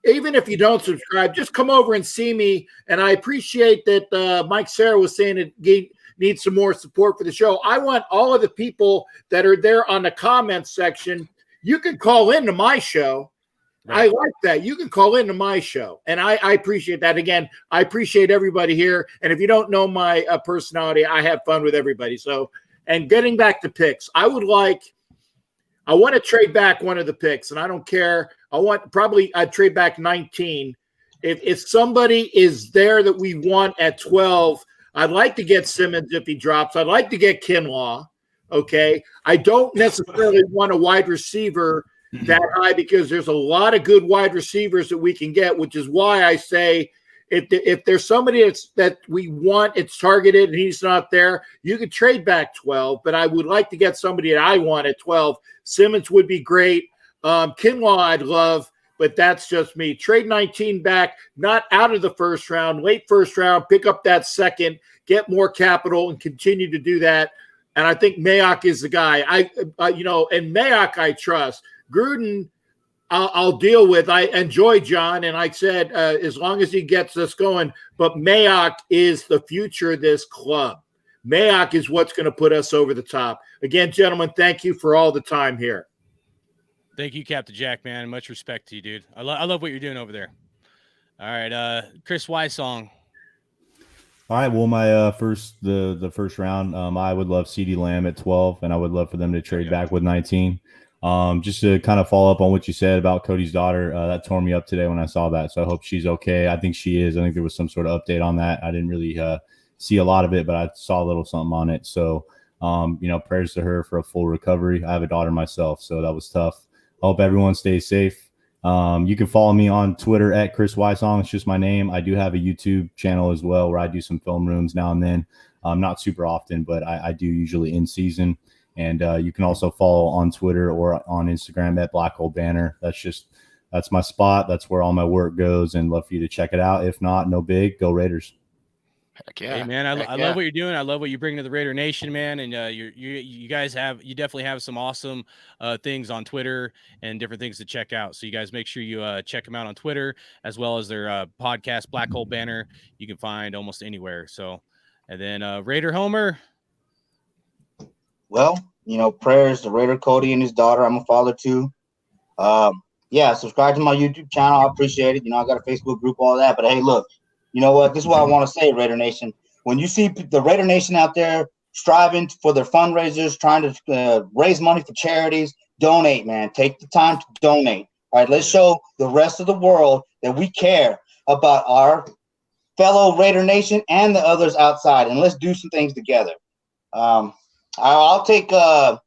even if you don't subscribe, just come over and see me. And I appreciate that Mike Sarah was saying that he needs some more support for the show. I want all of the people that are there on the comments section. You can call into my show. I like that. You can call into my show, and I appreciate that. Again, I appreciate everybody here. And if you don't know my personality, I have fun with everybody. So, and getting back to picks, I want to trade back one of the picks, and I don't care. I'd trade back 19. If somebody is there that we want at 12, I'd like to get Simmons if he drops. I'd like to get Kinlaw. Okay. I don't necessarily want a wide receiver that high, because there's a lot of good wide receivers that we can get, which is why I say if there's somebody that we want, it's targeted, and he's not there, you could trade back 12, but I would like to get somebody that I want at 12. Simmons would be great. Kinlaw I'd love, but that's just me. Trade 19 back, not out of the first round, late first round, pick up that second, get more capital, and continue to do that. And I think Mayock is the guy. And Mayock I trust. Gruden, I'll deal with. I enjoy John, and I said as long as he gets us going. But Mayock is the future of this club. Mayock is what's going to put us over the top. Again, gentlemen, thank you for all the time here. Thank you, Captain Jack, man. Much respect to you, dude. I love what you're doing over there. All right, Kris Wysong. All right, well, my the first round, I would love CeeDee Lamb at 12, and I would love for them to trade back with 19. Just to kind of follow up on what you said about Cody's daughter, that tore me up today when I saw that. So I hope she's okay. I think she is. I think there was some sort of update on that. I didn't really see a lot of it, but I saw a little something on it. So, prayers to her for a full recovery. I have a daughter myself, so that was tough. I hope everyone stays safe. You can follow me on Twitter at Kris Wysong. It's just my name. I do have a YouTube channel as well where I do some film rooms now and then. Not super often, but I do usually in season. And you can also follow on Twitter or on Instagram at Black Hole Banner. That's my spot. That's where all my work goes, and love for you to check it out. If not, no big. Go Raiders. Heck yeah. Hey man, I love what you're doing. I love what you bring to the Raider Nation, man. And you guys definitely have some awesome things on Twitter and different things to check out. So you guys make sure you check them out on Twitter, as well as their podcast, Black Hole Banner. You can find almost anywhere. So, and then Raider Homer. Well, prayers to Raider Cody and his daughter. I'm a father too. Yeah, subscribe to my YouTube channel. I appreciate it. I got a Facebook group, all that. But hey, look, you know what? This is what I want to say, Raider Nation. When you see the Raider Nation out there striving for their fundraisers, trying to raise money for charities, donate, man. Take the time to donate. All right, let's show the rest of the world that we care about our fellow Raider Nation and the others outside, and let's do some things together. I'll take, I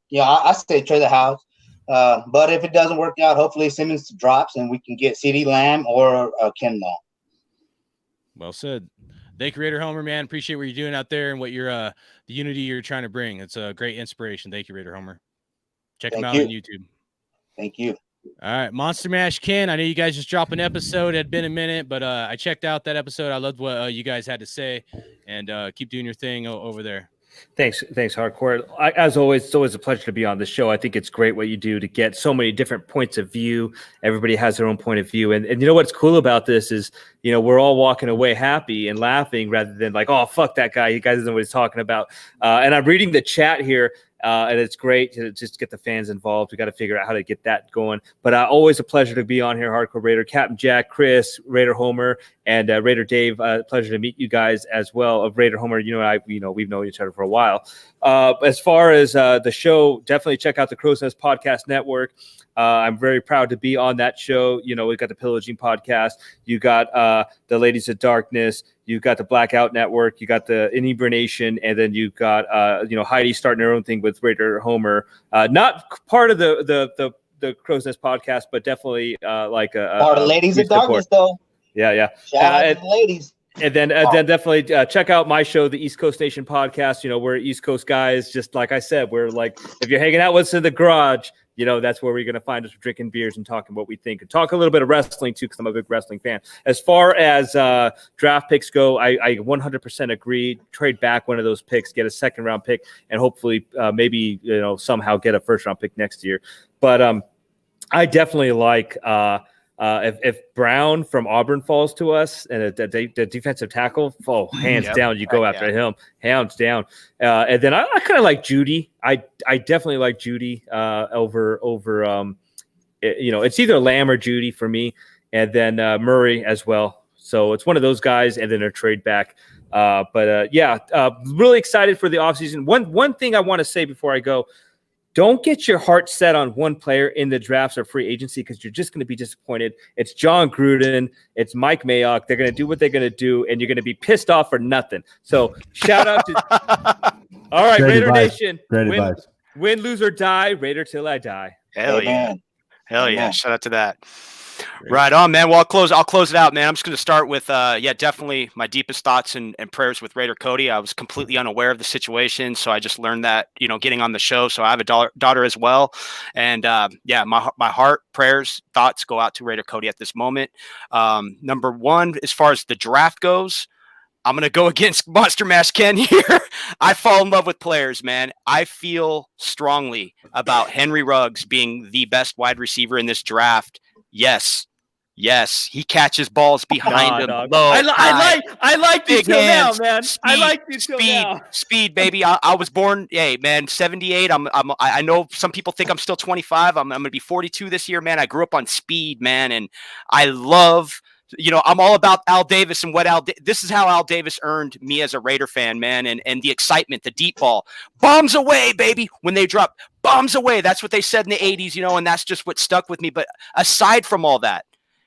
say trade the house. But if it doesn't work out, hopefully Simmons drops and we can get CeeDee Lamb or Ken Mall. Well said. Thank you, Raider Homer, man. Appreciate what you're doing out there and what you're the unity you're trying to bring. It's a great inspiration. Thank you, Raider Homer. Check him out on YouTube. Thank you. All right, Monster Mash Ken. I know you guys just dropped an episode. It had been a minute, but I checked out that episode. I loved what you guys had to say, and keep doing your thing over there. Thanks, Hardcore. As always, it's always a pleasure to be on the show. I think it's great what you do to get so many different points of view. Everybody has their own point of view. And you know what's cool about this is, we're all walking away happy and laughing rather than like, oh, fuck that guy. You guys don't know what he's talking about. And I'm reading the chat here. And it's great to just get the fans involved. We got to figure out how to get that going. But always a pleasure to be on here, Hardcore Raider, Captain Jack, Chris, Raider Homer, and Raider Dave. Pleasure to meet you guys as well. Of Raider Homer, we've known each other for a while. As far as the show, definitely check out the Crow's Nest Podcast Network. I'm very proud to be on that show. We've got the Pillaging Podcast. You got the Ladies of Darkness. You got the Blackout Network. You got the Inebriation, and then you got Heidi starting her own thing with Raider Homer. Not part of the Crow's Nest Podcast, but definitely like a part of Ladies of Darkness, though. Yeah. Shout out to the ladies. And then definitely check out my show, the East Coast Nation Podcast. We're East Coast guys. Just like I said, we're like, if you're hanging out with us in the garage, that's where we're going to find us drinking beers and talking what we think, and talk a little bit of wrestling too, because I'm a big wrestling fan. As far as draft picks go, I 100% agree. Trade back one of those picks, get a second round pick, and hopefully maybe somehow get a first round pick next year. But I definitely like if Brown from Auburn falls to us and the defensive tackle, hands down, you go after him, hands down. And then I kind of like Judy. I definitely like Judy over it's either Lamb or Judy for me, and then Murray as well. So it's one of those guys, and then a trade back. Really excited for the offseason. One thing I want to say before I go. Don't get your heart set on one player in the drafts or free agency, because you're just going to be disappointed. It's John Gruden. It's Mike Mayock. They're going to do what they're going to do, and you're going to be pissed off for nothing. So shout out to – all right, Great Raider advice. Nation. Great advice. Win, lose, or die, Raider till I die. Hell yeah. Hell yeah. Shout out to that. Right on, man. Well, I'll close it out, man. I'm just going to start with, definitely my deepest thoughts and prayers with Raider Cody. I was completely unaware of the situation, so I just learned that, getting on the show. So I have a daughter as well. And, my heart, prayers, thoughts go out to Raider Cody at this moment. Number one, as far as the draft goes, I'm going to go against Monster Mash Ken here. I fall in love with players, man. I feel strongly about Henry Ruggs being the best wide receiver in this draft. Yes, he catches balls behind him. I like you till now, man. I like you till now. Speed, baby. I was born, 78. I know some people think I'm still 25. I'm going to be 42 this year, man. I grew up on speed, man, and I love. I'm all about Al Davis and what this is how Al Davis earned me as a Raider fan, man, and the excitement, the deep ball. Bombs away, baby, when they drop. Bombs away. That's what they said in the 80s, and that's just what stuck with me. But aside from all that,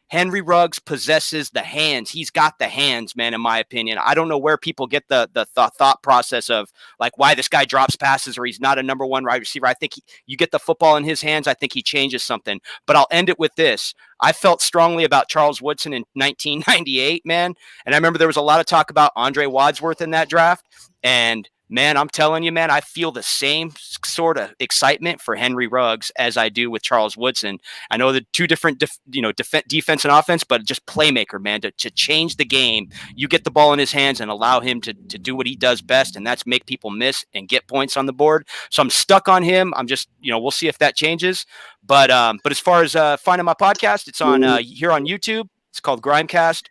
Henry Ruggs possesses the hands. He's got the hands, man, in my opinion. I don't know where people get the thought process of like why this guy drops passes or he's not a number one wide receiver. I think you get the football in his hands, I think he changes something. But I'll end it with this. I felt strongly about Charles Woodson in 1998, man. And I remember there was a lot of talk about Andre Wadsworth in that draft. And man, I'm telling you, man, I feel the same sort of excitement for Henry Ruggs as I do with Charles Woodson. I know the two different, defense and offense, but just playmaker, man, to change the game. You get the ball in his hands and allow him to do what he does best, and that's make people miss and get points on the board. So I'm stuck on him. I'm just, we'll see if that changes. But as far as finding my podcast, it's on here on YouTube. It's called Grimecast.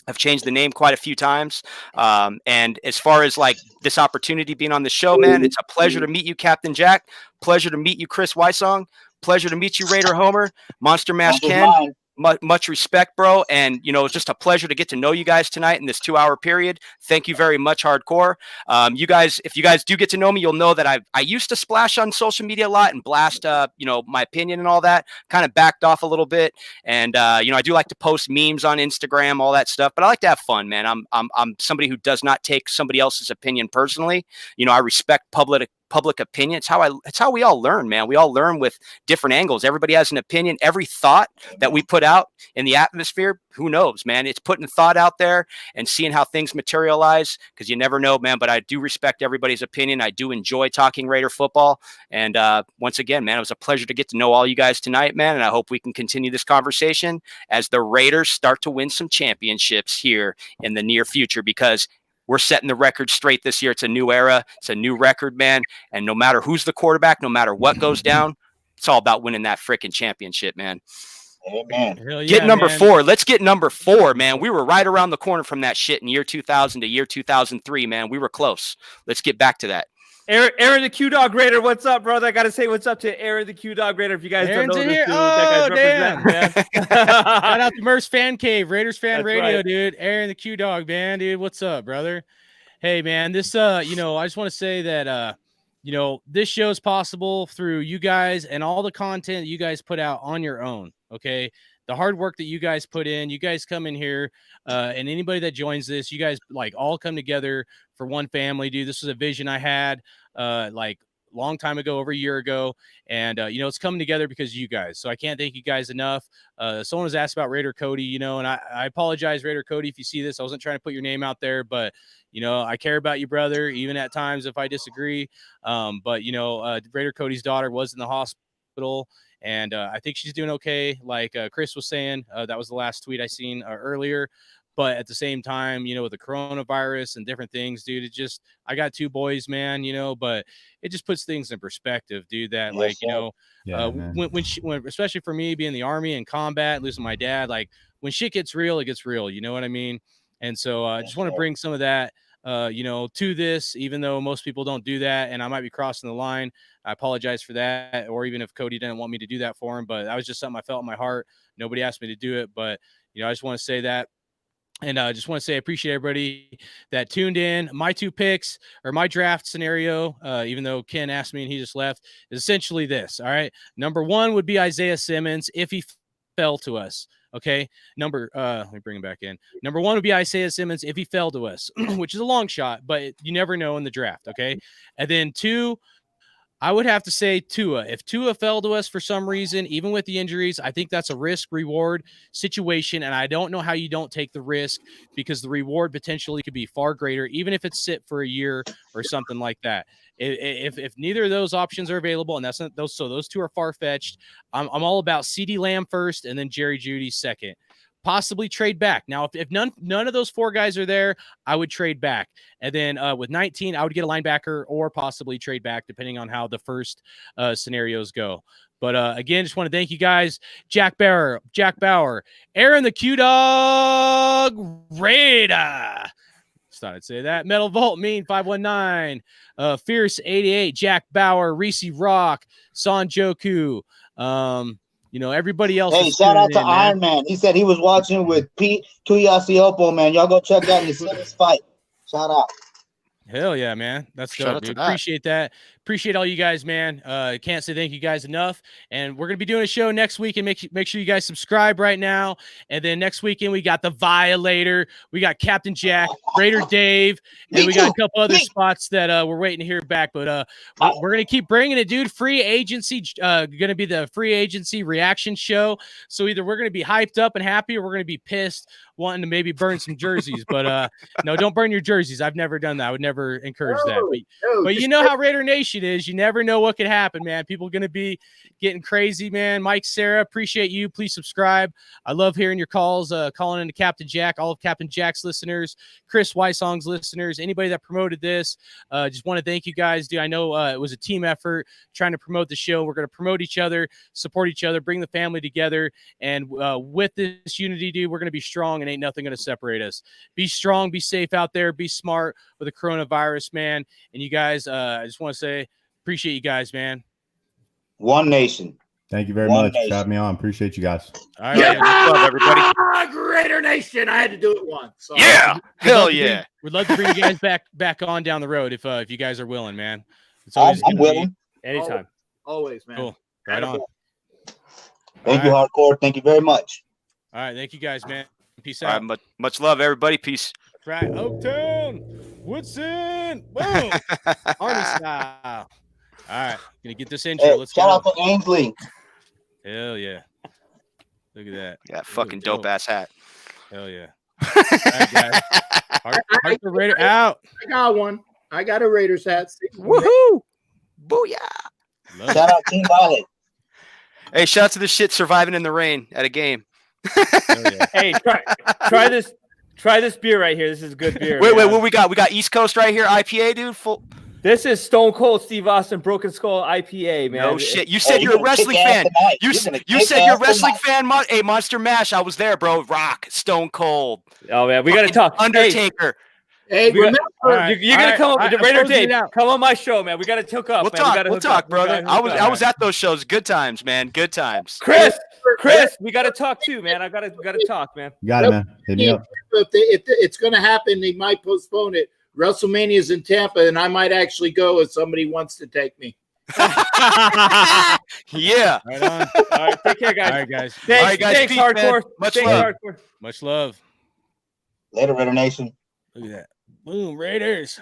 I've changed the name quite a few times. And as far as like this opportunity being on the show, man, it's a pleasure to meet you, Captain Jack. Pleasure to meet you, Kris Wysong. Pleasure to meet you, Raider Homer. Monster Mash Ken. Much respect, bro. And, it's just a pleasure to get to know you guys tonight in this 2-hour period. Thank you very much, Hardcore. You guys, if you guys do get to know me, you'll know that I used to splash on social media a lot and blast, my opinion and all that. Kind of backed off a little bit. And, I do like to post memes on Instagram, all that stuff. But I like to have fun, man. I'm somebody who does not take somebody else's opinion personally. I respect public opinion. It's how we all learn, man. We all learn with different angles. Everybody has an opinion. Every thought that we put out in the atmosphere, who knows, man? It's putting thought out there and seeing how things materialize, because you never know, man. But I do respect everybody's opinion. I do enjoy talking Raider football. And once again, man, it was a pleasure to get to know all you guys tonight, man. And I hope we can continue this conversation as the Raiders start to win some championships here in the near future, because we're setting the record straight this year. It's a new era. It's a new record, man. And no matter who's the quarterback, no matter what goes down, it's all about winning that freaking championship, man. Amen. Get number 4. Let's get number 4, man. We were right around the corner from that shit in year 2000 to year 2003, man. We were close. Let's get back to that. Aaron the Q-Dog Raider, what's up, brother? I got to say what's up to Aaron the Q-Dog Raider. If you guys Aaron's don't know in this here. dude, Oh, that guy's damn. Shout out to Merce Fan Cave, Raiders Fan That's Radio, right. dude. Aaron the Q-Dog, man, dude. What's up, brother? Hey, man, this, I just want to say that, this show is possible through you guys and all the content that you guys put out on your own, okay? The hard work that you guys put in, you guys come in here, and anybody that joins this, you guys, all come together for one family, dude. This was a vision I had, long time ago, over a year ago, and it's coming together because of you guys. So I can't thank you guys enough. Someone was asked about Raider Cody, and I apologize, Raider Cody, if you see this. I wasn't trying to put your name out there, but I care about you, brother, even at times if I disagree. But Raider Cody's daughter was in the hospital, and I think she's doing okay. Like Kris was saying, that was the last tweet I seen earlier. But at the same time, with the coronavirus and different things, dude, I got 2 boys, man, but it just puts things in perspective, dude, that when especially for me being in the Army and combat, losing my dad, when shit gets real, it gets real. You know what I mean? And so I just want to bring some of that, to this, even though most people don't do that. And I might be crossing the line. I apologize for that. Or even if Cody didn't want me to do that for him, but that was just something I felt in my heart. Nobody asked me to do it, but I just want to say that. And I just want to say I appreciate everybody that tuned in. My 2 picks, or my draft scenario, even though Ken asked me and he just left, is essentially this. All right. Number 1 would be Isaiah Simmons if he fell to us. Okay. Let me bring him back in. Number 1 would be Isaiah Simmons if he fell to us, which is a long shot, but you never know in the draft. Okay. And then 2, I would have to say Tua. If Tua fell to us for some reason, even with the injuries, I think that's a risk-reward situation, and I don't know how you don't take the risk, because the reward potentially could be far greater, even if it's sit for a year or something like that. If neither of those options are available, and that's not those, so those 2 are far-fetched, I'm all about CeeDee Lamb first and then Jerry Jeudy second. Possibly trade back. Now, if none of those 4 guys are there, I would trade back. And then with 19, I would get a linebacker or possibly trade back, depending on how the first scenarios go. But again, just want to thank you guys. Jack Bauer, Aaron the Q-Dog Raider. Just thought I'd say that. Metal Volt, Mean 519, Fierce 88, Jack Bauer, Reese Rock, Sanjoku, everybody else. Hey, shout out to Iron Man. He said he was watching with Pete Tuyasiopo, man. Y'all go check out the Simmons fight. Shout out. Hell yeah, man. That's dope, dude. Appreciate that. appreciate all you guys, man. Can't say thank you guys enough. And we're gonna be doing a show next week, and make sure you guys subscribe right now. And then next weekend we got the Violator, we got Captain Jack, Raider Dave, and we got a couple other spots that we're waiting to hear back. But we're gonna keep bringing it, dude. Free agency, gonna be the free agency reaction show. So either we're gonna be hyped up and happy, or we're gonna be pissed, wanting to maybe burn some jerseys. But no, don't burn your jerseys. I've never done that. I would never encourage that. But you know how Raider Nation is. You never know what could happen, man. People are going to be getting crazy, man. Mike, Sarah, appreciate you. Please subscribe. I love hearing your calls, calling into Captain Jack, all of Captain Jack's listeners, Kris Wysong's listeners, anybody that promoted this. Just want to thank you guys, dude. I know it was a team effort trying to promote the show. We're going to promote each other, support each other, bring the family together. And with this unity, dude, we're going to be strong, and ain't nothing going to separate us. Be strong, be safe out there, be smart with the coronavirus, man. And you guys, I just want to say, appreciate you guys, man. One nation. Thank you very much for having me on. Appreciate you guys. All right, love everybody. Raider Nation. I had to do it once. So. Yeah, hell yeah. We'd love to bring you guys back on down the road if you guys are willing, man. It's always I'm willing. Anytime. Always, man. Cool. Right on. Thank you, Hardcore. Thank you very much. All right, thank you guys, man. Peace All out. right, much love, everybody. Peace. That's right. Oaktown, Woodson, boom, Army style. All right, gonna get this intro. Hey, Let's shout go. out to Ainsley. Hell yeah! Look at that. Yeah, fucking dope ass hat. Hell yeah! All right, guys. Hardcore Raider out. I got one. I got a Raiders hat. Woohoo! Booyah! Shout out Team Violet. Hey, shout out to the shit surviving in the rain at a game. Yeah. Hey, try this. Try this beer right here. This is good beer. Wait, what we got? We got East Coast right here, IPA, dude. Full. This is Stone Cold Steve Austin Broken Skull IPA, man. No shit. You said you're a wrestling fan. You said you're a wrestling fan. Hey, Monster Mash. I was there, bro. Rock, Stone Cold. Oh man, we gotta talk. Undertaker. Hey, remember, you're gonna come up with Raider Dave. Come on my show, man. We gotta hook up. We'll talk, brother. I was at those shows. Good times, man. Good times. Chris, we gotta talk too, man. We gotta talk, man. You got it, man. Hit me up. If it's gonna happen, they might postpone it. WrestleMania is in Tampa, and I might actually go if somebody wants to take me. Yeah. Right on. All right, take care, guys. All right, guys. Thanks, peace, Hardcore. Much Thanks, love. Hardcore. Much love. Later, Raider Nation. Look at that. Boom, Raiders.